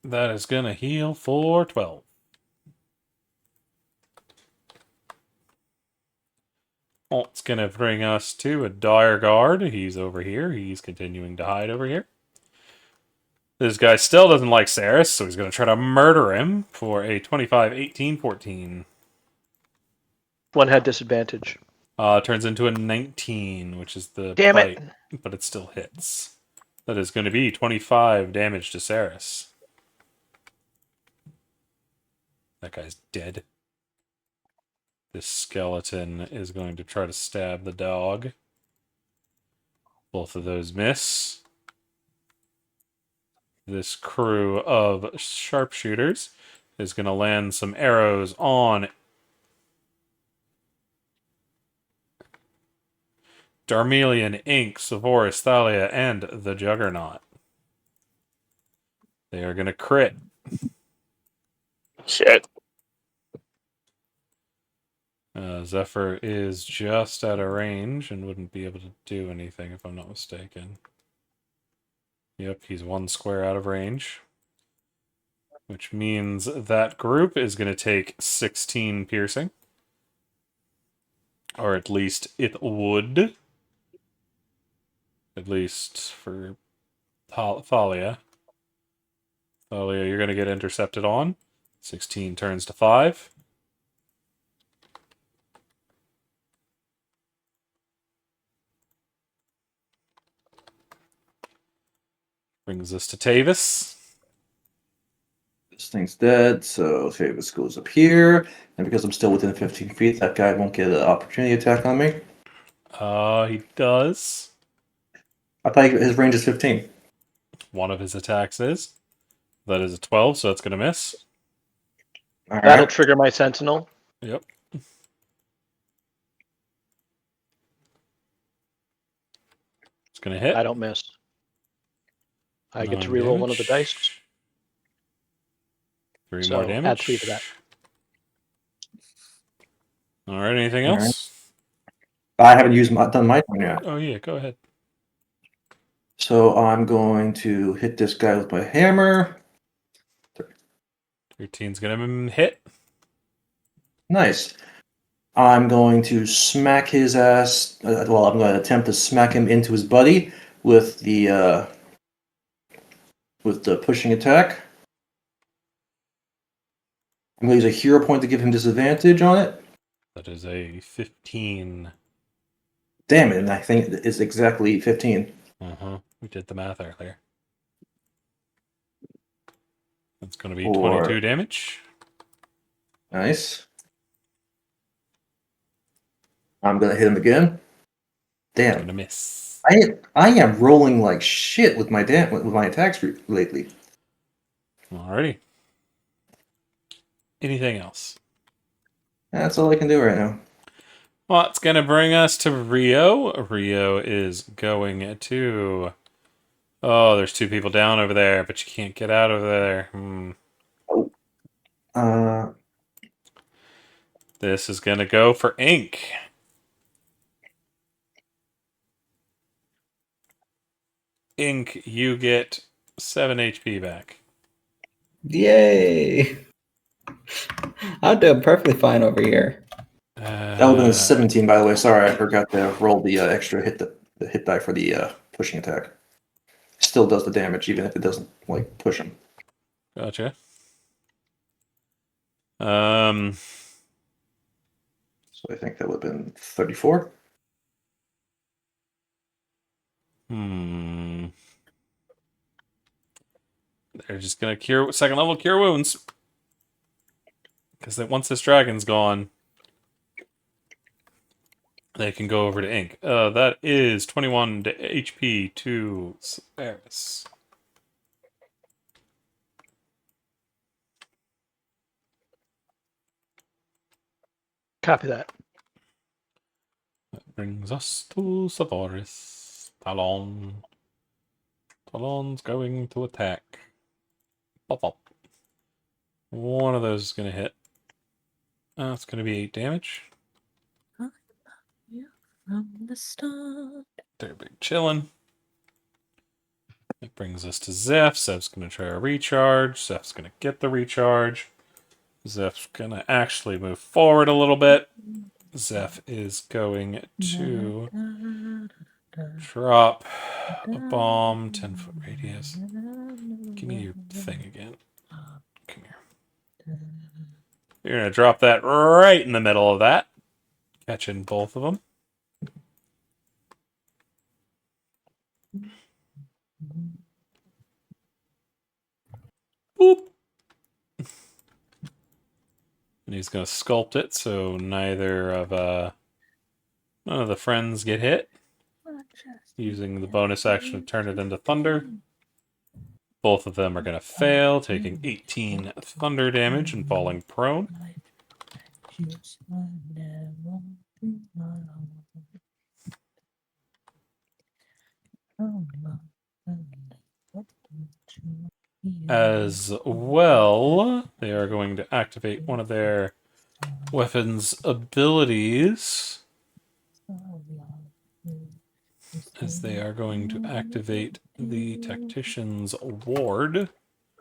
That is going to heal for 12. It's going to bring us to a Dire Guard. He's over here. He's continuing to hide over here. This guy still doesn't like Saris, so he's going to try to murder him for a 25, 18, 14. One had disadvantage. Turns into a 19, which is the Damn bite, it. but it still hits. That is going to be 25 damage to Saris. That guy's dead. This skeleton is going to try to stab the dog. Both of those miss. This crew of sharpshooters is going to land some arrows on Darmelion, Ink, Savoris, Thalia, and the Juggernaut. They are going to crit. Shit. Zephyr is just out of range and wouldn't be able to do anything if I'm not mistaken. Yep, he's 1 square out of range. Which means that group is going to take 16 piercing. Or at least it would. At least for Thalia. Thalia, you're going to get intercepted on. 16 turns to 5. Brings us to Tavis. This thing's dead, so Tavis goes up here. And because I'm still within 15 feet, that guy won't get an opportunity attack on me. He does. I thought his range is 15. One of his attacks is. That is a 12, so that's going to miss. All That'll right. trigger my sentinel. Yep. It's going to hit. I don't miss. I get to 9 reroll one of the damage. dice. 3 So, more damage. add 3 to that. Alright, anything All right. else? I haven't done my turn yet. Oh, yeah, go ahead. So I'm going to hit this guy with my hammer. 13's going to hit. Nice. I'm going to smack his ass. I'm going to attempt to smack him into his buddy with the pushing attack. I'm going to use a hero point to give him disadvantage on it. That is a 15. Damn it! And I think it's exactly 15. We did the math earlier. That's going to be Or- 22 damage. Nice. I'm going to hit him again. Going Damn. to miss. I am rolling like shit with my with my attacks lately. Alrighty. Anything else? That's all I can do right now. Well, it's going to bring us to Rio. Rio is going to... Oh, there's 2 people down over there, but you can't get out of there. This is going to go for Ink. Ink, you get 7 HP back. Yay! I'm doing perfectly fine over here. That would have been a 17, by the way. Sorry, I forgot to roll the extra the hit die for the pushing attack. Still does the damage, even if it doesn't like push him. Gotcha. So I think that would have been 34. They're just gonna cure second level cure wounds. Because once this dragon's gone, they can go over to ink. That is 21 HP to Severus. Copy that. That brings us to Severus. Talon. Talon's going to attack. Pop, pop. One of those is going to hit. It's going to be 8 damage. From the start. They're big chillin'. That brings us to Zeph. Zeph's going to try a recharge. Zeph's going to get the recharge. Zeph's going to actually move forward a little bit. Zeph is going to drop a bomb, 10-foot radius. Give me your thing again. Come here. You're going to drop that right in the middle of that. Catching both of them. Boop. And he's going to sculpt it so neither of none of the friends get hit. Using the bonus action to turn it into thunder. Both of them are going to fail, taking 18 thunder damage and falling prone. As well, they are going to activate one of their weapons abilities. As they are going to activate the Tactician's Ward.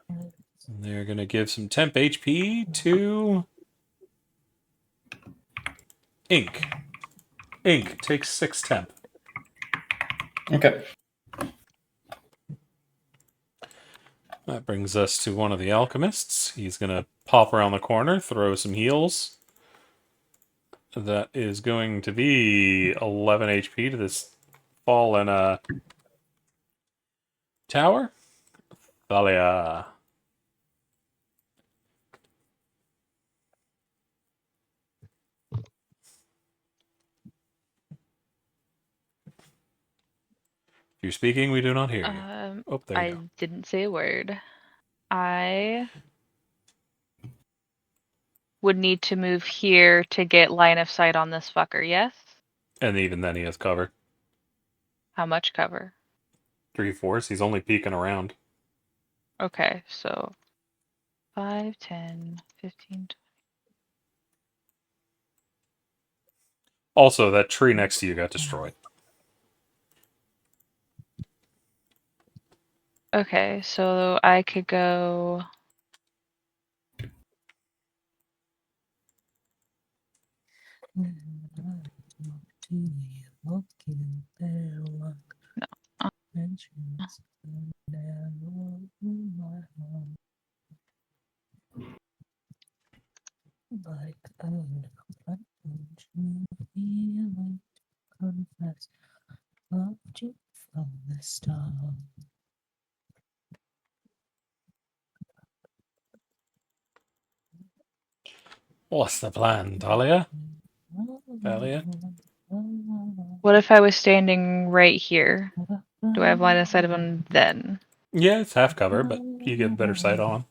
And they're going to give some temp HP to Ink. Ink takes 6 temp. Okay. That brings us to one of the alchemists. He's going to pop around the corner, throw some heals. That is going to be 11 HP to this fallen tower. Thalia. If you're speaking, we do not hear you. Oh, there you I go. didn't say a word. I would need to move here to get line of sight on this fucker, yes? And even then he has cover. How much cover? 3/4. He's only peeking around. Okay, so 5, 10, 15, Also, that tree next to you got destroyed. Okay, so I could go. What's the plan, Talia? Thalia? What if I was standing right here? Do I have line of sight of him then? Yeah, it's half cover, but you get better sight on.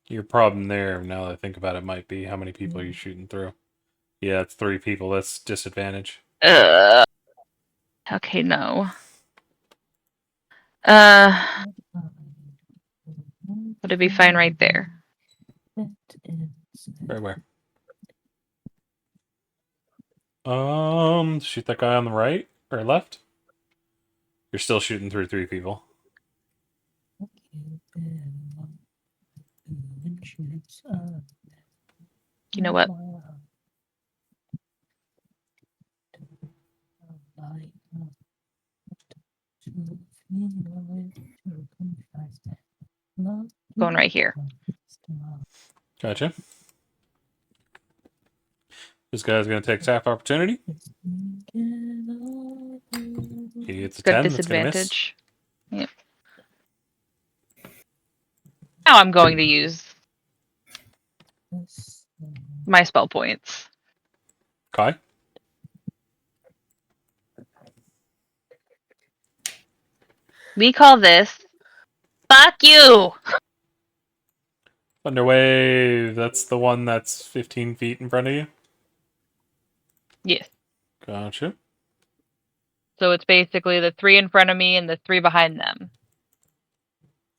Your problem there, now that I think about it, might be how many people are you shooting through? Yeah, it's 3 people. That's disadvantage. Okay, no. Would it be fine right there? Right where? Shoot that guy on the right or left? You're still shooting through 3 people. You know what? Going right here. Gotcha. This guy's going to take attack opportunity. He gets a Got 10. That's going to miss. disadvantage. Yep. Now I'm going to use my spell points. Kai? We call this "Fuck You." Thunderwave. That's the one that's 15 feet in front of you. Yes. Gotcha. So it's basically the 3 in front of me and the 3 behind them.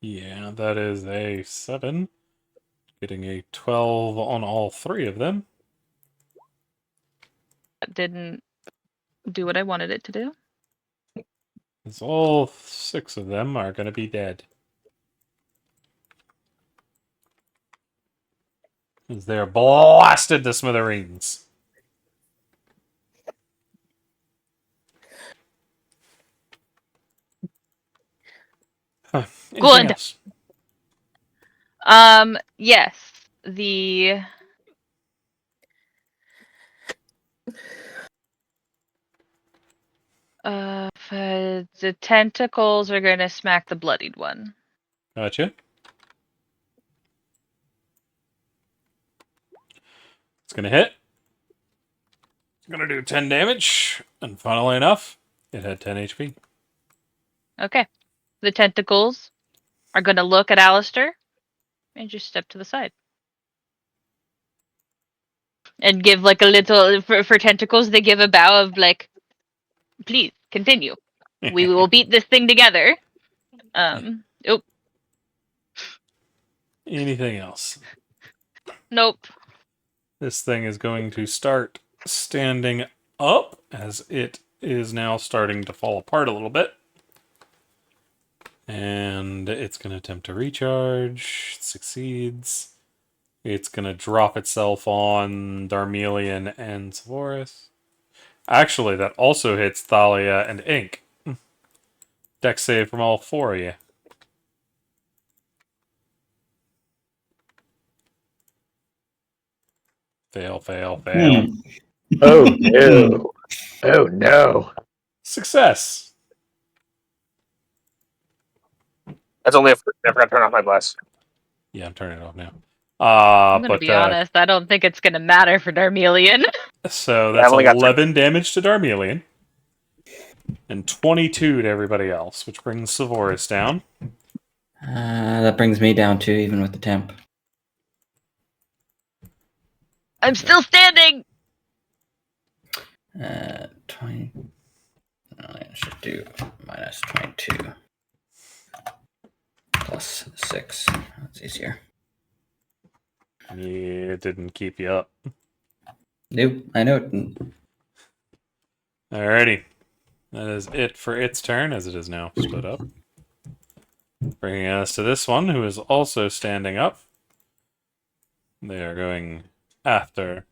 Yeah, that is a 7. Getting a 12 on all 3 of them. That didn't do what I wanted it to do. Because all 6 of them are going to be dead. As they're blasted to smithereens. Huh. Anything Good. else? Yes. The the tentacles are gonna smack the bloodied one. Gotcha. It's going to hit. It's going to do 10 damage. And funnily enough, it had 10 HP. Okay. The tentacles are gonna look at Alistair and just step to the side. And give like a little for tentacles, they give a bow of like, please continue. We will beat this thing together. Oh, Anything else? nope. This thing is going to start standing up as it is now starting to fall apart a little bit. And it's going to attempt to recharge. It succeeds. It's going to drop itself on Darmelian and Savoris. Actually, that also hits Thalia and Ink. Dex save from all 4 of you. Fail, fail, fail. Oh no! Oh no! Success. That's only if I forgot to turn off my blast. Yeah, I'm turning it off now. I'm gonna But be honest. I don't think it's gonna matter for Darmelian. so I've that's only got 11 damage to Darmelian. And 22 to everybody else, which brings Savoris down. That brings me down 2, even with the temp. I'm still standing. 20. I should do minus 22 plus 6. That's easier. Yeah, it didn't keep you up. Nope, I know it. Alrighty. That is it for its turn, as it is now split up. Bringing us to this one, who is also standing up. They are going after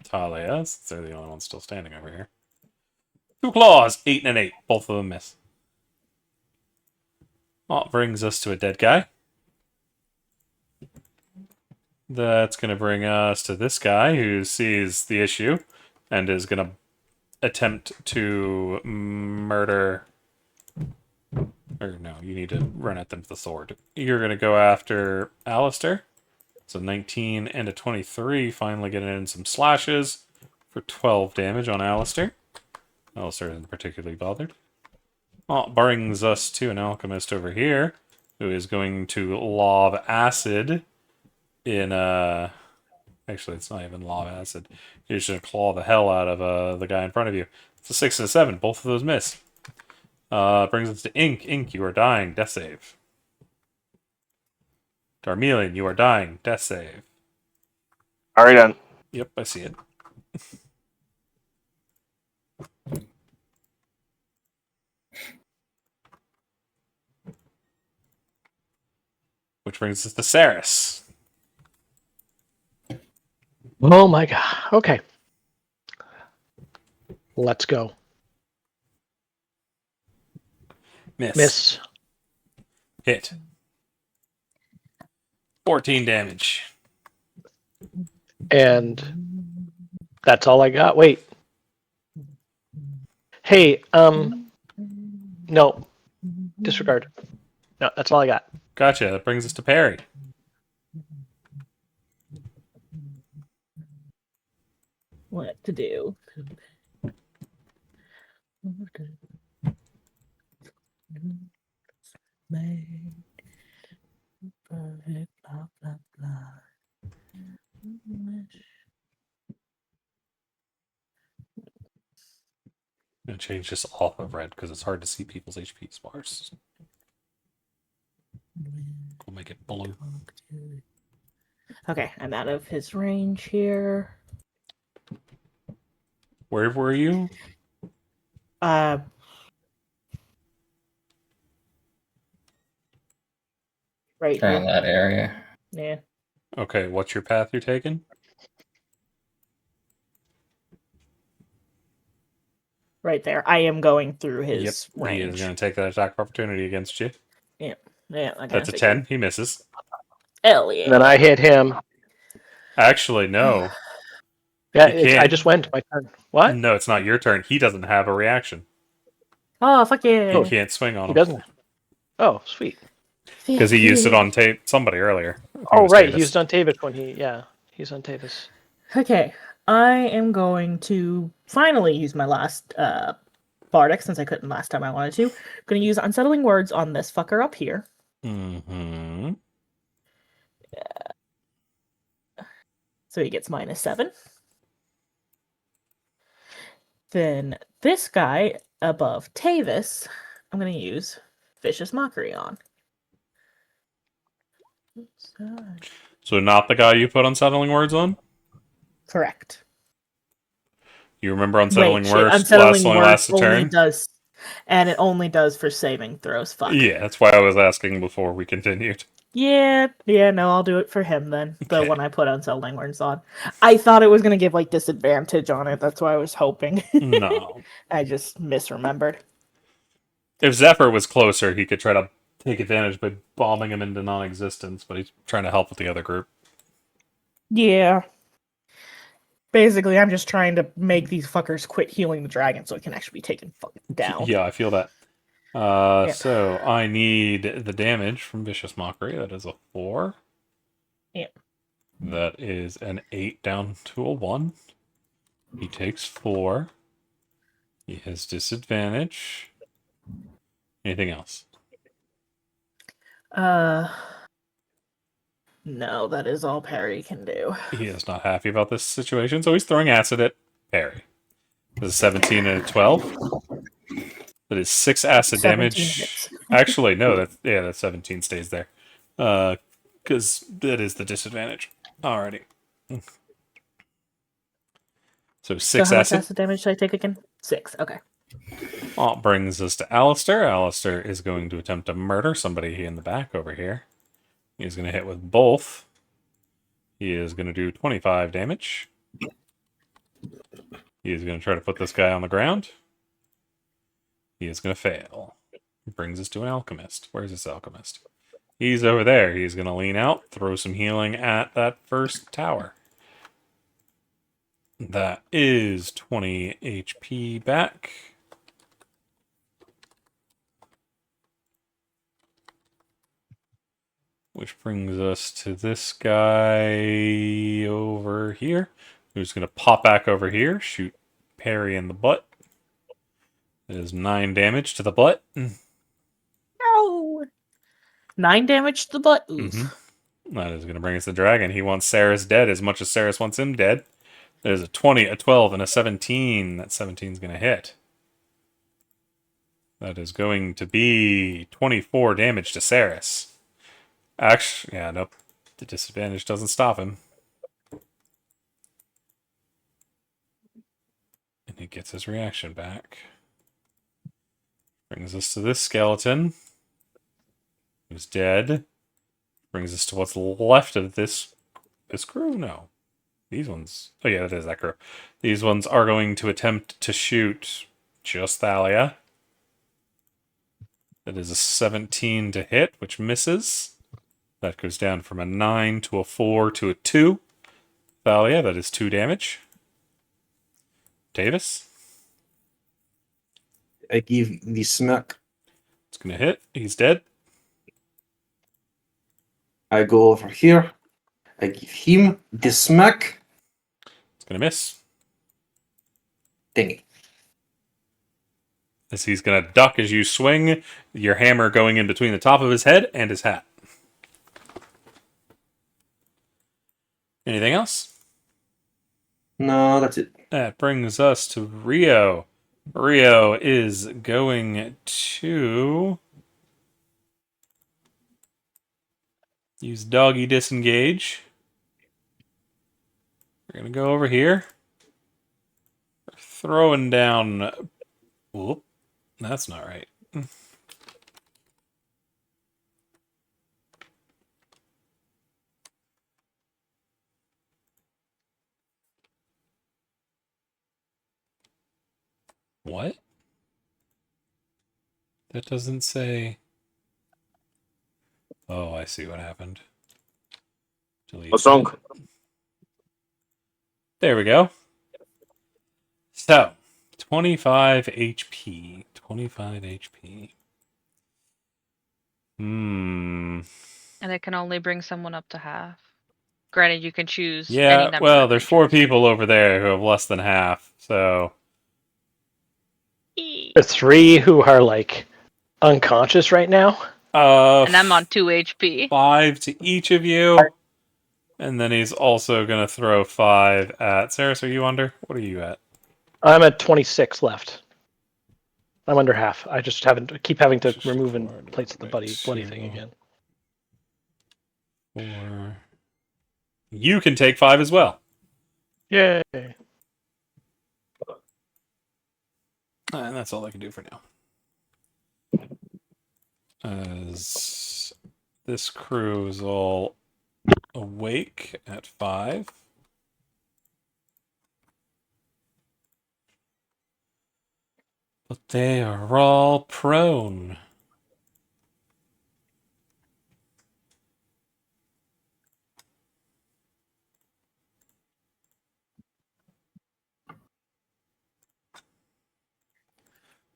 Talia, since they're the only ones still standing over here. 2 claws, 8 and an 8. Both of them miss. Well, brings us to a dead guy. That's going to bring us to this guy who sees the issue and is going to attempt to murder. Or no, you need to run at them with the sword. You're going to go after Alistair. So 19 and a 23, finally getting in some slashes for 12 damage on Alistair. Alistair isn't particularly bothered. Well, brings us to an alchemist over here, who is going to lob acid in actually, it's not even lob acid. You're just going to claw the hell out of the guy in front of you. It's a 6 and a 7. Both of those miss. Brings us to Ink. Ink, you are dying. Death save. Darmelian, you are dying. Death save. Already done. Yep, I see it. Which brings us to Saris. Oh my god. Okay. Let's go. Miss. Hit. 14 damage. And That's all I got. Wait. Hey, no, disregard. No, that's all I got. Gotcha. That brings us to Perry. What to do? Perfect, blah, blah, blah. I'm gonna change this off of red because it's hard to see people's HP bars. We'll make it blue. Okay, I'm out of his range here. Where were you? Uh, right Around here. that area. Yeah, Okay, what's your path you're taking? right there. I am going through his Yep, he range. is going to take that attack of opportunity against you. Yeah, I That's a figured. 10. He misses. Hell yeah. And then I hit him. Actually, no. Yeah, You can't. I just went my turn. What? No, it's not your turn. He doesn't have a reaction. Oh, fuck yeah. You can't swing on He him. doesn't. Oh, sweet. Because he used it on somebody earlier. I think it Oh, was right. Tavis. He used on Tavis when he's on Tavis. Okay, I am going to finally use my last Bardic since I couldn't last time I wanted to. Going to use Unsettling Words on this fucker up here. Mm-hmm. So he gets -7. Then this guy above Tavis, I'm going to use Vicious Mockery on. So not the guy you put unsettling words on? Correct. You remember unsettling Wait, words Unsettling only Words lasts a only turn? does, and it only does for saving throws. Fuck. Yeah, that's why I was asking before we continued. Yeah, no, I'll do it for him then. The Okay. one I put Unsettling Words on. I thought it was gonna give like disadvantage on it. That's why I was hoping. No. I just misremembered. If Zephyr was closer, he could try to take advantage by bombing him into non-existence, but he's trying to help with the other group. Yeah. Basically, I'm just trying to make these fuckers quit healing the dragon so it can actually be taken fucking down. Yeah, I feel that. Yeah. So I need the damage from Vicious Mockery. That is a 4. Yeah. That is an 8 down to a 1. He takes 4. He has disadvantage. Anything else? No, that is all Perry can do. He is not happy about this situation, so he's throwing acid at Perry. This is 17 and a 12. That is 6 acid 17 damage. hits. Actually, no, that 17 stays there. Because that is the disadvantage. Alrighty. So 6 So how much acid. acid damage should I take again? 6, okay. That brings us to Alistair. Alistair is going to attempt to murder somebody in the back over here. He's going to hit with both. He is going to do 25 damage. He is going to try to put this guy on the ground. He is going to fail. Brings us to an alchemist. Where's this alchemist? He's over there. He's going to lean out, throw some healing at that first tower. That is 20 HP back. Which brings us to this guy over here, who's going to pop back over here, shoot Perry in the butt. That is 9 damage to the butt. No! 9 damage to the butt. Oof. That is going to bring us the dragon. He wants Saris dead as much as Saris wants him dead. There's a 20, a 12, and a 17. That 17 is going to hit. That is going to be 24 damage to Saris. Actually, yeah, nope. The disadvantage doesn't stop him. And he gets his reaction back. Brings us to this skeleton. Who's dead. Brings us to what's left of this crew? No. These ones... Oh yeah, that is that crew. These ones are going to attempt to shoot just Thalia. That is a 17 to hit, which misses. That goes down from a 9 to a 4 to a 2. Thalia, that is 2 damage. Davis. I give the smack. It's gonna hit. He's dead. I go over here. I give him the smack. It's gonna miss. Dang it. As he's gonna duck as you swing, your hammer going in between the top of his head and his hat. Anything else? No, that's it. That brings us to Rio. Rio is going to use doggy disengage. We're gonna go over here. Throwing down. Whoop. That's not right. What? That doesn't say. Oh, I see what happened. Delete What's wrong? that. There we go. So, 25 HP. 25 HP. And it can only bring someone up to half. Granted, you can choose any Yeah, number well, of there's 4 creatures. people over there who have less than half, so. The 3 who are like unconscious right now. And I'm on 2 HP. 5 to each of you. And then he's also going to throw 5 at. Saris, are you under? What are you at? I'm at 26 left. I'm under half. I just keep having to remove and place the bloody thing again. 4. You can take 5 as well. Yay! And that's all I can do for now. As this crew is all awake at 5. But they are all prone.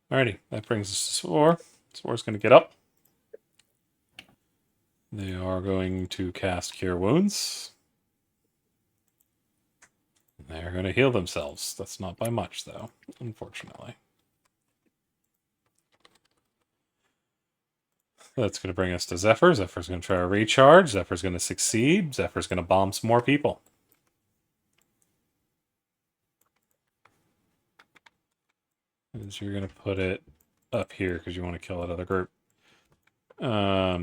Alrighty, that brings us to Swore. Swore's going to get up. They are going to cast Cure Wounds. They're going to heal themselves. That's not by much, though, unfortunately. That's going to bring us to Zephyr. Zephyr's going to try to recharge. Zephyr's going to succeed. Zephyr's going to bomb some more people. And so you're going to put it up here because you want to kill that other group. Yeah,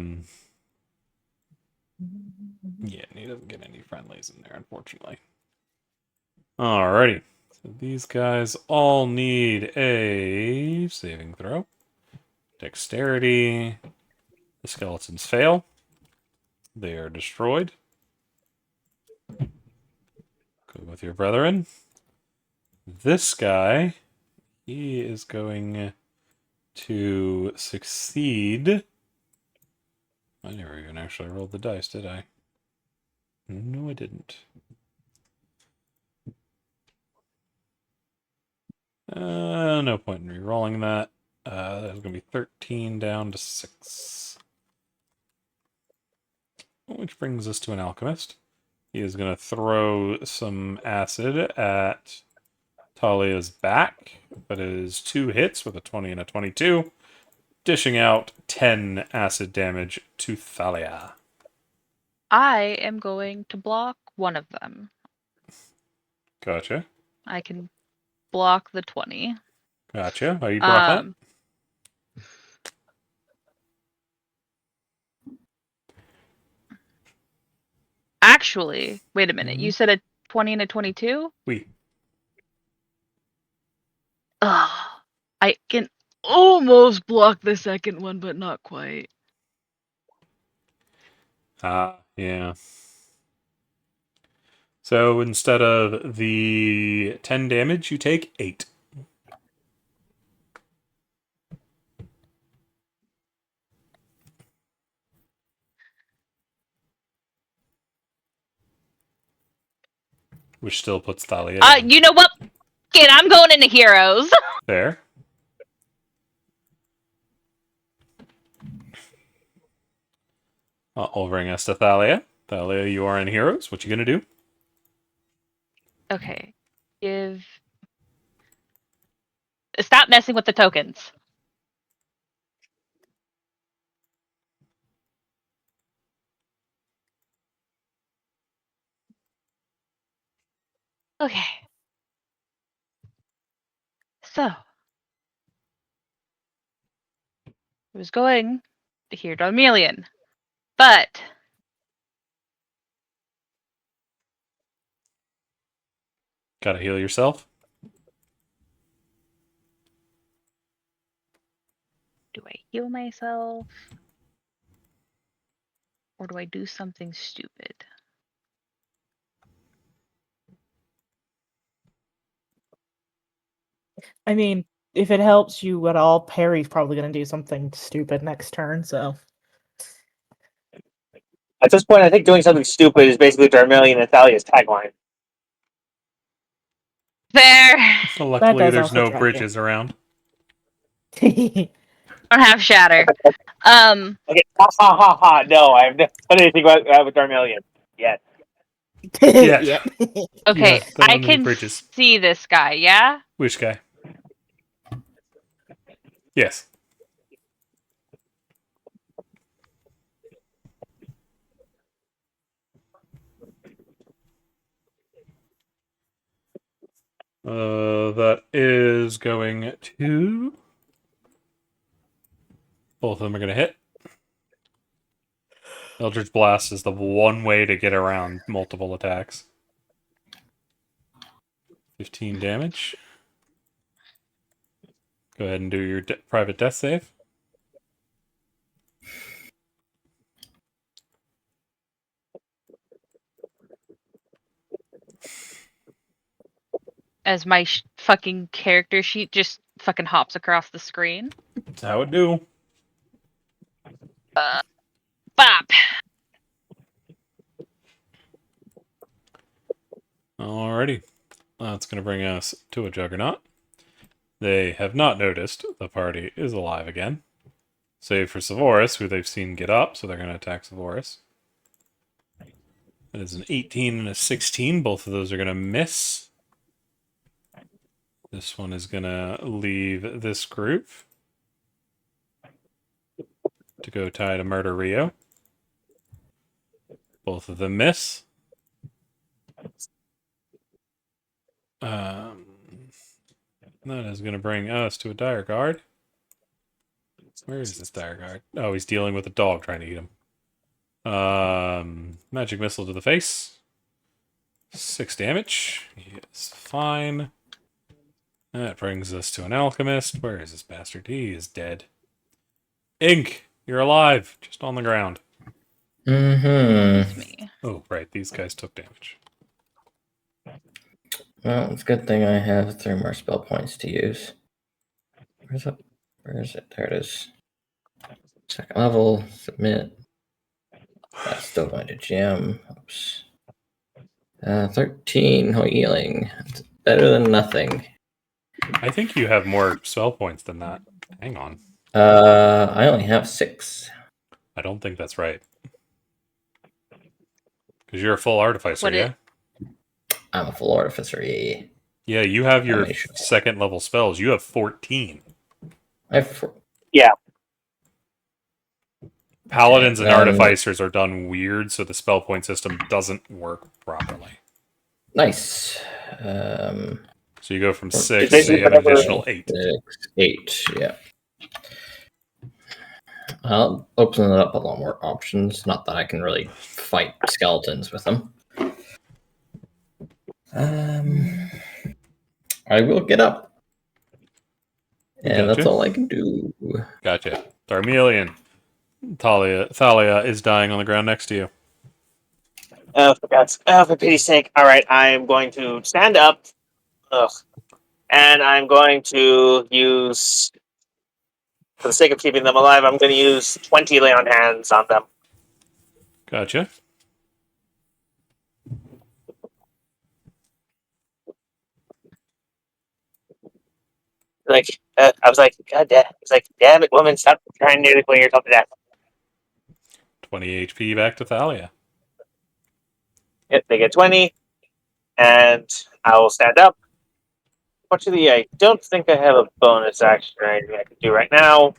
and he doesn't get any friendlies in there, unfortunately. Alrighty. So these guys all need a saving throw. Dexterity. The skeletons fail. They are destroyed. Go with your brethren. This guy, he is going to succeed. I never even actually rolled the dice, did I? No, I didn't. No point in re-rolling that. That's going to be 13 down to 6. Which brings us to an alchemist. He is going to throw some acid at Talia's back. That is 2 hits with a 20 and a 22. Dishing out 10 acid damage to Thalia. I am going to block one of them. Gotcha. I can block the 20. Gotcha. How you block that? Actually, wait a minute. You said a 20 and a 22? We. I can almost block the second one, but not quite. Yeah. So instead of the 10 damage, you take 8. Which still puts Thalia down. You know what? it, I'm going into heroes. There. I'll bring us to Thalia. Thalia, you are in heroes. What you gonna do? Okay. Stop messing with the tokens. Okay. So, I was going to hear Darmelion, but Gotta heal yourself. do I heal myself? Or do I do something stupid? I mean, if it helps you at all, Perry's probably gonna do something stupid next turn. So At this point, I think doing something stupid is basically Darmelion and Thalia's tagline. There. Luckily, does there's also no track, bridges around. I don't have shatter. Okay, ha ha ha ha. No, I have never done anything with Darmelion yet. Yeah. Yep. Okay, Yeah, don't I own any can bridges. see this guy, yeah? Which guy? Yes. That is going to. Both of them are going to hit. Eldritch Blast is the one way to get around multiple attacks. 15 damage. Go ahead and do your private death save. As my fucking character sheet just fucking hops across the screen. That's how it do. Bop! Alrighty. That's going to bring us to a Juggernaut. They have not noticed the party is alive again. Save for Savoris, who they've seen get up, so they're going to attack Savoris. That is an 18 and a 16. Both of those are going to miss. This one is going to leave this group to go tie to Murder Rio. Both of them miss. That is going to bring us to a Dire Guard. Where is this Dire Guard? Oh, he's dealing with a dog trying to eat him. Magic Missile to the face. 6 damage. He is fine. That brings us to an Alchemist. Where is this bastard? He is dead. Ink, you're alive. Just on the ground. Mm-hmm. It's me. Oh, right. These guys took damage. Well, it's a good thing I have 3 more spell points to use. Where's it? Where is it? There it is. Second level, submit. That's still going to gem. Oops. 13 healing. It's better than nothing. I think you have more spell points than that. Hang on. I only have 6. I don't think that's right. Because you're a full artificer, What yeah? I'm a full artificer. Yeah. Yeah, you have your Make sure. second level spells. You have 14. I have 4. Paladins and Okay, artificers are done weird, so the spell point system doesn't work properly. Nice. So you go from It's 6, so basically you have an whatever- additional 8. 6, 8, yeah. I'll open it up a lot more options. Not that I can really fight skeletons with them. I will get up. And that's Gotcha. all I can do. Gotcha. Darmelion. Thalia is dying on the ground next to you. Oh, for pity's sake. All right, I'm going to stand up. Ugh. And I'm going to use, for the sake of keeping them alive, I'm going to use 20 lay on hands on them. Gotcha. I was like, God damn. It's like, damn it, woman, stop trying to clean yourself to death. 20 HP back to Thalia. Yep, they get 20, and I will stand up. Fortunately, I don't think I have a bonus action or anything I can do right now.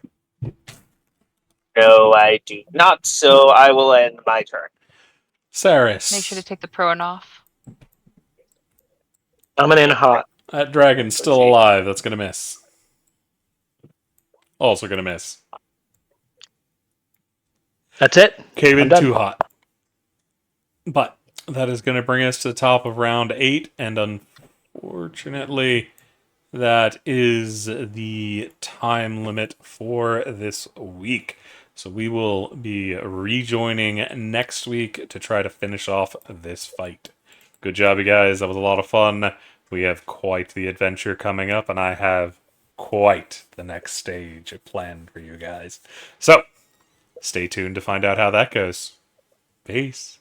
No, I do not, so I will end my turn. Saris. Make sure to take the prone off. Coming in hot. That dragon's still Let's see. alive. That's going to miss. Also going to miss. That's it. Cave I'm in done. too hot. But that is going to bring us to the top of round 8, and unfortunately, that is the time limit for this week. So we will be rejoining next week to try to finish off this fight. Good job, you guys. That was a lot of fun. We have quite the adventure coming up, and I have quite the next stage planned for you guys. So, stay tuned to find out how that goes. Peace.